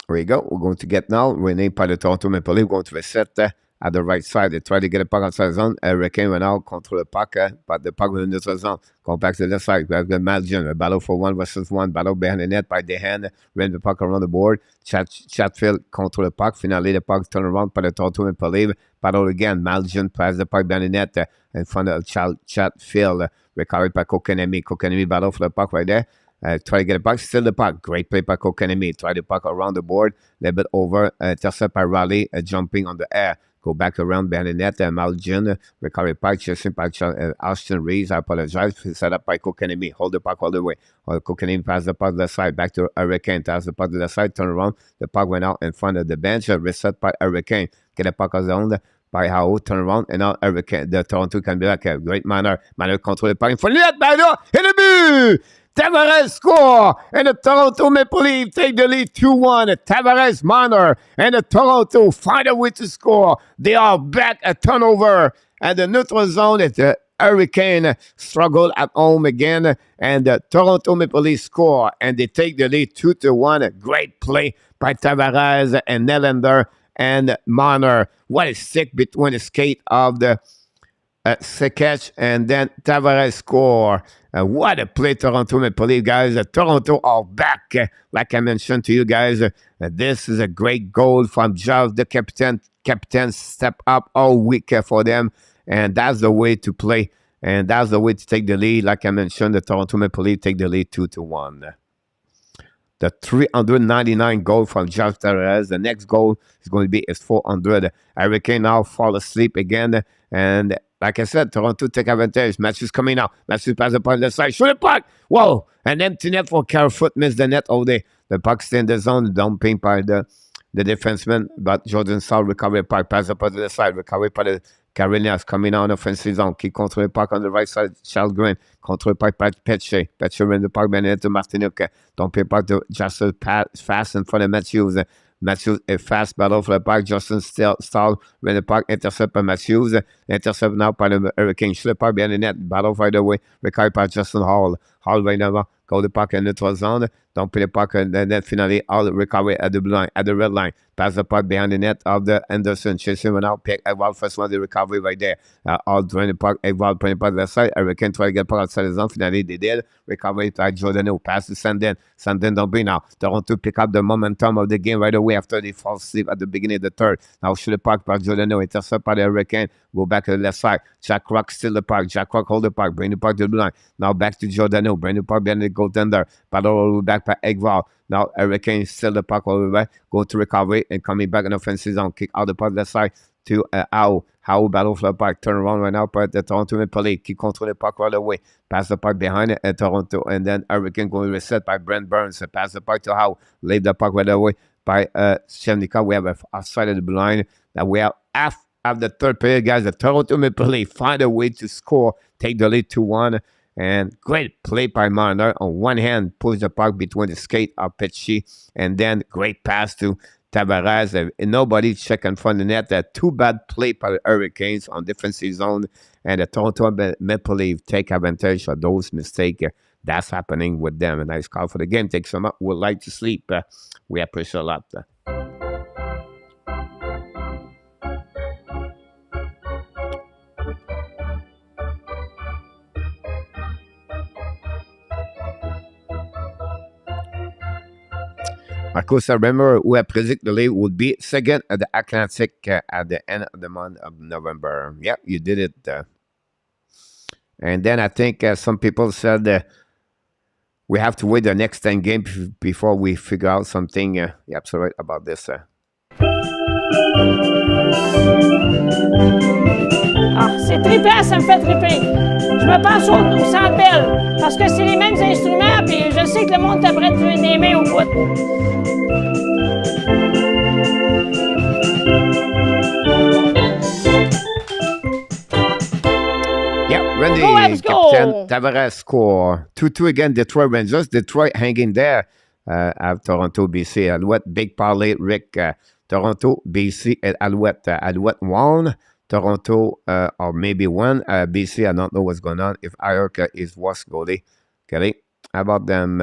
There you go. We're going to get now. Renee by the Toronto Maple Leaf going to reset at the right side. They try to get a puck outside the zone. Hurricane right now control the puck, but the puck within the zone. Going back to the left side. We have the Malgin. A battle for 1 versus 1. Battle behind the net by the hand. Ran the puck around the board. Chatfield control the puck. Finally, the puck turn around by the Toronto Maple Leaf. Battle again. Malgin pass the puck behind the net in front of Chatfield. Recovered by Kokanemi. Kokanemi battle for the puck right there. Try to get it back. Still the puck. Great play by Kokanemi. Try the puck around the board. A little bit over. Intercept by Raleigh. Jumping on the air. Go back around behind the net. Malgin. Recovery puck. Chasing by Austin Reeves. I apologize. Set up by Kokanemi. Hold the puck all the way. Kokanemi pass the puck to the side. Back to Hurricane. Pass the puck to the side. Turn around. The puck went out in front of the bench. Reset by Hurricane. Get the puck on the zone. By how turn around and now the Toronto can be like a great manner control the puck in front of the net, in the but Tavares score and the Toronto Maple Leaf take the lead 2-1. Tavares Manor and the Toronto find a way to score. They are back at turnover at the neutral zone. The Hurricane struggle at home again and the Toronto Maple Leaf score and they take the lead 2-1. A great play by Tavares and Nylander and Marner. What a stick between the skate of the Sekech and then Tavares score. What a play, Toronto Maple Leaf, guys. Toronto are back. Like I mentioned to you guys, this is a great goal from Giles, the captain. Captain step up all week for them. And that's the way to play. And that's the way to take the lead. Like I mentioned, the Toronto Maple Leaf take the lead 2-1. The 399 goal from Giles Tavares. The next goal is going to be his 400. Hurricane now fall asleep again. And like I said, Toronto take advantage. Matthews coming out. Matthews pass the puck on the side. Shoot the puck. Whoa. An empty net for Carefoot. Missed the net all day. The puck stay in the zone. Dumping by the defenseman. But Jordan Saul recovered the puck. Pass the puck to the side. Recovered by Carolinas coming on offensive zone. Qui contrôle le puck on the right side. Charles Green. Contrôle le puck par Petche. Petche in the puck. Bennett to Martinique. Don't pay puck to Justin fast in front of Matthews. Matthews est fast, battle for the puck. Justin stall, win the puck, intercept par Matthews. Intercept now par le Hurricane. Shoot the puck behind the net. Battle right away. Recovered by Justin Hall. Hall right now. Go the puck in neutral zone. Don't put the puck in the net finally. All recovery at the blue line, at the red line. Pass the puck behind the net of the Anderson. Chasing one out. Pick Edward first one. The recovery right there. All drawing the puck. Edward putting the puck left side. Hurricane try to get the puck outside the zone. Finally, they did. Recovery by Giordano. Pass to Sandin. Sandin don't be now. Toronto pick up the momentum of the game right away after they fall asleep at the beginning of the third. Now shoot the puck by Giordano. Intercept by the Hurricane. Go back to the left side. Jack Rock still the puck. Jack Rock hold the puck. Bring the puck to the blue line. Now back to Giordano. Bring the puck behind the goaltender. Battle all the way back by Egval. Now Hurricane still the puck all the way back. Go to recovery and coming back in offensive zone. Kick out the puck left side to Howe. Howe battle for the puck. Turn around right now. But the Toronto Maple Leafs keep control the puck right away. Pass the puck behind it at Toronto. And then Hurricane going to reset by Brent Burns. Pass the puck to Howe. Leave the puck right away by Shevnikov. We have a outside of the blue line. That we have after the third period, guys. The Toronto Maple Leafs find a way to score. Take the lead 2-1. And great play by Marner. On one hand, push the puck between the skate of Pesci. And then great pass to Tavares. And nobody check in front of the net. That too bad play by the Hurricanes on defensive zone. And the Toronto Maple Leafs take advantage of those mistakes. That's happening with them. A nice call for the game. Take some up. Would like to sleep. We appreciate a lot. Of course, I remember who I predict the league would be second at the Atlantic at the end of the month of November. Yeah, you did it. And then I think some people said we have to wait the next 10 games before we figure out something. You're absolutely right about this. Ah, c'est trippant, ça me fait tripper. Je me pense au Centre Bell, parce que c'est les mêmes instruments, puis je sais que le monde t'apprête des mains au bout. Yeah, Randy, Captain Tavares score 2-2 again. Detroit Rangers. Detroit hanging there at Toronto, BC. Alouette, big parlay, Rick. Toronto, BC, and Alouette. Alouette won. Toronto, or maybe one. BC, I don't know what's going on. If Iorka is worse goalie. Kelly, how about them?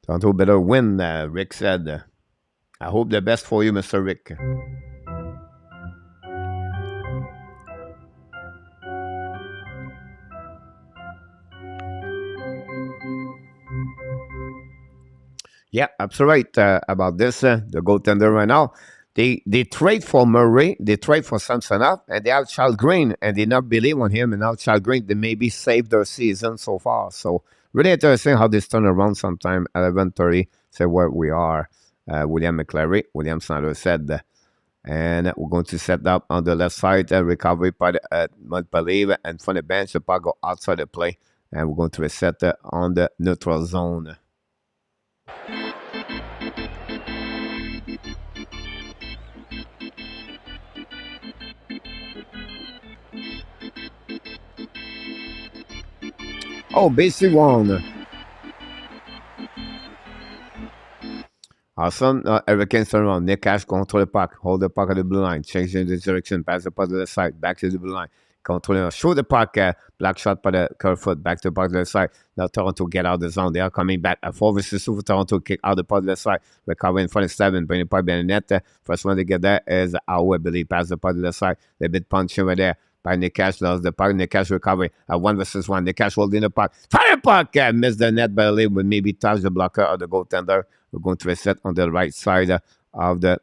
Toronto better win, Rick said. I hope the best for you, Mr. Rick. Yeah, absolutely right about this. The goaltender right now. They trade for Murray, they trade for Samsonov, and they have Charles Green, and they not believe on him. And now Charles Green, they maybe saved their season so far. So really interesting how this turn around sometime at 11:30. Say where we are. William McClary, William Snyder said. And we're going to set up on the left side, recovery by the Montpellier, and from the bench, the puck go outside the play. And we're going to reset on the neutral zone. Oh, BC won. Awesome. Hurricane turn around. Nick Cash control the puck. Hold the puck at the blue line. Change the direction. Pass the puck to the side. Back to the blue line. Control. Shoot the puck. Black shot by the Kerfoot. Back to the puck to the side. Now Toronto get out of the zone. They are coming back. A 4-2 for Toronto. Kick out the puck to the side. Recover in front of 7. Bring the puck behind the net. First one to get there is Howe, I believe. Pass the puck to the side. They've been punching right there. By Nick Cash, lost the puck. Nick Cash recovery. 1-1. Nick Cash holding the puck. Fire puck! Missed the net by a little, but maybe touch the blocker or the goaltender. We're going to reset on the right side of the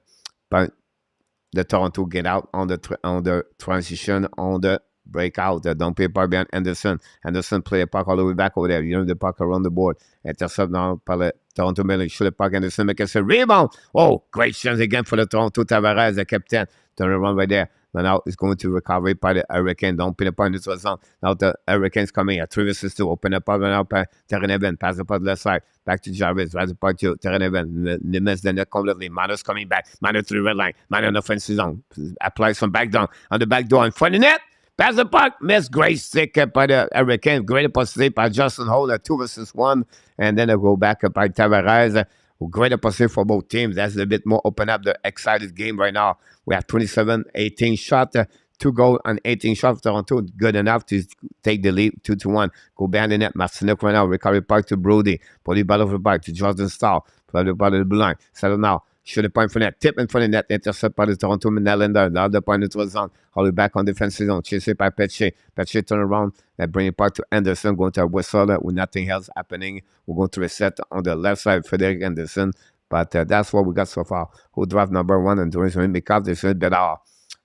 Toronto get out on the transition on the breakout. Don't play puck behind Anderson. Anderson play a puck all the way back over there. You know the puck around the board. Intercept now by the Toronto Maple. Shoot the puck. Anderson makes a rebound. Oh, great chance again for the Toronto Tavares, the captain. Turn around right there. now it's going to recover by the Hurricane. Don't pin the point neutral zone. Now the Hurricane's coming at 3 versus 2. Open up now by terrain event. Pass the puck left side. Back to Jarvis. Pass the puck to terrain event. They miss the net completely. Manos coming back. Mano to the red line. Mano on the offensive zone. Applies some back down on the back door in front of the net. Pass the puck. Miss. Great stick by the Hurricane. Great opportunity by Justin Holder. 2 versus 1. And then they go back by Tavares. Great opportunity for both teams. That's a bit more open up the excited game right now. We have 27-18 shot, 2 goals and 18 shots. Toronto good enough to take the lead 2-1. Go behind the net. Martinique right now. Recovery back to Brody. Brody battle for the back to Jordan Stahl. Play the ball of the blue line. Settle now. Shoot the point for net. Tip in front of net. Intercept by the Toronto Nylander. Now the point neutral zone. Hold it back on defensive zone. Chased by Petche. Petche turn around and bring it back to Anderson. Going to a whistle with nothing else happening. We're going to reset on the left side. Frederick Anderson. But that's what we got so far. Who draft number 1 and doing something because they said Bedard.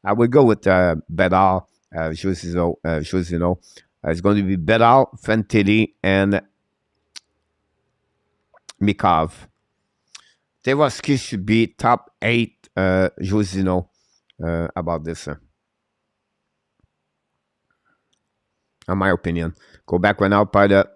I would go with Bedard. Josino. It's going to be Bedard, Fantilli, and Mikov. Tewaski should be top 8, Josino, about this. In my opinion. Go back right now by the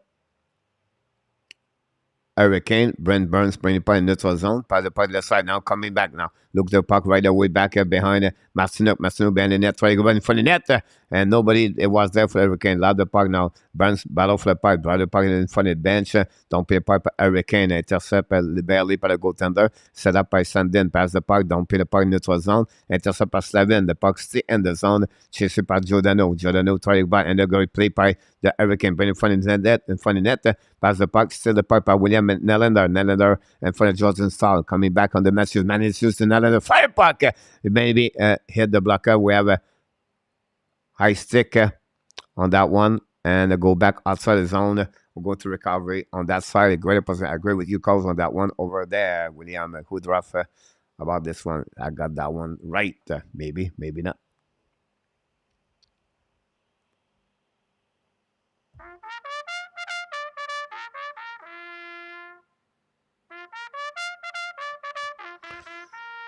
Hurricane. Brent Burns bringing the puck in neutral zone. Pass the puck left side now. Coming back now. Look the puck right away back behind Martinook. Martinook behind the net. Try to go in front of the net. And nobody it was there for the Hurricane. Loud the puck now. Burns battle for the puck. Drive the puck in front of the bench. Don't pay the puck by Hurricane. Intercept barely by the goaltender. Set up by Sandin. Pass the puck. Don't pay the puck in neutral zone. Intercept by Slavin. The puck stay in the zone. Chased by Giordano. Giordano try to back. And they're going to play by the Hurricane. Bring in front of the net. In front of the net. Pass the puck. Still the puck by William Nylander. Nylander in front of Jordan Stahl. Coming back on the Matthews. Matthews to Nylander. Fire puck. It maybe hit the blocker. We have a high stick on that one. And go back outside the zone. We'll go to recovery on that side. A great opportunity. I agree with you, Carlos, on that one over there. William Hoodraff about this one. I got that one right. Maybe not.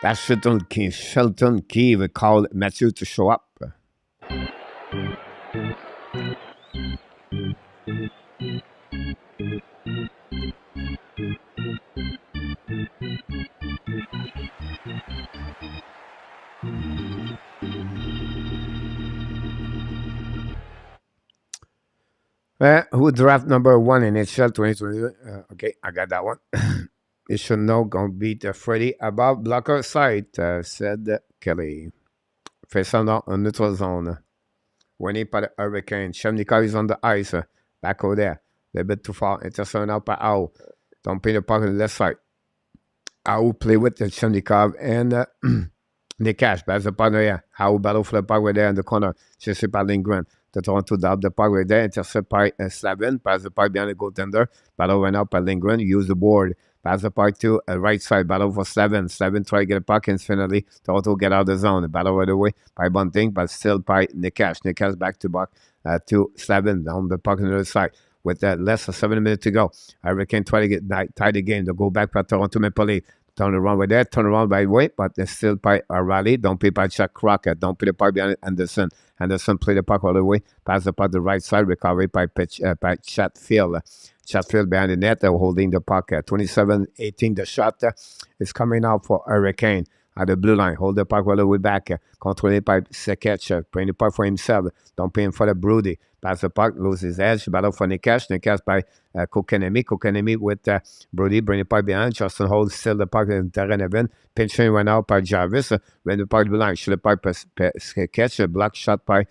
That's Shelton Key will call Matthew to show up. Who draft number 1 in NHL 2020? Okay, I got that one. You should know gonna beat Freddie above blocker side, said Kelly. Face on neutral zone. Winning by the Hurricane. Shemnikov is on the ice. Back over there. A little bit too far. Intercept out by Au. Don't pay the puck on the left side. Au play with the Shemnikov and Nikash. That's the partner here. Au battle for the puck right there in the corner. Chased by Lindgren. The Toronto dab the puck right there. Intercept by Slavin. Pass the puck behind the goaltender. Battle went out by Lindgren. Use the board. Pass the puck to right side. Battle for Slavin. Slavin try to get a puck and finally Toronto get out of the zone. Battle right away by Bunting, but still by Nikash. Nikash back to back to Slavin down the puck on the other side. With less than 7 minutes to go. Hurricane try to get tie the game. They go back by Toronto Maple Leaf. Turn around with that. Turn around by way, but they're still by a rally. Don't play by Chuck Crocker. Don't play the puck behind Anderson. Anderson play the puck all the way. Pass the puck the right side. Recovery by Chatfield. Chatfield behind the net. They're holding the puck. 27-18. The shot is coming out for Hurricane. At the blue line, hold the puck all the way back. Controlled by Seketch. Bring the puck for himself. Don't pay him for the Brody. Pass the puck, lose his edge. Battle for Nikash. Nikash by Kokanemi. Kokanemi with Brody. Bring the puck behind. Justin holds still the puck in terrain event. Pinching went out by Jarvis. When the puck blue line, shoot the puck by Seketch. Block shot by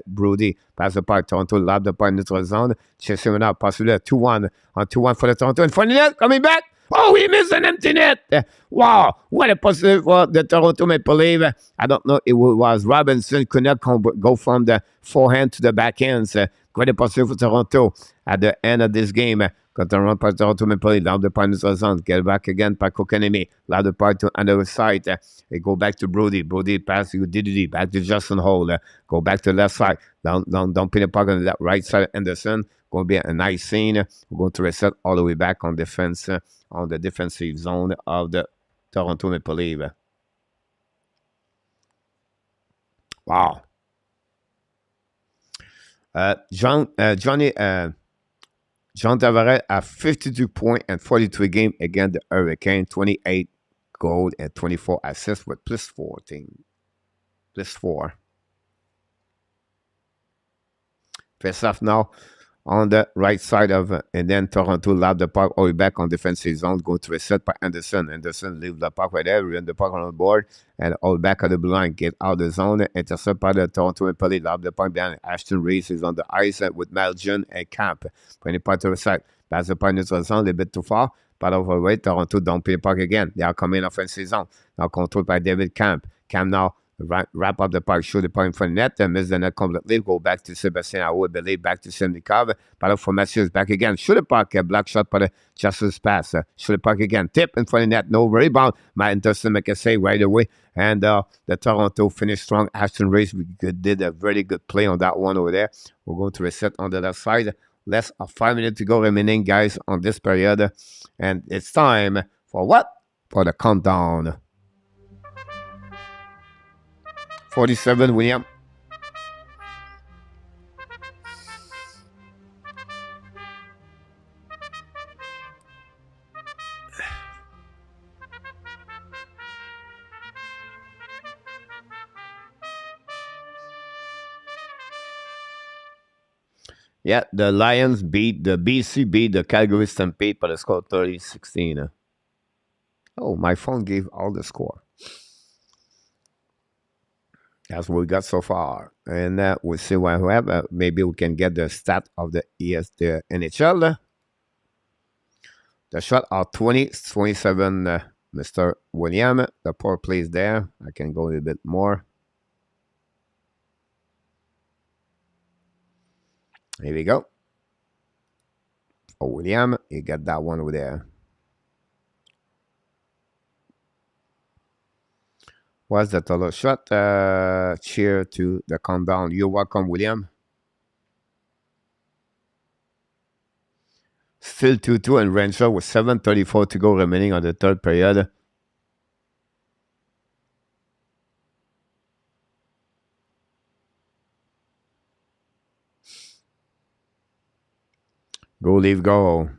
Brody. Pass the puck. Toronto lob the puck in neutral zone. Chasing went out. Possibly 2-1 on 2-1 for the Toronto. And for the net, coming back. Oh, he missed an empty net. Wow, what a possibility for the Toronto Maple Leaf. I don't know if it was Robinson could not go from the forehand to the backhand. Great possibility for Toronto at the end of this game. Got the run by Toronto Maple Leaf. Down the point neutral zone. Get back again by Kokanemi. Loud the part to another side. They go back to Brody. Brody pass to Diddy. Back to Justin Hall. Go back to the left side. Don't pin the puck on the right side. Anderson. Going to be a nice scene. We're going to reset all the way back on defense. On the defensive zone of the Toronto Maple Leaf. Wow. John Tavares at 52 points and 43 games against the Hurricane, 28 goals and 24 assists with plus 14. Plus 4. Face off now on the right side of, and then Toronto lap the puck all the way back on defensive zone, going to reset by Anderson. Anderson leaves the puck right there, run the puck on the board, and all back of the blue line, get out of the zone, intercept by the Toronto Maple Leafs, lap the puck behind. Ashton Reese is on the ice with Malgin and Camp. Putting the puck to the side, pass the puck neutral zone, a little bit too far, but over the way, Toronto don't play the puck again. They are coming offensive zone, now controlled by David Camp. Camp now wrap up the puck, shoot the puck in front of the net, miss the net completely, go back to Sebastian Aho, believe back to Semnikov, battle for Matthews, back again, shoot the puck, black shot by the Justice pass, shoot the puck again, tip in front of the net, no rebound, Matt Anderson make a save right away, and the Toronto finished strong. Ashton Reese did a very good play on that one over there. We're going to reset on the left side, less of 5 minutes to go remaining, guys, on this period, and it's time for what? For the countdown. 47, William. Yeah, the Lions beat the BC beat the Calgary Stampede by the score 30-16. Oh, my phone gave all the score. That's what we got so far. And we'll see what we have. Maybe we can get the stat of the NHL. The shot are 20-27, Mr. William. The power plays there. I can go a little bit more. Here we go. For William, you got that one over there. What's the total shot? Cheer to the countdown. You're welcome, William. Still 2-2 and Renshaw with 7:34 to go remaining on the third period. Go, Leaf, go.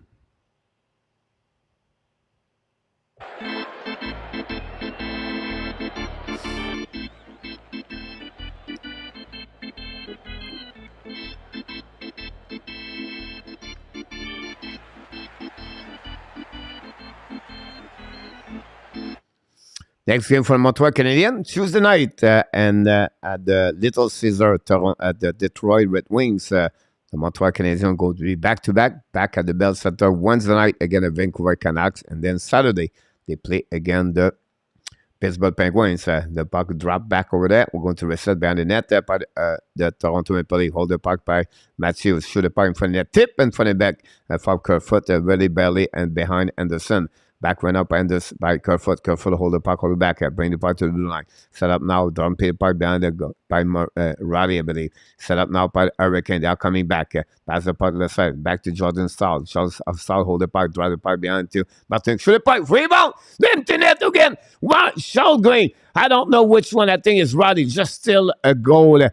Next game for Montreal Canadiens, Tuesday night, and at the Little Caesar at the Detroit Red Wings. The Montreal Canadiens go to be back-to-back, back at the Bell Center Wednesday night against the Vancouver Canucks, and then Saturday they play against the Pittsburgh Penguins. The puck drop back over there. We're going to reset behind the net by the Toronto Maple Leafs. Hold the puck by Matthews. Shoot the puck in front of the net. Tip in front of the back from Kerfoot, really barely, and behind Anderson. Back run up by Kerfoot. Kerfoot hold the puck, hold it back. Bring the puck to the blue line. Set up now. Don't pay the puck behind by Riley, I believe. Set up now by Hurricane. They are coming back. Pass the puck to the side. Back to Jordan Stahl. Stahl hold the puck. Drive the puck behind too. But shoot the puck. Rebound. Empty net again. Charles Green. I don't know which one. I think it's Roddy. Just still a goal.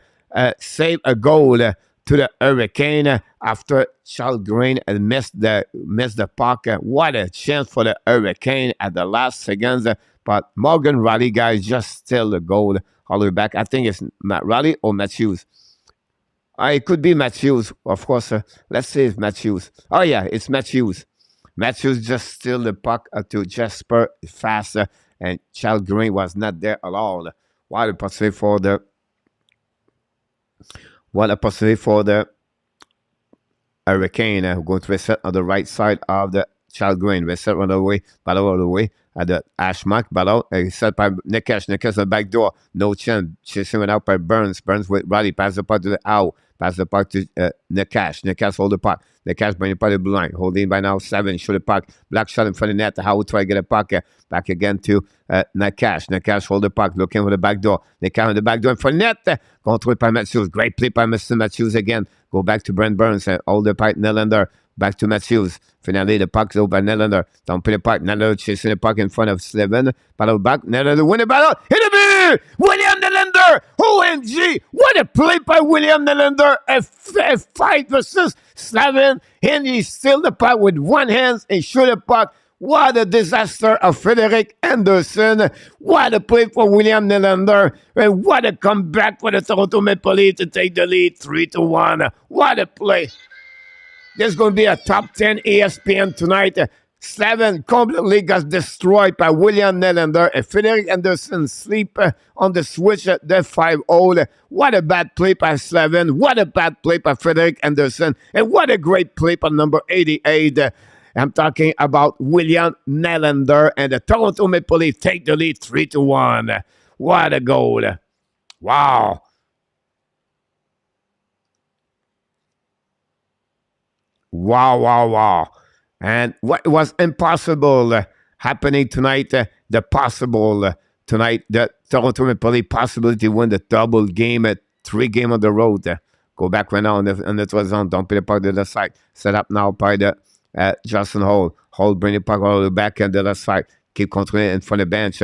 Save a goal to the Hurricane after Charles Green had missed the puck. What a chance for the Hurricane at the last seconds. But Morgan Riley, guys, just still a goal all the way back. I think it's Matt Riley or Matthews. It could be Matthews, of course. Let's say it's Matthews. Oh, yeah, it's Matthews. Matthews just steal the puck to Jasper faster, and Charles Green was not there at all. What a possibility for the Hurricane. Going to reset on the right side of the Charles Green. Reset on the way, battle all the way at the hash mark. Battle set by Nikesh. Nikesh on the back door. No chance. Chasing out by Burns. Burns with Roddy. Pass the puck to the Owl. Pass the puck to Nikesh. Nikesh hold the puck. Nikesh bring the puck to the blue line. Holding by now 7. Shoot the puck. Black shot in front of the net. How try to get a puck. Back again to Nikesh. Nikesh hold the puck. Looking for the back door. Nikesh on the back door in front of the net. Controlled by Matthews. Great play by Mr. Matthews again. Go back to Brent Burns. Hold the puck. Nylander. Back to Matthews. Finally, the puck is over by Nylander. Don't play the puck. Nylander chasing the puck in front of Slevin. Battle back. Nylander win the battle. Hit the beer! William Nylander Nylander. OMG. What a play by William Nylander. A fight versus Slavin. And he steal the puck with one hand and shoot the puck. What a disaster of Frederik Anderson. What a play for William Nylander. And what a comeback for the Toronto Maple Leafs to take the lead 3-1. What a play. There's going to be a top 10 ESPN tonight. Slavin completely got destroyed by William Nylander and Frederik Anderson sleep on the switch at the 5-0. What a bad play by Slavin. What a bad play by Frederik Anderson. And what a great play by number 88. I'm talking about William Nylander, and the Toronto Maple Leafs take the lead 3-1. What a goal. Wow. Wow. And what was impossible happening tonight, the possible tonight, the Toronto Maple Leafs possibility to win the double game at 3 game on the road. Go back right now on the zone. Don't play the puck to the side. Set up now by the Justin Hall. Hall bring the puck all the way back on the left side. Keep controlling in front of the bench.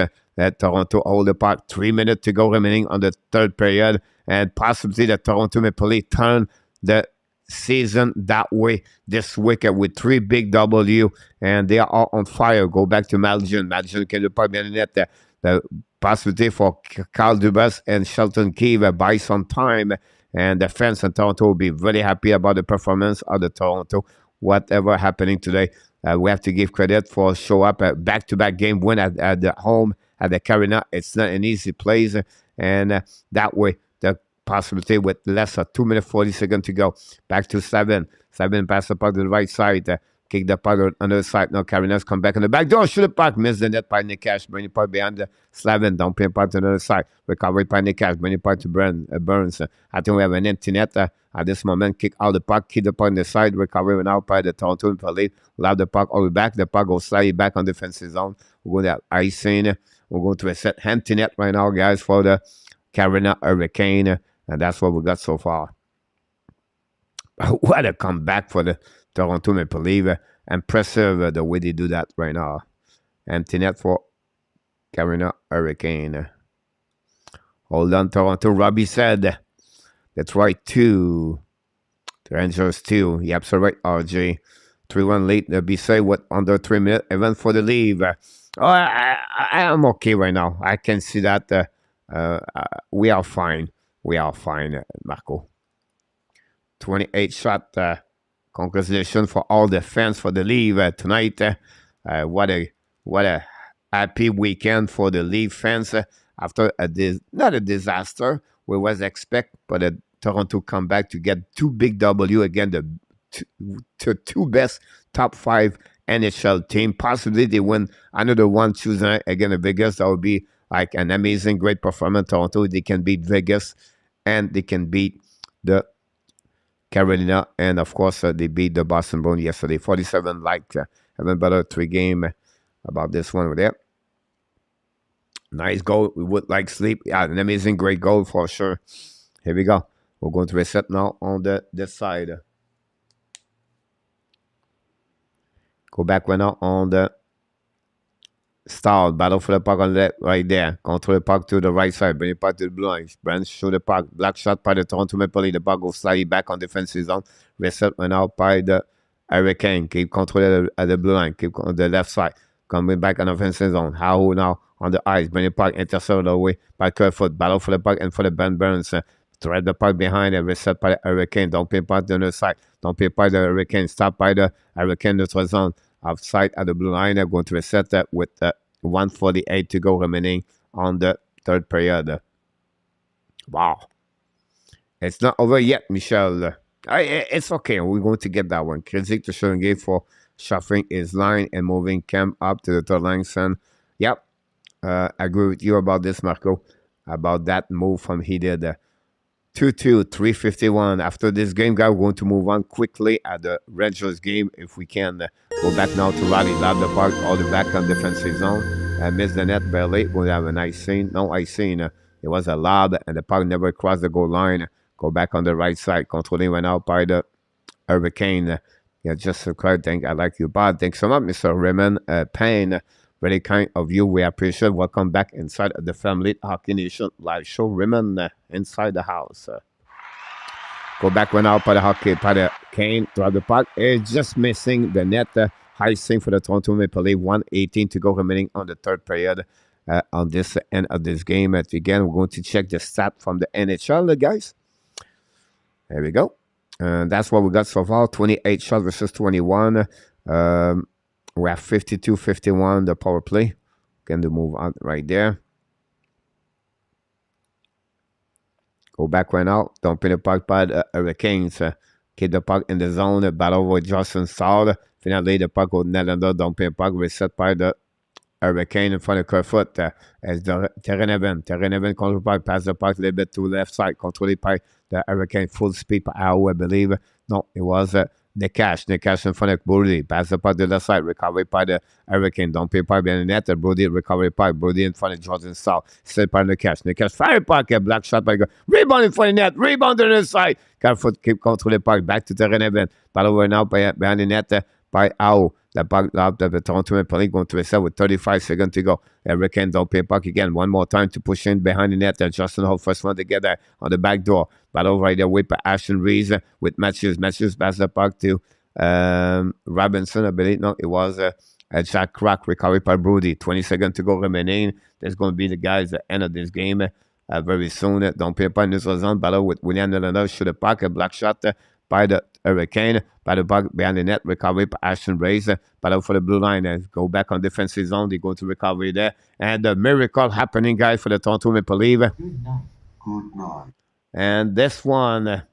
Toronto hold the puck. 3 minutes to go remaining on the third period. And possibly the Toronto Maple Leafs turn the season that way this weekend with 3 big W. And they are all on fire. Go back to Malgin. Malgin can do puck behind the net. The possibility for Carl Dubas and Shelton Keefe buy some time. And the fans in Toronto will be very happy about the performance of the Toronto. Whatever happening today, we have to give credit for show up a back-to-back game win at the home at the Arena. It's not an easy place, and that way the possibility with less than 2 minutes 40 seconds to go. Back to 7 pass the puck to the right side. Kick the puck on the other side. Now Carolinas come back on the back door. Shoot the puck. Miss the net by Nick Cash. Bring the puck behind the Slavin. Don't pay the puck to the other side. Recovery by Nick Cash. Bring the puck to Burns. I think we have an empty net at this moment. Kick out the puck. Keep the puck on the side. Recovery now by the Toronto Maple Leafs. Allow the puck all the way back. The puck goes slightly back on the defensive zone. We're going to icing. We're going to a set empty net right now, guys, for the Carolina Hurricane. And that's what we got so far. What a comeback for the Toronto Maple Leafs. Impressive the way they do that right now. Empty net for Carolina Hurricane. Hold on, Toronto. Robbie said, Detroit 2. The Rangers 2. Yep, so right, RJ. 3-1 lead. The BC with under 3 minutes. Even for the leave. I am okay right now. I can see that we are fine. We are fine, Marco. 28 shot. Congratulations for all the fans for the leave tonight. What a happy weekend for the Leaf fans after not a disaster we was expect, but a Toronto comeback to get 2 big W again, the two best top 5 NHL team. Possibly they win another one Tuesday night again in Vegas. That would be like an amazing, great performance. Toronto, they can beat Vegas and they can beat the Carolina, and of course they beat the Boston Bruins yesterday. 47 having better 3 game about this one over there. Nice goal. We would like sleep. Yeah, an amazing, great goal for sure. Here we go. We're going to reset now on this side. Go back right now on the stall. Battle for the puck on the left, right there. Control the puck to the right side. Bring the puck to the blue line. Branch shoot the puck. Black shot by the Toronto Maple Leafs. The puck goes slightly back on defensive zone. Reset right now by the Hurricane. Keep control at the blue line. Keep on the left side. Coming back on offensive zone. How now on the ice. Bring the puck intercepted away by Kerfoot. Battle for the puck and for the Ben Burns. Thread the puck behind and reset by the Hurricane. Don't pay puck to the other side. Don't pay by the Hurricane. Stop by the Hurricane neutral zone. Outside at the blue line. They're going to reset that with 1:48 to go remaining on the third period. Wow. It's not over yet, Michel. It's okay. We're going to get that one. Critique to Schoengate for shuffling his line and moving Cam up to the third line. Son. Yep. I agree with you about this, Marco. About that move from he did. 2-2, 3:51. After this game, guys, we're going to move on quickly at the Rangers game if we can. Go back now to Raleigh. Lob the puck all the back on defensive zone. Miss the net barely. We'll have a nice scene. No ice scene. It was a lob and the puck never crossed the goal line. Go back on the right side. Controlling went out by the Hurricane. Yeah, just a credit. I like you, Bob. Thanks so much, Mr. Raymond Payne. Very kind of you. We appreciate. Welcome back inside of the Family Hockey Nation live show. Raymond inside the house. Go back one out by the hockey, by the Kane, throughout the puck. It's just missing the net. Icing for the Toronto Maple Leafs. 1:18 to go remaining on the third period on this end of this game. Again, we're going to check the stat from the NHL, guys. There we go. That's what we got so far. 28 shots versus 21. We have 52-51 the power play. Going to move on right there. Go back right now. Dumping the puck by the Hurricanes. Keep the puck in the zone. Battle with Justin Saul. Finally, the puck with Nylander. Dumping the puck. Reset by the Hurricane in front of Kerfoot. As the Terreneven. Terreneven control the puck. Pass the puck a little bit to the left side. Control the puck. The Hurricane full speed per hour, I believe. No, it was Nikash. Nikash in front of Brody. Pass the puck to the left side. Recovery by the Hurricane. Dumping the puck behind the net. Brody recovery puck. Brody in front of Jordan Saul. Set by Nikash. Nikash fire puck. Black shot by rebound in front of the net. Rebound to the side. Kerfoot keep control the puck. Back to Terreneven. Battle over now behind the net by Ao. The puck out of the Toronto Maple Leafs going to reset with 35 seconds to go. Hurricane don't pay puck again. One more time to push in behind the net. Justin Hall first one to get there on the back door. Battle right there with Ashton Reeves with Matthews. Matthews pass the puck to Robinson, I believe. No, it was Jack Crack. Recovery by Brody. 20 seconds to go remaining. There's going to be the guys at the end of this game very soon. Don't pay puck in this zone. Battle with William Nylander. Shoot a puck. A black shot by the Hurricane. By the puck behind the net. Recovery by Ashton Reeves. Battle for the blue line. Go back on defensive zone. They go to recovery there. And the miracle happening, guys, for the Toronto Maple Leafs. Good night. Good night. And this one.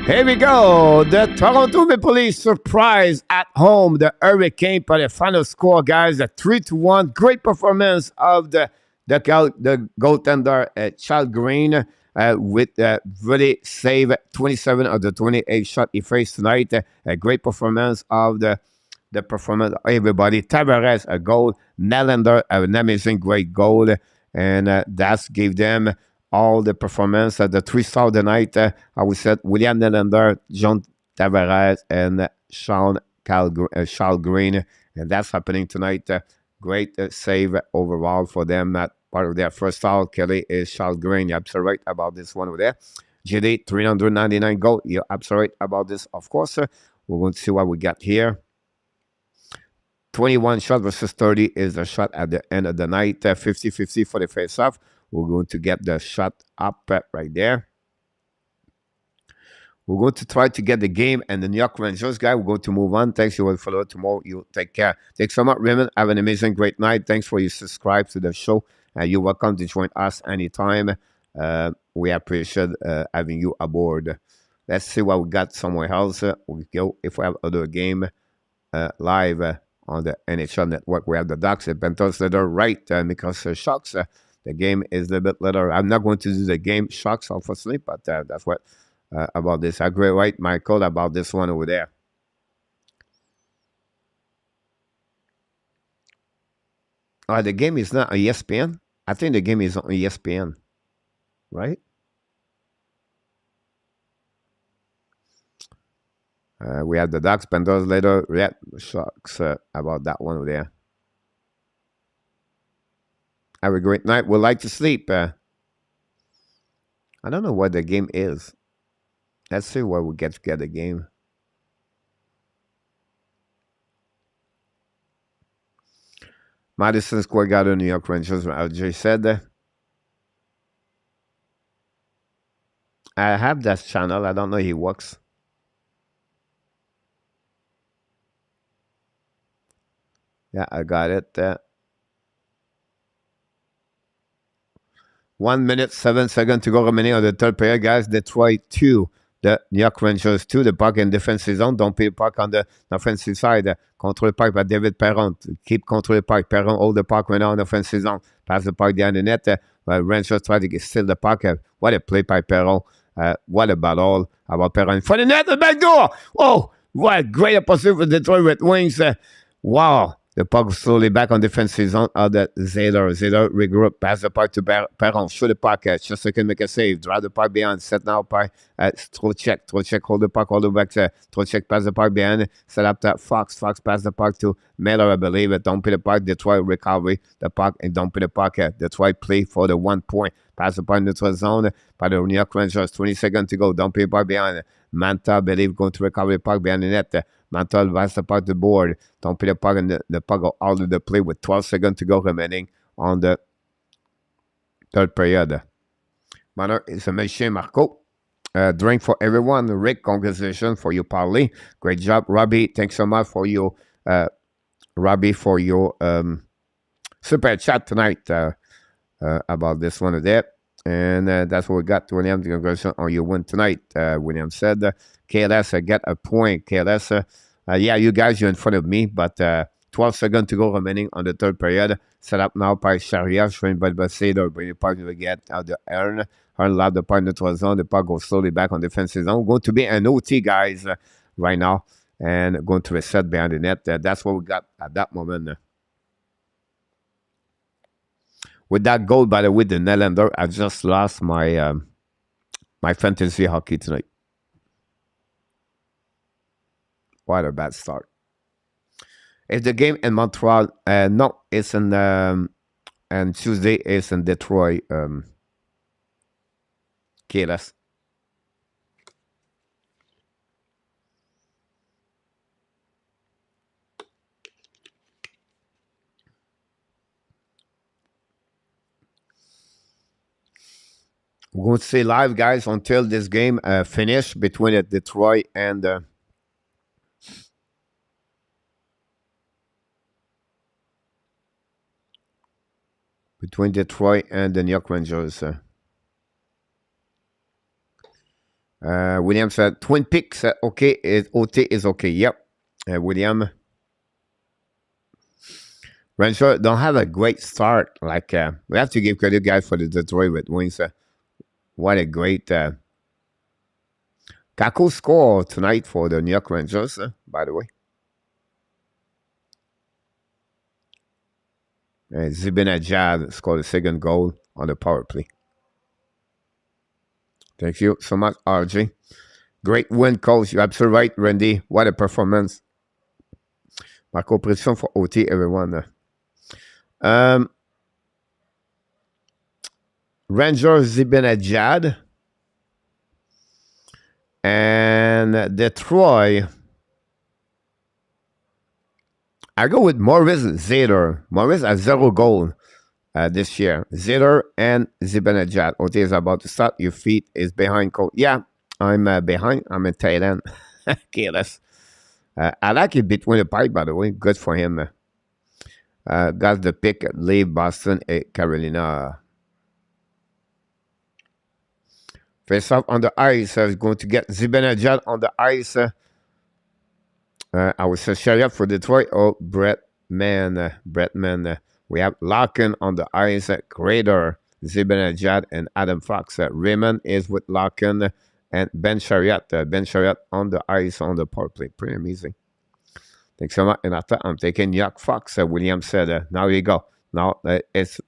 Here we go. The Toronto Maple Leafs surprise at home. The Hurricane by the final score, guys. A 3-1. Great performance of the goaltender, Charles Green, with really save 27 of the 28 shot he faced tonight. A great performance of the performance of everybody. Tavares, a goal. Nylander, an amazing, great goal. And that gave them all the performance. The 3-star the night, I would say, William Nylander, John Tavares, and Charles Green. And that's happening tonight. Great save overall for them. Part of their first star, Kelly, is Charles Green. You're absolutely right about this one over there. GD, 399 goal. You're absolutely right about this, of course. We're going to see what we got here. 21 shot versus 30 is the shot at the end of the night. 50-50 for the face-off. We're going to get the shot up right there. We're going to try to get the game and the New York Rangers, guy. We're going to move on. Thanks. You will follow tomorrow. You take care. Thanks so much, Raymond. Have an amazing, great night. Thanks for you subscribe to the show. You're welcome to join us anytime. We appreciate having you aboard. Let's see what we got somewhere else. We go if we have other game live on the NHL Network. We have the Ducks at Panthers later, right? Because Sharks, the game is a bit later. I'm not going to do the game Sharks, unfortunately, but that's what about this. I agree, right, Michael, about this one over there. The game is not on ESPN. I think the game is on ESPN, right? We have the Ducks, Panthers later. Yeah, Sharks about that one over there. Have a great night. Would like to sleep. I don't know what the game is. Let's see where we get to get the game. Madison Square Garden, New York Rangers. As Jay said, I have that channel. I don't know if it works. Yeah, I got it. 1 minute, 7 seconds to go remaining on the third period, guys. Detroit 2, the New York Rangers 2. The puck in defensive zone. Don't pay the puck on the offensive side. Control the puck by David Perron. Keep control the puck. Perron hold the puck right now on the offensive zone. Pass the puck down the net. Rangers try to steal the puck. What a play by Perron. What a battle about Perron. For the net, the back door. Oh, what a great opportunity for Detroit Red Wings. Wow. The puck slowly back on defensive zone of the ZADER. ZADER regroup, pass the puck to Perron, shoot the puck, just can make a save, drive the puck behind, set now by Trocheck. Trocheck hold the puck all the way back to Trocheck, pass the puck behind, set up to Fox. Fox pass the puck to MEILLEUR, I believe. Don't put the puck, Detroit recovery the puck, and don't put the puck. Detroit play for the 1 point. Pass the puck in the zone by the New York Rangers. 20 seconds to go. Don't put the puck behind. Manta, I believe, going to recover the puck behind the net. Manta pass the puck to the board. Don't put the puck in the puck out of the play with 12 seconds to go remaining on the third period. Manner is a machine, Marco. Drink for everyone. Rick, congratulations for your parlay. Great job, Robbie. Thanks so much for your Robbie for your super chat tonight about this one there. And that's what we got. William, congratulations on your win tonight. William said, KLS, get a point. KLS, yeah, you guys, you're in front of me, but 12 seconds to go remaining on the third period. Set up now by Sharia, trained by Basader. Bring the puck to get out the Earn. Earn loud the puck in the zone. The puck goes slowly back on defensive zone. Going to be an OT, guys, right now. And going to reset behind the net. That's what we got at that moment. With that goal, by the way, the Nylander, I just lost my my fantasy hockey tonight. What a bad start. It's the game in Montreal. No, it's in and Tuesday is in Detroit. KLS. We're going to stay live, guys, until this game finish between Detroit and the New York Rangers. William said Twin Peaks. Okay, OT is okay. Yep, William. Rangers don't have a great start. Like we have to give credit, guys, for the Detroit Red Wings. What a great Kako score tonight for the New York Rangers, by the way. And Zibanejad scored the second goal on the power play. Thank you so much, RJ. Great win, coach. You're absolutely right, Randy. What a performance. Marco, prediction for OT, everyone. Rangers, Zibanejad. And Detroit. I go with Maurice ZADER. Maurice has 0 goal this year. ZADER and Zibanejad. OT is about to start. Your feet is behind. Yeah, I'm behind. I'm in Thailand. Careless. I like it between the pipe, by the way. Good for him. Got the pick. Leave Boston and Carolina. Face off on the ice. Is going to get Zibanejad on the ice. I would say Sheriff for Detroit or Bretman. We have Larkin on the ice, GRENIER, Zibanejad, and Adam Fox. Raymond is with Larkin and Ben Chariot. Ben Chariot on the ice on the power play. Pretty amazing. Thanks so much. And after I'm taking Yak Fox. William said, now you go. Now it's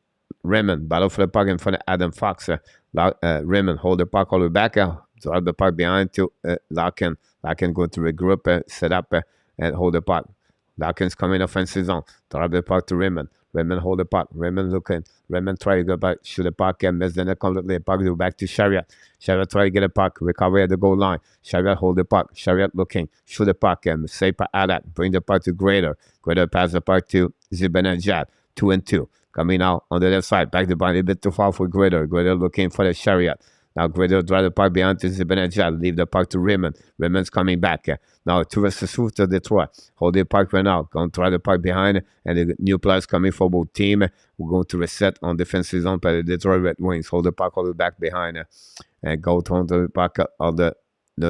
Raymond. Battle for the puck in front of Adam Fox. Raymond hold the puck all the way back. Drop the puck behind to Larkin. Larkin going to regroup, set up, and hold the puck. Larkin's coming offensive zone. Drop the puck to Raymond. Raymond hold the puck. Raymond looking. Raymond try to go back, shoot the puck, and miss the net completely. Puck go back to Chariot. Chariot try to get a puck. Recovery at the goal line. Chariot hold the puck. Chariot looking. Shoot the puck, and save by Alak. Bring the puck to GRENIER. GRENIER pass the puck to Zibanejad. 2-2. Coming out on the left side. Back the ball a bit too far for GRENIER. GRENIER looking for the Chariot. Now GRENIER drive the puck behind to Zibanejad. Leave the puck to Raymond. Raymond's coming back. Now 2 versus 2 to Detroit. Hold the puck right now. Going to drive the puck behind. And the new players coming for both team. We're going to reset on defensive zone by the Detroit Red Wings. Hold the puck all the way back behind. And go to the puck on the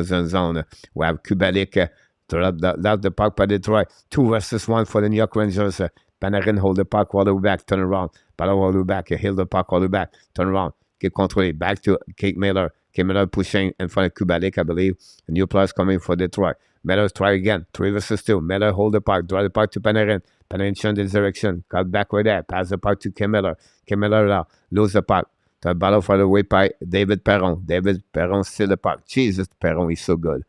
zone. We have Kubalik. Drop the puck by Detroit. 2 versus 1 for the New York Rangers. Panarin hold the puck all the way back. Turn around. Ball all the way back. Heal the puck all the way back. Turn around. Get controlled. Back to Kate Miller. Kate Miller pushing in front of Kubalik, I believe. A new players coming for Detroit. Miller try again. 3 versus 2. Miller hold the puck. Drive the puck to Panarin. Penetration this direction. Cut back right there. Pass the puck to Kimbeller. Kimbeller là. Lose the puck. The battle for the way by David Perron. David Perron still the puck. Jesus, Perron is so good.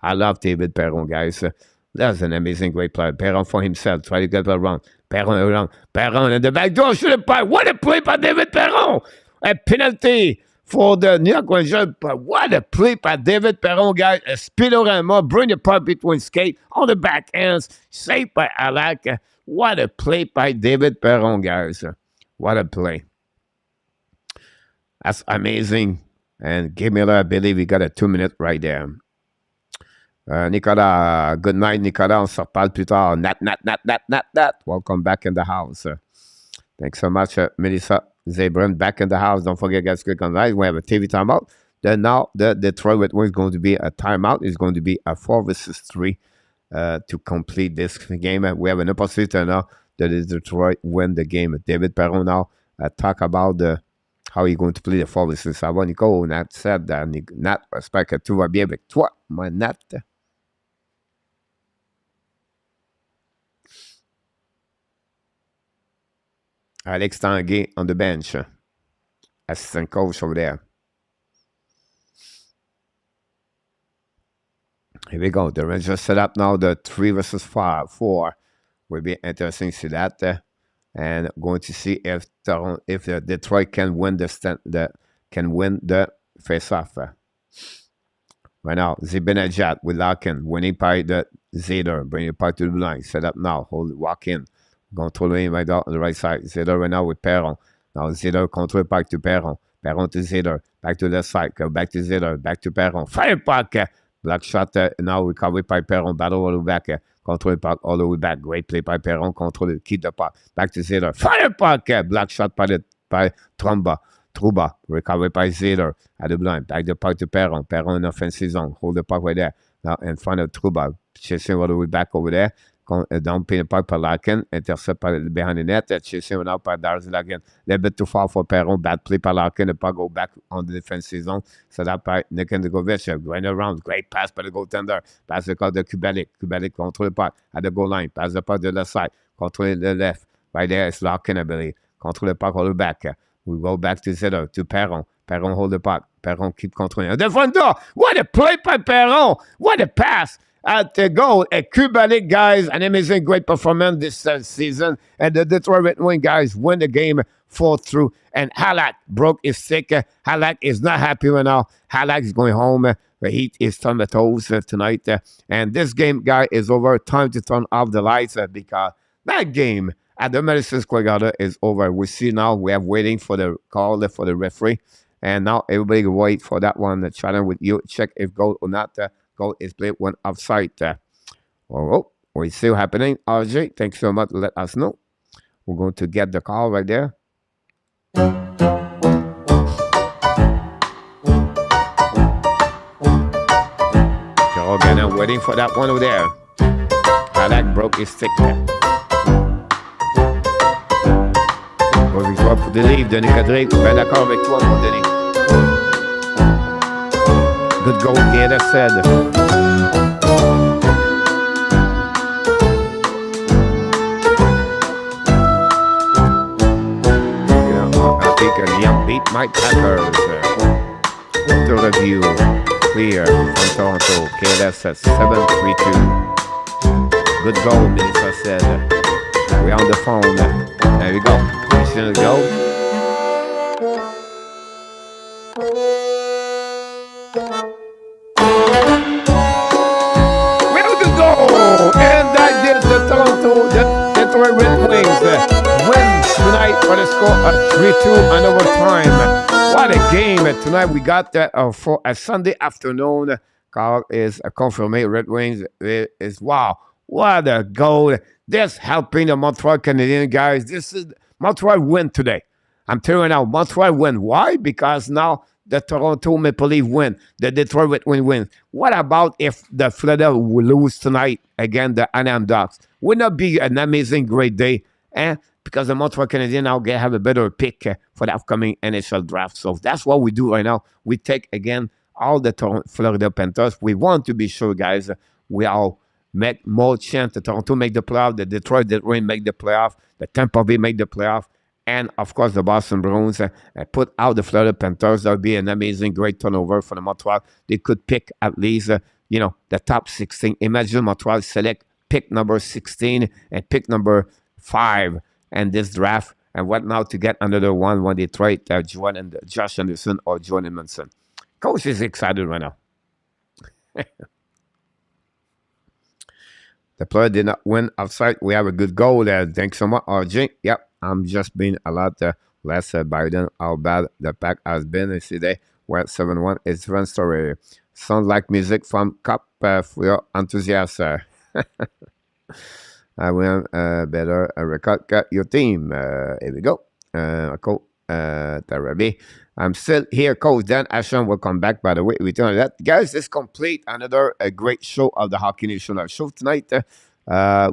I love David Perron, guys. That's an amazing, great player. Perron for himself. Try to get around. Perron around. Perron in the back door. Shoot the puck. What a play by David Perron. A penalty for the New York Rangers. But what a play by David Perron, guys. A speedorama. Bring the puck between skate on the backhands. Saved by Alak. What a play by David Perron, guys. What a play. That's amazing. And Gabe Miller, I believe he got a 2-minute right there. Nicolas, good night, Nicolas. On se reparle plus tard. Nat. Welcome back in the house. Thanks so much, Melissa Zabrin, back in the house. Don't forget, guys, click on that. We have a TV timeout. Then now, the Detroit Red Wings is going to be a timeout. It's going to be a 4 versus 3 to complete this game. We have an opportunity now that is Detroit win the game. David Perron now talk about how he's going to play the 4 versus 3. Avant, Nico, Nat said that. Nat, j'espère que tout va bien avec toi, mon Nat. Alex Tanguay on the bench. Assistant coach over there. Here we go. The Rangers set up now the 3 versus 4. Will be interesting to see that. And going to see if Detroit can win the face-off. Right now, Zibanejad with Larkin winning by the Zader, bring it back to the blue line. Set up now. Walk in. Control in right out on the right side. Zader right now with Perron. Now Zader control back to Perron. Perron to Zader. Back to the left side. Go back to Zader. Back to Perron. Fire puck. Black shot now recovered by Perron. Battle all the way back. Control puck all the way back. Great play by Perron. Control it. Keep the puck. Back to Zader. Fire puck. Black shot by Trouba. Recovered by Zader at the blind. Back the puck to Perron. Perron in offensive zone. Hold the puck right there. Now in front of Trouba. Chasing all the way back over there. Down pin the puck par Larkin. Intercept behind the net. Chasing out by Larkin. A little bit too far for Perron. Bad play by Larkin. The puck go back on the defensive zone. Set up by Nick Negovic. Going around. Great pass by the goaltender. Pass the call to Kubalik. Kubalik control the puck at the goal line. Pass the puck to the left side. Control the left. Right there is Larkin, I believe. Control the puck all the back. We go back to Zeder, to Perron. Perron hold the puck. Perron keep controlling. The front door. What a play by Perron. What a pass. At the goal, a Kubalik, guys, an amazing, great performance this season. And the Detroit Red Wings, guys, win the game 4-3. And Halak broke his stick. Halak is not happy right now. Halak is going home. The Heat is tomatoes tonight. And this game, guys, is over. Time to turn off the lights because that game at the Madison Square Garden is over. We see now we are waiting for the call for the referee. And now everybody wait for that one. The challenge with you. Check if goal or not. Goal is played one offside. We see what's happening. RJ, thanks so much. Let us know. We're going to get the call right there. Carol Gannon waiting for that one over there. Halak broke his stick. Bonne victoire pour Denis. Denis Cadré, bien d'accord avec toi, mon Denis. Good goal, Gator said. I think a young beat Mike Packers. To review, clear from Toronto. KLS says 7-3-2. Good goal, Melissa said. We're on the phone. There we go. Mission to go. And that gives the Toronto Detroit Red Wings win tonight for the score of 3-2 and overtime. What a game tonight we got for a Sunday afternoon. Carl is confirming Red Wings is wow. What a goal. This helping the Montreal Canadiens, guys. This is Montreal win today. I'm telling you now, Montreal win. Why? Because now the Toronto Maple Leafs win. The Detroit Red Wings win. What about if the Philadelphia will lose tonight against the Anaheim Ducks? Would not be an amazing, great day? Because the Montreal Canadiens now have a better pick for the upcoming NHL draft. So that's what we do right now. We take, again, all the Florida Panthers. We want to be sure, guys, we are make more chance. The Toronto make the playoff. The Detroit Red make the playoff. The Tampa Bay make the playoff. And, of course, the Boston Bruins put out the Florida Panthers. That would be an amazing, great turnover for the Montreal. They could pick at least, the top 16. Imagine Montreal select pick number 16 and pick number 5 and this draft. And what now to get another one when they trade Josh Anderson or Jordan Edmondson. Coach is excited right now. The player did not win outside. We have a good goal there. Thanks so much, RJ. Yep, I'm just being a lot less Biden. How bad the pack has been today. We're at 7-1. It's a different story. Sounds like music from Cup for your enthusiasts. I will better record your team. Here we go. Cool. Tarabi. I'm still here, Coach Dan Ashton will come back, by the way. We turn that. Guys, this complete another great show of the Hockey National Show tonight.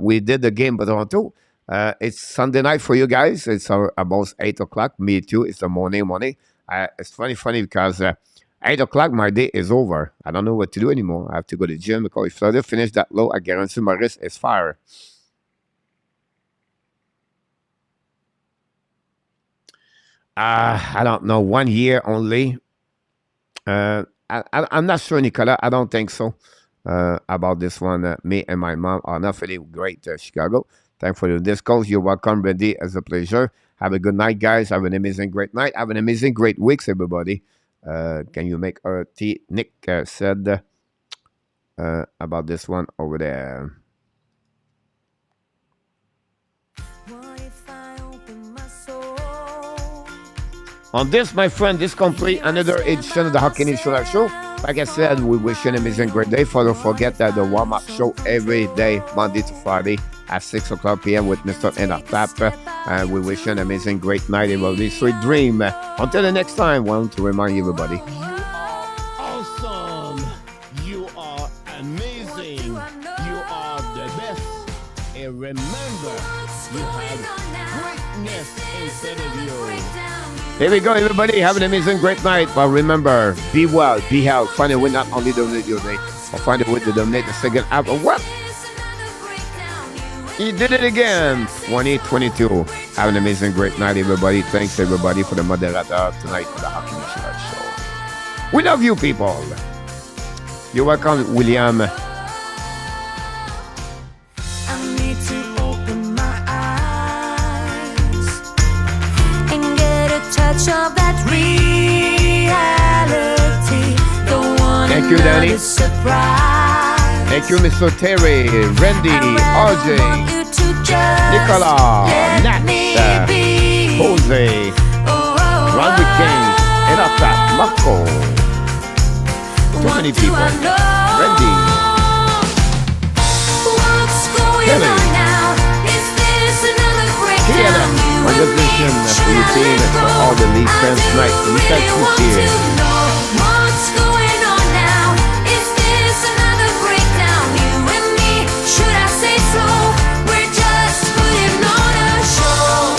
We did the game, but Toronto. It's Sunday night for you guys. It's about 8 o'clock. Me too. It's the morning. It's funny because 8 o'clock, my day is over. I don't know what to do anymore. I have to go to the gym because if I finish that low, I guarantee my wrist is fire. I don't know. 1 year only. I'm not sure, Nicola. I don't think so. About this one, me and my mom are not feeling great. Chicago. Thanks for the discourse. You're welcome, Randy. It's a pleasure. Have a good night, guys. Have an amazing, great night. Have an amazing, great week, everybody. Can you make our tea? Nick said about this one over there. On this, my friend, this complete another edition of the Hockey National Show. Like I said, we wish you an amazing great day. Don't forget that the warm-up show every day, Monday to Friday at 6 o'clock p.m. with Mr. ENORTAP. And we wish you an amazing great night. It will be a sweet dream. Until the next time, I want to remind you, everybody. You are awesome. You are amazing. You are the best. And remember, you have greatness inside of you. Here we go, everybody. Have an amazing, great night. But remember, be well, be healthy. Find a way not only to donate your day, but find a way to donate the second half of what? He did it again. 2022. Have an amazing, great night, everybody. Thanks, everybody, for the moderator tonight for the Hockey National Show. We love you, people. You're welcome, William. Of that reality, the one thank you, Danny. Thank you, Mr. Terry, Randy, RJ, Nicola, Nat, Jose, Randy King, ENORTAP, Marco. Too many people. Randy, Kelly, KLM. Congratulations for your team and for all the Leaf fans tonight. We thank you here. What's going on now? Is this another breakdown? You and me, should I say so? We're just putting on a show.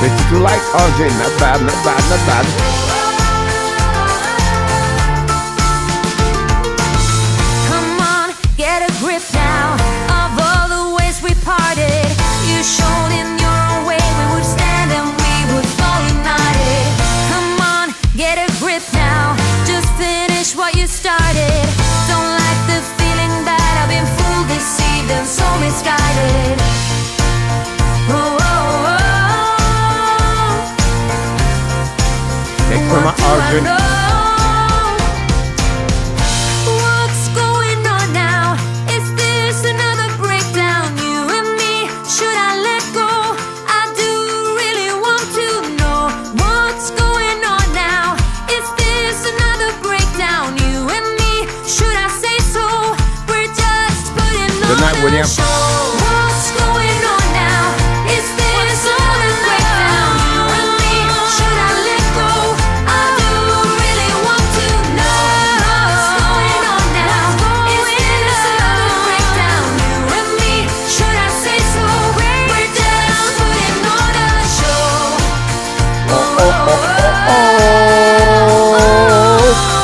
Did you like RJ? Not bad, not bad, not bad. Grip now of all the ways we parted. You showed in your own way we would stand and we would fall united. Come on, get a grip now. Just finish what you started. Don't like the feeling that I've been fooled, deceived, and so misguided. Oh, oh, oh. Thanks for my RJ.